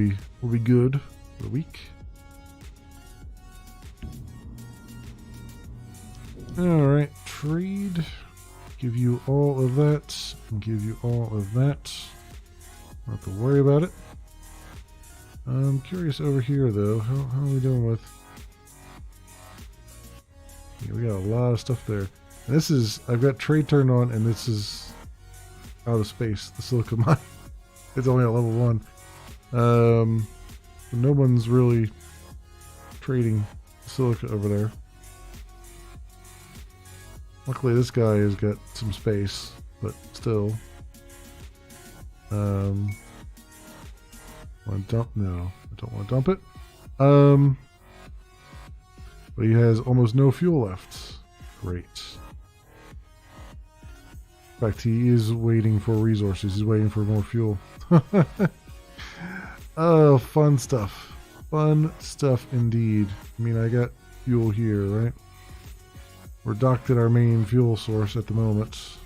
be good for the week. Alright, trade. Give you all of that. And give you all of that. Don't have to worry about it. I'm curious over here though. How are we doing with? Yeah, we got a lot of stuff there. And this is, I've got trade turned on, and this is out of space. The silica mine. It's only at level 1. No one's really trading silica over there. Luckily, this guy has got some space, but still. Want to dump? No, I don't want to dump it. But he has almost no fuel left. Great. In fact, he is waiting for resources. He's waiting for more fuel. Oh, fun stuff. Fun stuff indeed. I mean, I got fuel here, right? We're docked at our main fuel source at the moment.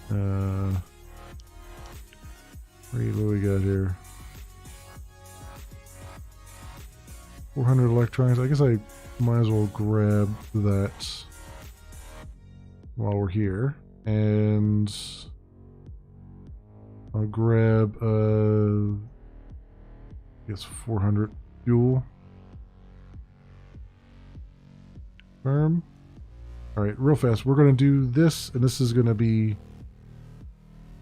What do we got here? 400 electrons. I guess I might as well grab that while we're here. And I'll grab, I guess 400 fuel. Firm. Alright, real fast. We're going to do this, and this is going to be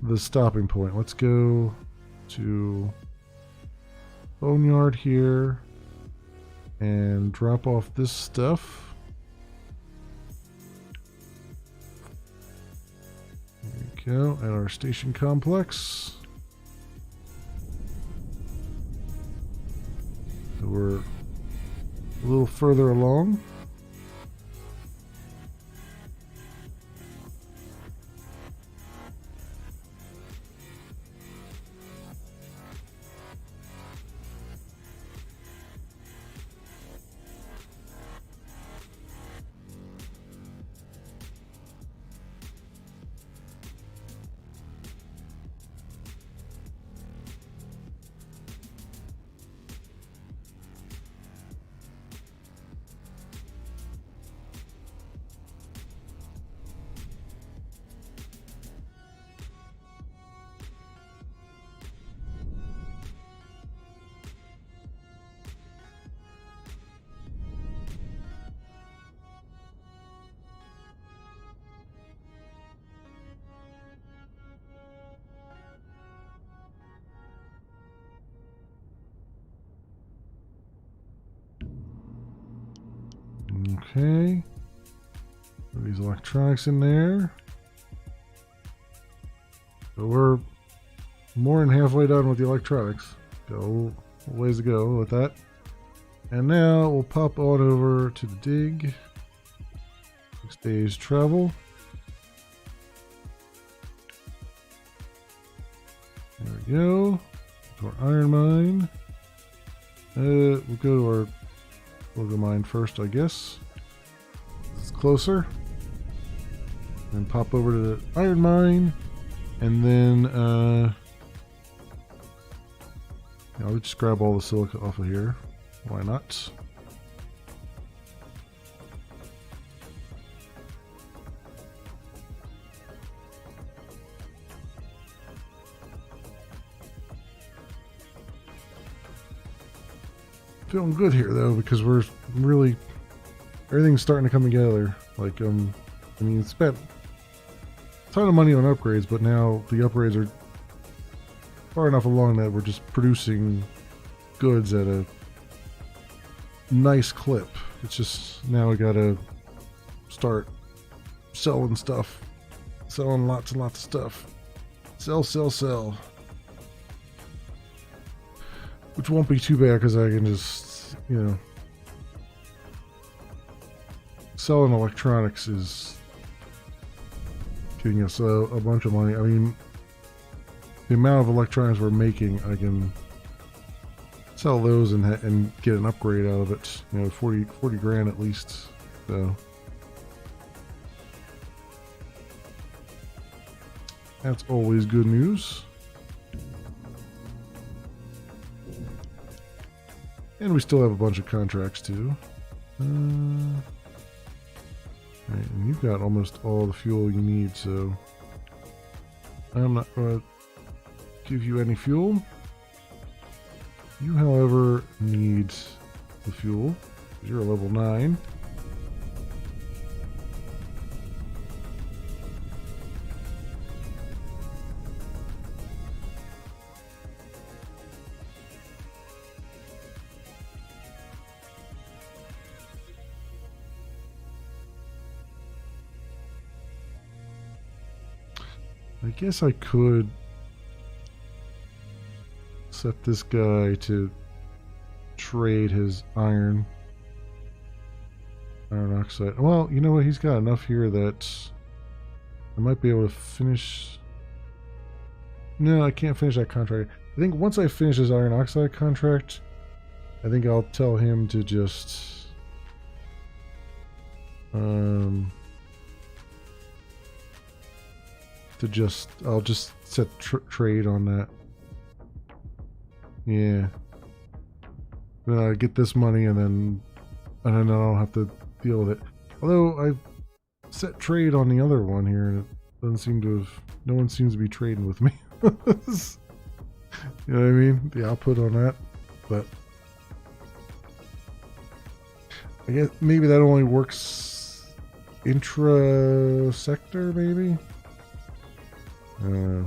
the stopping point. Let's go to Boneyard here and drop off this stuff. There we go, at our station complex. So we're a little further along. Okay. Put these electronics in there. So we're more than halfway done with the electronics. Got a ways to go with that. And now we'll pop on over to the dig. 6 days travel. There we go. To our iron mine. We'll go to our logo mine first, I guess. It's closer. And pop over to the iron mine. And then I'll just grab all the silica off of here. Why not? Feeling good here though, because we're really, everything's starting to come together. Like, I mean, spent a ton of money on upgrades, but now the upgrades are far enough along that we're just producing goods at a nice clip. It's just now we gotta start selling stuff, selling lots and lots of stuff. Sell, sell, sell. Which won't be too bad because I can just, you know, selling electronics is getting us a bunch of money. I mean, the amount of electronics we're making, I can sell those and get an upgrade out of it. You know, 40 grand at least. So that's always good news. And we still have a bunch of contracts too. Right, and you've got almost all the fuel you need, so I'm not going to give you any fuel. You, however, need the fuel. You're a level 9. I guess I could set this guy to trade his iron oxide. Well, you know what? He's got enough here that I might be able to finish. No, I can't finish that contract. I think once I finish his iron oxide contract, I think I'll tell him to just I'll just set trade on that. Yeah. Then I get this money and then I don't have to deal with it. Although I've set trade on the other one here and it doesn't seem to have, no one seems to be trading with me. You know what I mean? The output on that. But I guess maybe that only works intra-sector, maybe? I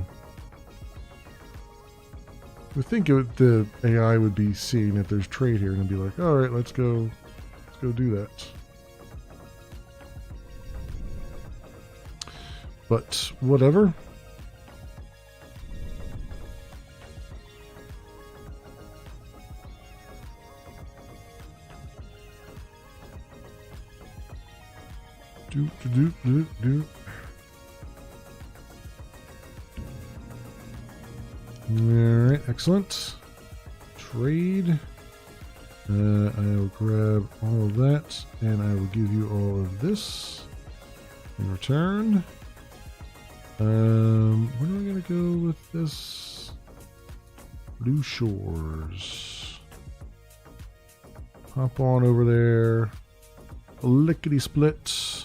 would think the AI would be seeing if there's trade here and be like, all right, let's go do that. But whatever. Do. Alright, excellent. Trade. I will grab all of that, and I will give you all of this in return. Where am I going to go with this? Blue Shores. Hop on over there. Lickety split.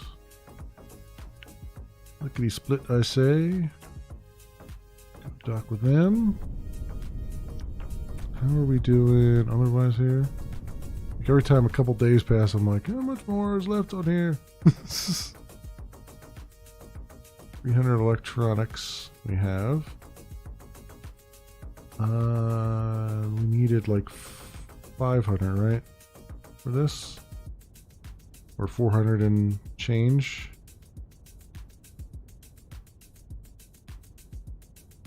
Lickety split, I say. Dock with them. How are we doing otherwise here? Like every time a couple days pass, I'm like, how much more is left on here? 300 electronics we have. We needed like 500, right? For this? Or 400 and change?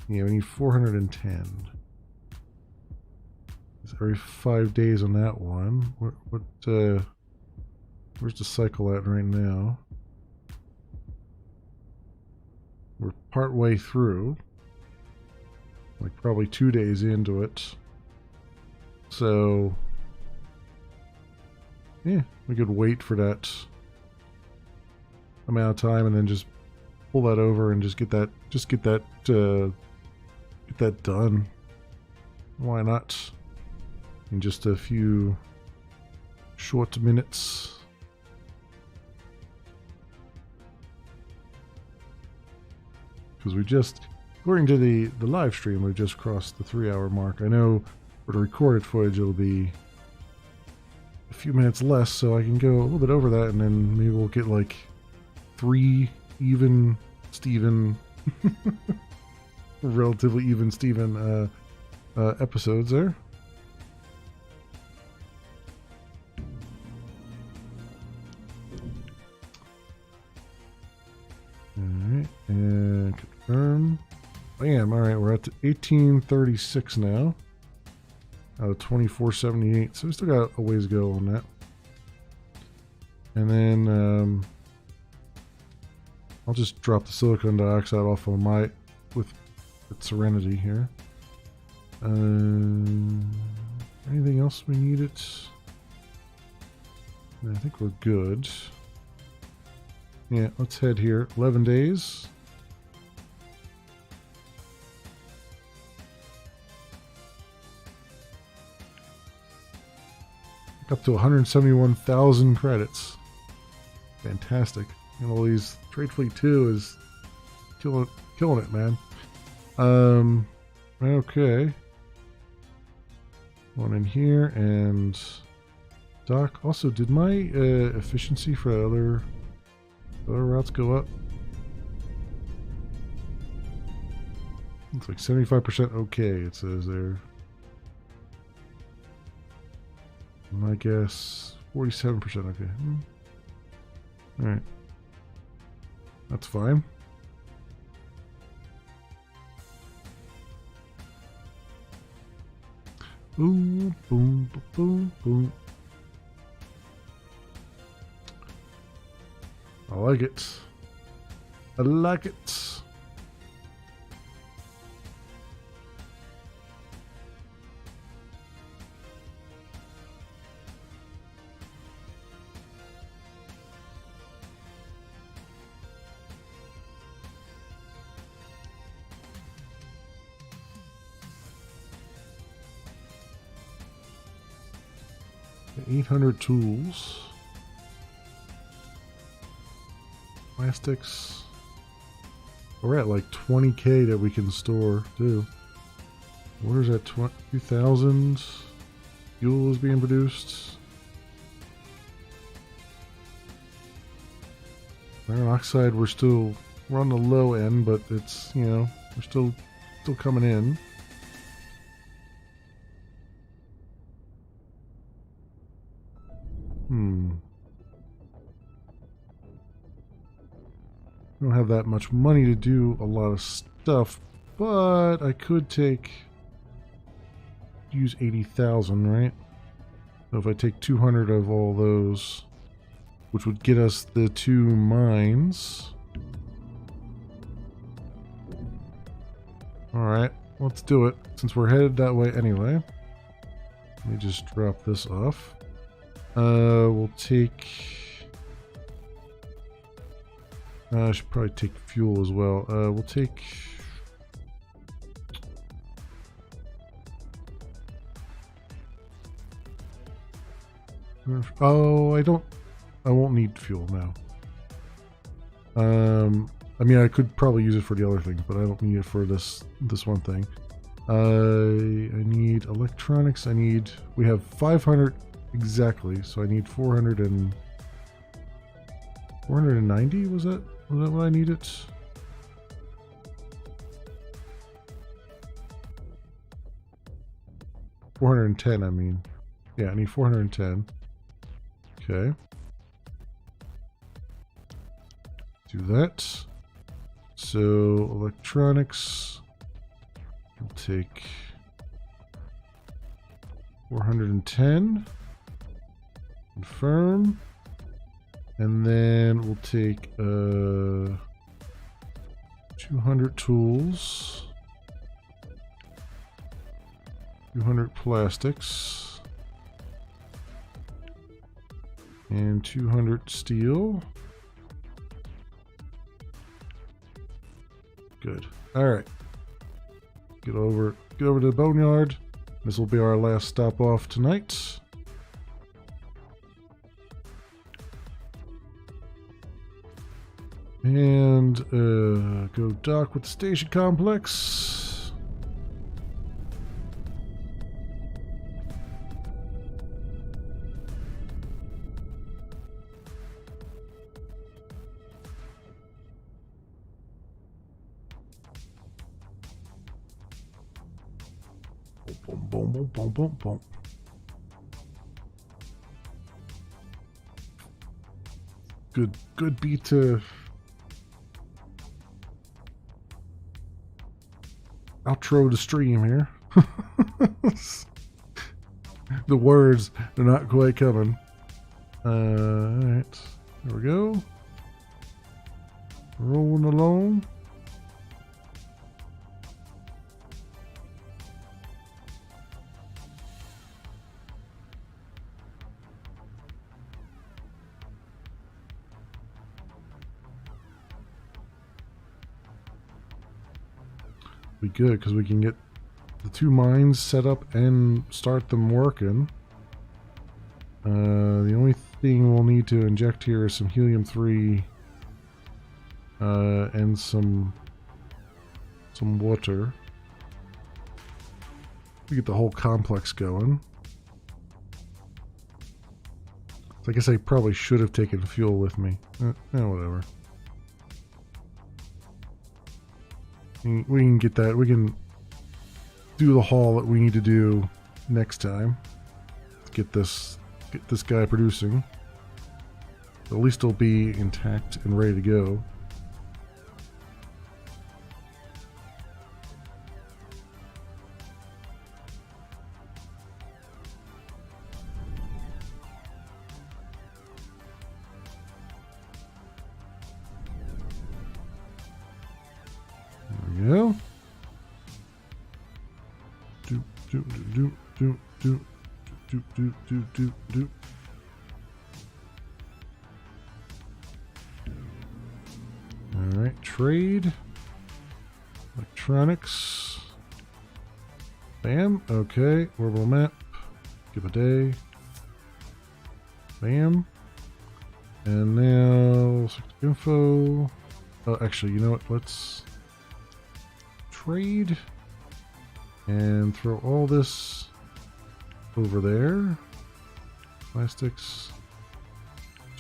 Yeah, we need 410. It's every 5 days on that one. Where's the cycle at right now? We're part way through. Like probably 2 days into it. So yeah, we could wait for that amount of time and then just pull that over and just get that done. Why not? In just a few short minutes. Because we just, according to the live stream, we just crossed the 3-hour mark. I know for the recorded footage it'll be a few minutes less, so I can go a little bit over that, and then maybe we'll get like 3 even Steven relatively even Steven episodes there. Alright, and confirm. Bam, alright, we're at 1836 now. Out of 2478, so we still got a ways to go on that. And then I'll just drop the silicon dioxide off of my with Serenity here. Anything else we need it? I think we're good. Yeah, let's head here. 11 days. Up to 171,000 credits. Fantastic. And all these Trade Fleet 2 is killing it, man. Okay. One in here, and Doc. Also, did my efficiency for other routes go up? Looks like 75% okay, it says there. My guess 47% okay. Alright. That's fine. Boom, boom, boom, boom. I like it. I like it. The 800 tools. Plastics. We're at like 20k that we can store too. What is that? 2,000 fuel is being produced. Iron oxide, we're on the low end, but it's, you know, we're still coming in. I don't have that much money to do a lot of stuff, but I could use 80,000, right? So if I take 200 of all those, which would get us the 2 mines. Alright, let's do it, since we're headed that way anyway. Let me just drop this off. We'll take... I should probably take fuel as well. We'll take... Oh, I won't need fuel now. I mean, I could probably use it for the other things, but I don't need it for this one thing. I need electronics. We have 500 exactly, so I need 490, was that what I needed? $410, I mean. Yeah, I need 410. Okay. Do that. So, electronics. We'll take 410. Confirm. And then we'll take 200 tools, 200 plastics, and 200 steel. Good. All right. Get over to the boneyard. This will be our last stop off tonight. And go dock with the station complex. Boom, boom, boom, boom, boom, boom. Good beat to outro the stream here. The words are not quite coming. Alright, there we go. Rolling along. Be good because we can get the 2 mines set up and start them working. The only thing we'll need to inject here is some helium-3 and some water. We get the whole complex going. I guess I probably should have taken fuel with me. Whatever. We can get that. We can do the haul that we need to do next time. Let's get this guy producing. At least it'll be intact and ready to go. go. Do, do, do, do, do, do, do, do, do, do. Alright, trade. Electronics. Bam. Okay, orbital map. Give a day. Bam. And now, sector info. Oh, actually, you know what? Let's trade and throw all this over there. Plastics,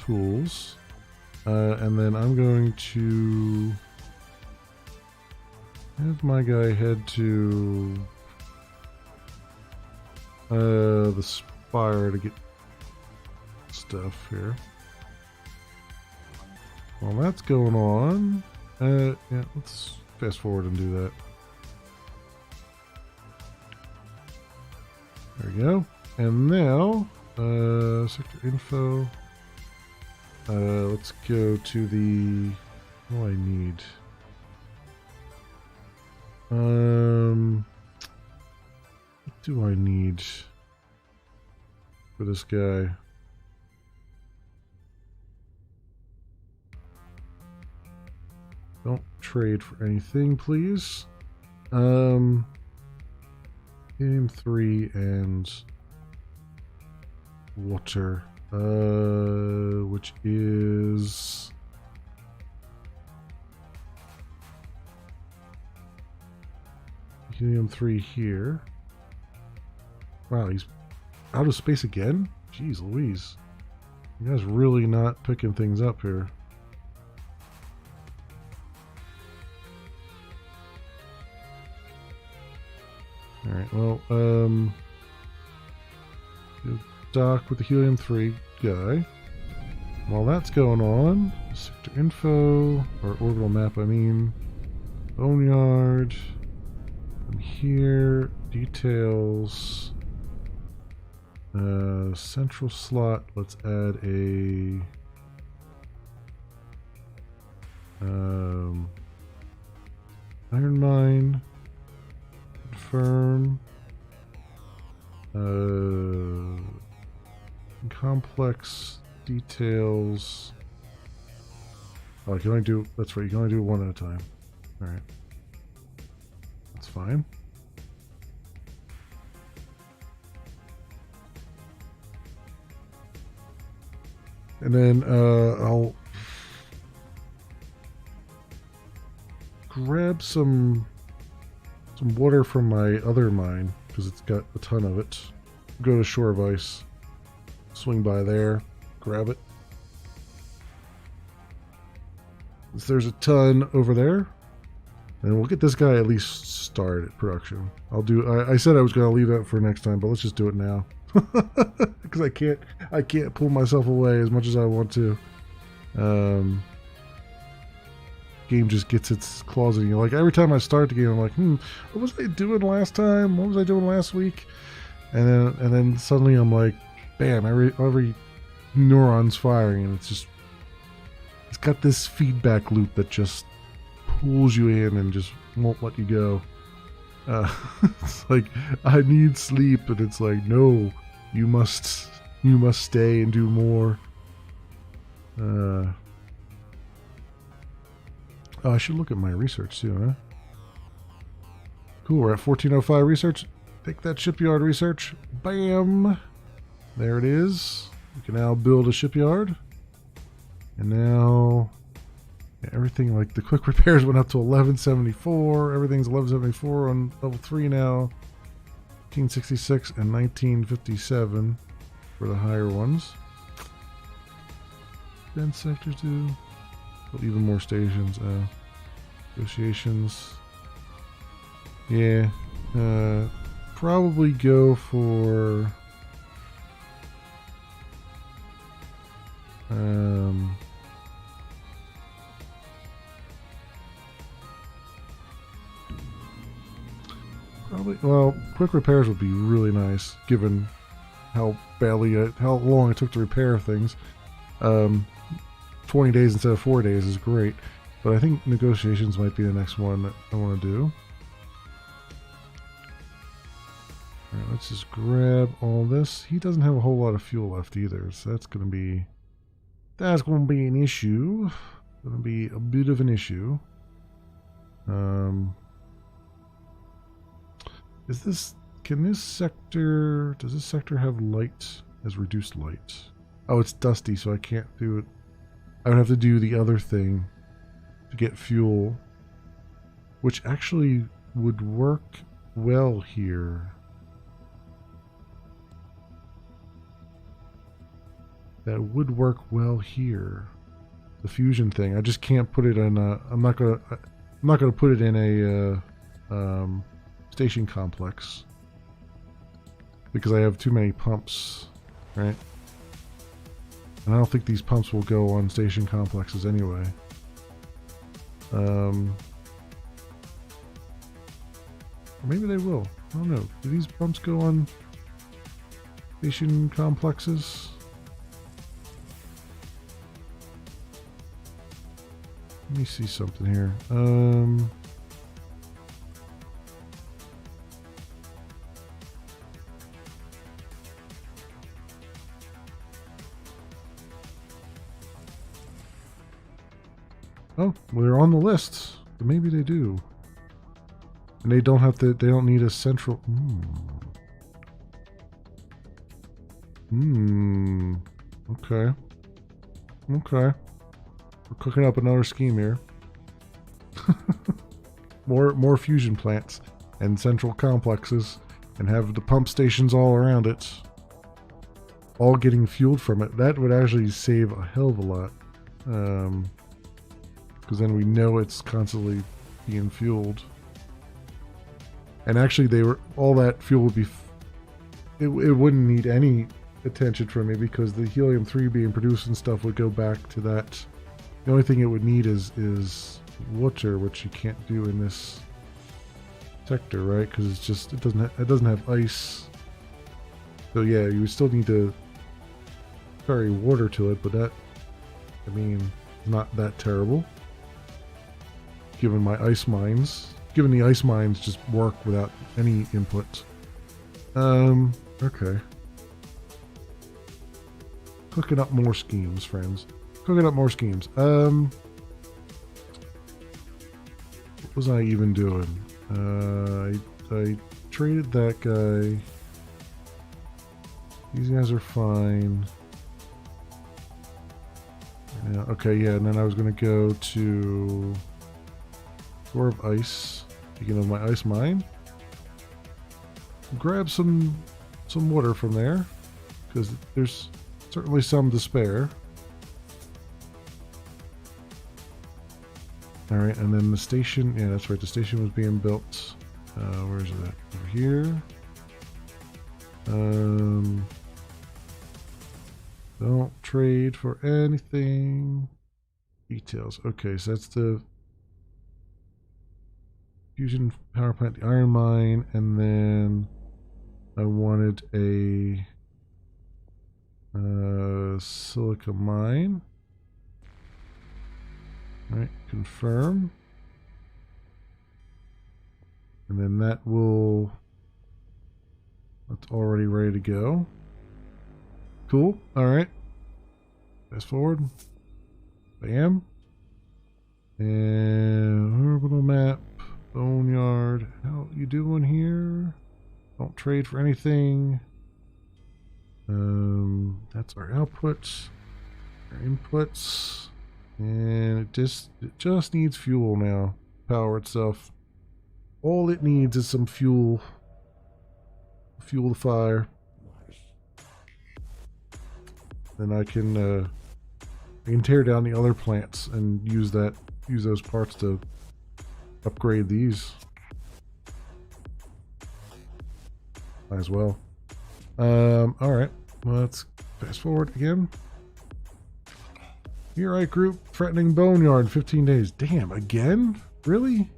tools, and then I'm going to have my guy head to the spire to get stuff here. While that's going on, yeah, let's fast forward and do that. There we go. And now, sector info. Let's go to the. What do I need? What do I need for this guy? Don't trade for anything, please. Game 3 and water, which is Helium 3 here. Wow, he's out of space again? Jeez Louise. You guys really not picking things up here. Alright, well, dock with the Helium 3 guy. While that's going on, sector info, or orbital map, I mean, boneyard, and here, details, central slot, let's add a, iron mine, confirm, complex details. Oh, you can only do, that's right, you can only do it one at a time. Alright. That's fine. And then I'll grab some water from my other mine because it's got a ton of it. Go to Shore of Ice, swing by there, grab it. There's a ton over there, and we'll get this guy at least started production. I'll do. I said I was going to leave that for next time, but let's just do it now because I can't pull myself away as much as I want to. Game just gets its claws in you. Like every time I start the game, I'm like, what was I doing last time? What was I doing last week? And then suddenly I'm like, bam! Every neuron's firing, and it's got this feedback loop that just pulls you in and just won't let you go. It's like I need sleep, and it's like, no, you must stay and do more. Oh, I should look at my research too, huh? Cool, we're at 1405 research. Take that shipyard research. Bam! There it is. We can now build a shipyard. And now, yeah, everything, like the quick repairs went up to 1174. Everything's 1174 on level 3 now. 1866 and 1957 for the higher ones. Defense sector 2. Even more stations. Negotiations. Yeah. Probably go for probably, well, quick repairs would be really nice given how long it took to repair things. 20 days instead of 4 days is great. But I think negotiations might be the next one that I want to do. Alright, let's just grab all this. He doesn't have a whole lot of fuel left either, so that's gonna be an issue. Gonna be a bit of an issue. Can this sector, does this sector have light as reduced light? Oh, it's dusty, so I can't do it. I would have to do the other thing to get fuel, which actually would work well here. That would work well here. The fusion thing. I just can't put it in a, I'm not gonna put it in a station complex because I have too many pumps, right? And I don't think these pumps will go on station complexes anyway. Or maybe they will. I don't know. Do these pumps go on station complexes? Let me see something here. Oh, well, they're on the list. But maybe they do. And they don't have to, they don't need a central. Okay. Okay. We're cooking up another scheme here. more fusion plants and central complexes, and have the pump stations all around it, all getting fueled from it. That would actually save a hell of a lot, because then we know it's constantly being fueled. And actually, all that fuel would be. It wouldn't need any attention from me because the helium-3 being produced and stuff would go back to that. The only thing it would need is water, which you can't do in this sector, right? Because it's just it doesn't have ice. So yeah, you would still need to carry water to it, but that, I mean, not that terrible. Given the ice mines just work without any input. Okay. Cooking up more schemes, friends. Cooking up more schemes. What was I even doing? I traded that guy. These guys are fine. Yeah, okay, yeah, and then I was gonna go to Door of Ice. Speaking of my ice mine. Grab some water from there. Because there's certainly some to spare. Alright, and then the station, yeah, that's right, the station was being built. Where is it at? Over here. Don't trade for anything. Details. Okay, so that's the fusion power plant, the iron mine, and then I wanted a silica mine. Alright, confirm. And then that's already ready to go. Cool, alright. Fast forward. Bam. And orbital map, boneyard. How you doing here? Don't trade for anything. That's our outputs, our inputs. And it just needs fuel now. Power itself. All it needs is some fuel. Fuel the fire. Then I can tear down the other plants and use those parts to upgrade these. Might as well. Alright. Let's fast forward again. Meteorite group threatening boneyard in 15 days. Damn, again? Really?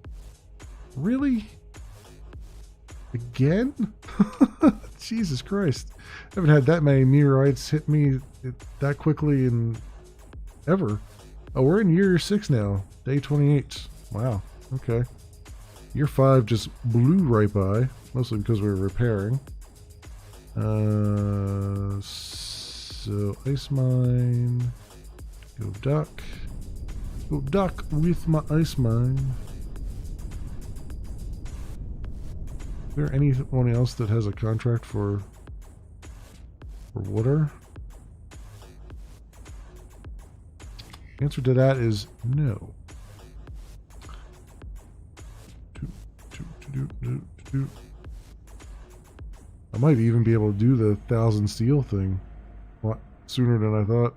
Really? Again? Jesus Christ. I haven't had that many meteorites hit me that quickly in ever. Oh, we're in year 6 now. Day 28. Wow. Okay. Year 5 just blew right by. Mostly because we were repairing. So, ice mine. Go duck. Go duck with my ice mine. Is there anyone else that has a contract for water? Answer to that is no. I might even be able to do the 1,000 steel thing a lot sooner than I thought.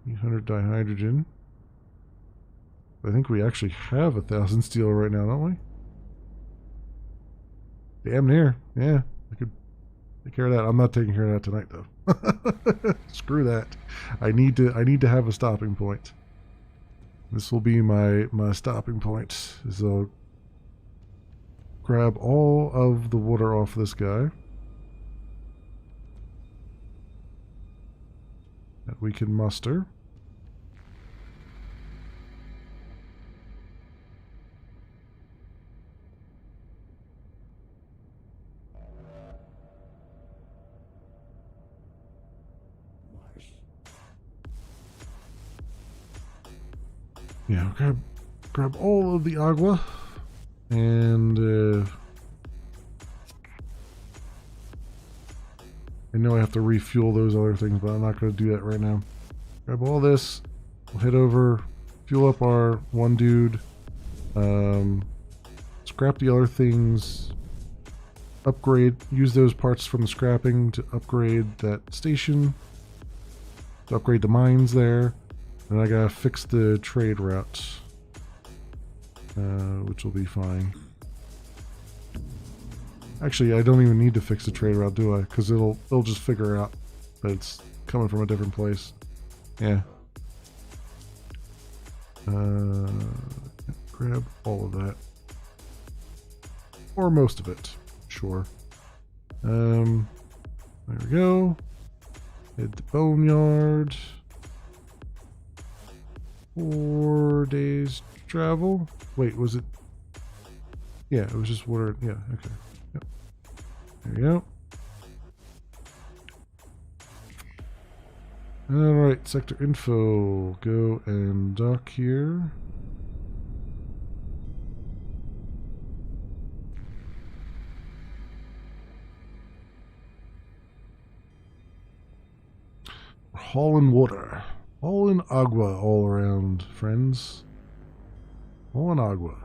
800 dihydrogen. I think we actually have 1,000 steel right now, don't we? Damn near. Yeah, I could take care of that. I'm not taking care of that tonight, though. Screw that. I need to have a stopping point. This will be my stopping point. Is I'll grab all of the water off this guy that we can muster. Yeah, grab all of the agua, and I know I have to refuel those other things, but I'm not going to do that right now. Grab all this, we'll head over, fuel up our one dude, scrap the other things, upgrade, use those parts from the scrapping to upgrade that station, to upgrade the mines there. And I gotta fix the trade route, which will be fine. Actually, I don't even need to fix the trade route, do I? Because it'll just figure out that it's coming from a different place. Yeah. Grab all of that, or most of it. Sure. There we go. Head to boneyard. 4 days travel. Wait, was it? Yeah, it was just water. Yeah, okay. Yep. There you go. Alright, sector info. Go and dock here. We're hauling water. All in agua all around, friends. All in agua.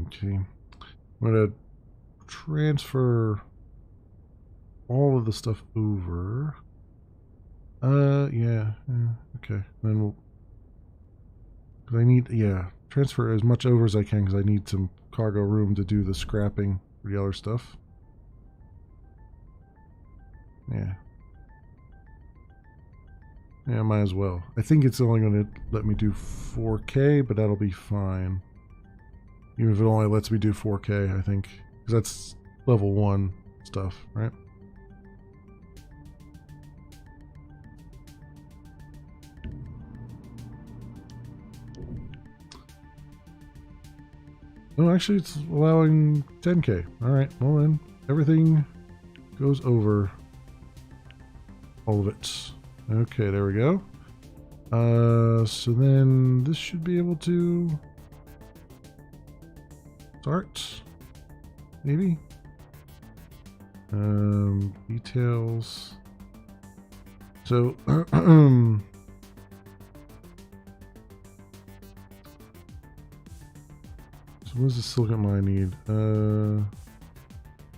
Okay, I'm gonna transfer all of the stuff over. Yeah, okay. Then we'll. Cause I need, yeah, transfer as much over as I can because I need some cargo room to do the scrapping for the other stuff. Yeah. Yeah, might as well. I think it's only going to let me do 4K, but that'll be fine. Even if it only lets me do 4K, I think. Because that's level 1 stuff, right? Oh, actually, it's allowing 10K. Alright, well then, everything goes over. All of it. Okay, there we go. So then this should be able to start, maybe. Details. So what does the silicon mine need? 10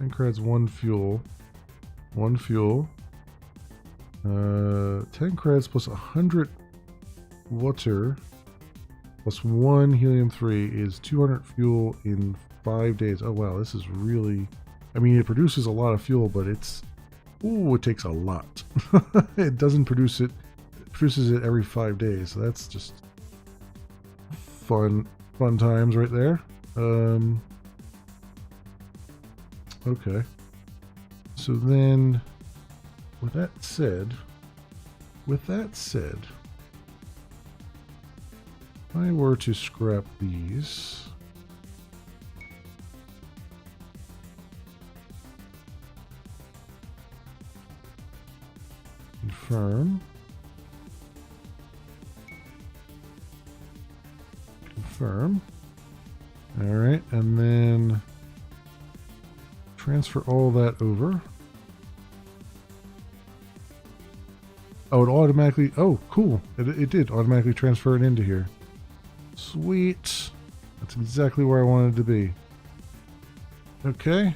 creds, 1 fuel. 1 fuel. 10 creds plus 100 water plus 1 helium-3 is 200 fuel in 5 days. Oh wow, this is really... I mean, it produces a lot of fuel, but it's... Ooh, it takes a lot. It doesn't produce it... It produces it every 5 days. So that's just... Fun times right there. Okay. So then... With that said... If I were to scrap these... Confirm. Alright, and then transfer all that over. Oh, it automatically... Oh, cool. It did automatically transfer it into here. Sweet. That's exactly where I wanted to be. Okay.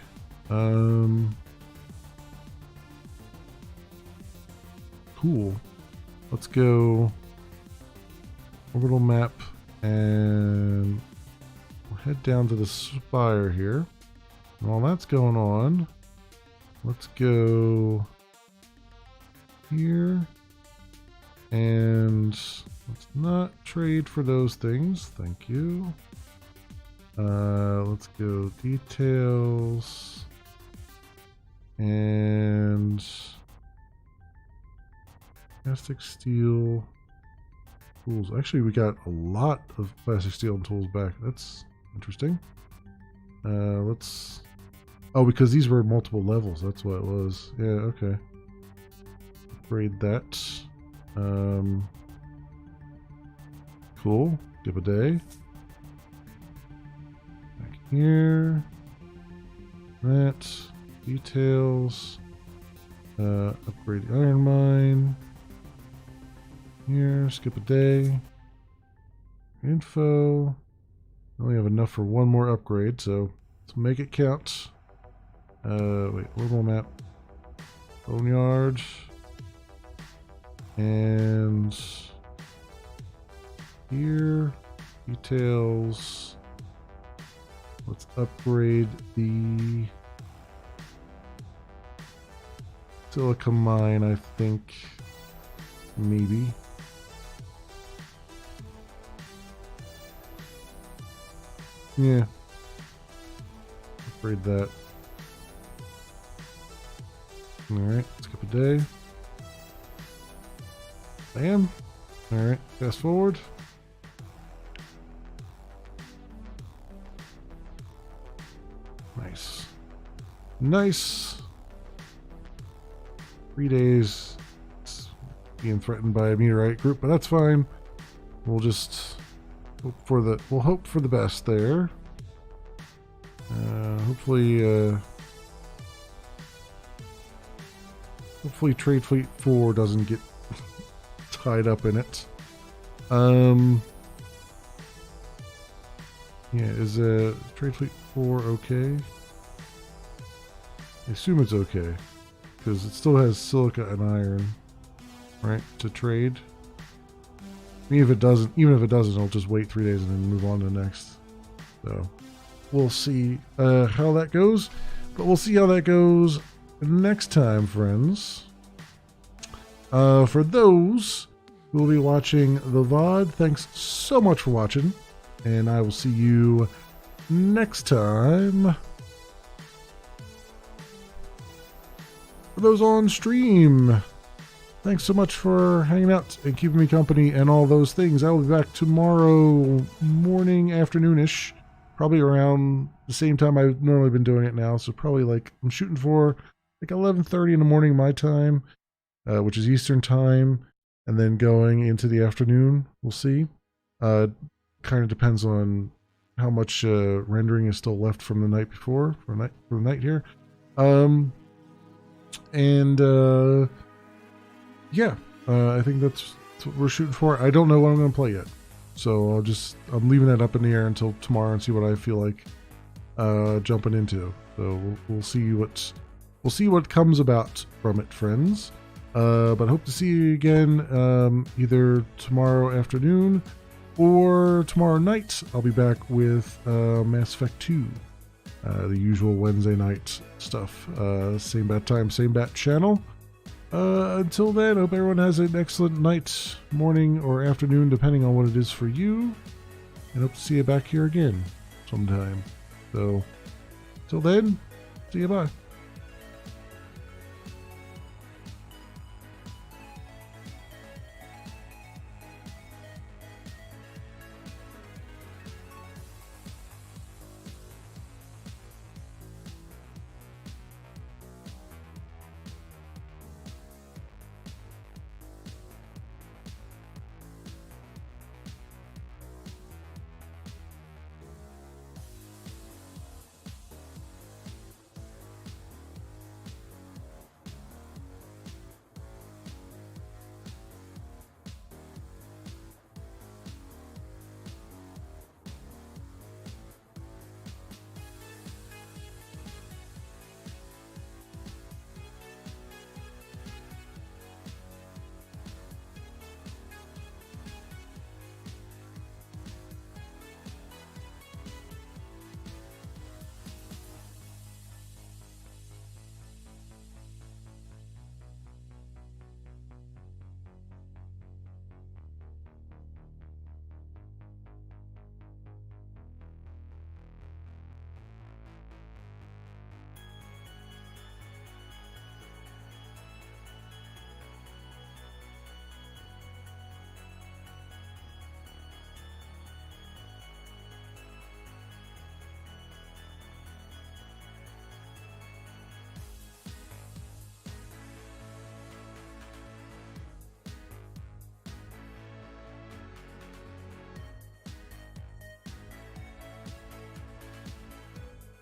Cool. Let's go orbital map and we'll head down to the spire here. And while that's going on, let's go here and let's not trade for those things. Thank you. Let's go details and plastic steel tools. Actually, we got a lot of plastic steel and tools back. That's interesting. Let's... Oh, because these were multiple levels. That's what it was. Yeah, okay. Upgrade that. Cool. Skip a day. Back here. That. Details. Upgrade the iron mine. Here. Skip a day. Info. I only have enough for one more upgrade, so let's make it count. Wait, orbital map. Boneyard. And here, details. Let's upgrade the silica mine, I think. Maybe. Yeah. Upgrade that. Alright, skip a day. Bam. Alright, fast forward. Nice. Nice. 3 days. It's being threatened by a meteorite group, but that's fine. We'll just hope for the best there. Hopefully Trade Fleet 4 doesn't get tied up in it. Yeah, is Trade Fleet 4 okay? I assume it's okay, because it still has silica and iron, right, to trade. Even if it doesn't, I'll just wait 3 days and then move on to the next. So we'll see how that goes, but we'll see how that goes next time, friends. For those who will be watching the VOD, thanks so much for watching, and I will see you next time. For those on stream, thanks so much for hanging out and keeping me company and all those things. I will be back tomorrow morning, afternoonish, probably around the same time I've normally been doing it now. So probably like I'm shooting for like 11:30 in the morning my time, which is Eastern time, and then going into the afternoon. We'll see. Kind of depends on how much rendering is still left from the night before, for the night here. Yeah, I think that's what we're shooting for. I don't know what I'm going to play yet. So I'm leaving that up in the air until tomorrow and see what I feel like jumping into. So we'll see what comes about from it, friends. But hope to see you again either tomorrow afternoon or tomorrow night. I'll be back with Mass Effect 2, the usual Wednesday night stuff. Same bat time, same bat channel. Until then, hope everyone has an excellent night, morning, or afternoon, depending on what it is for you. And hope to see you back here again sometime. So, till then, see you, bye.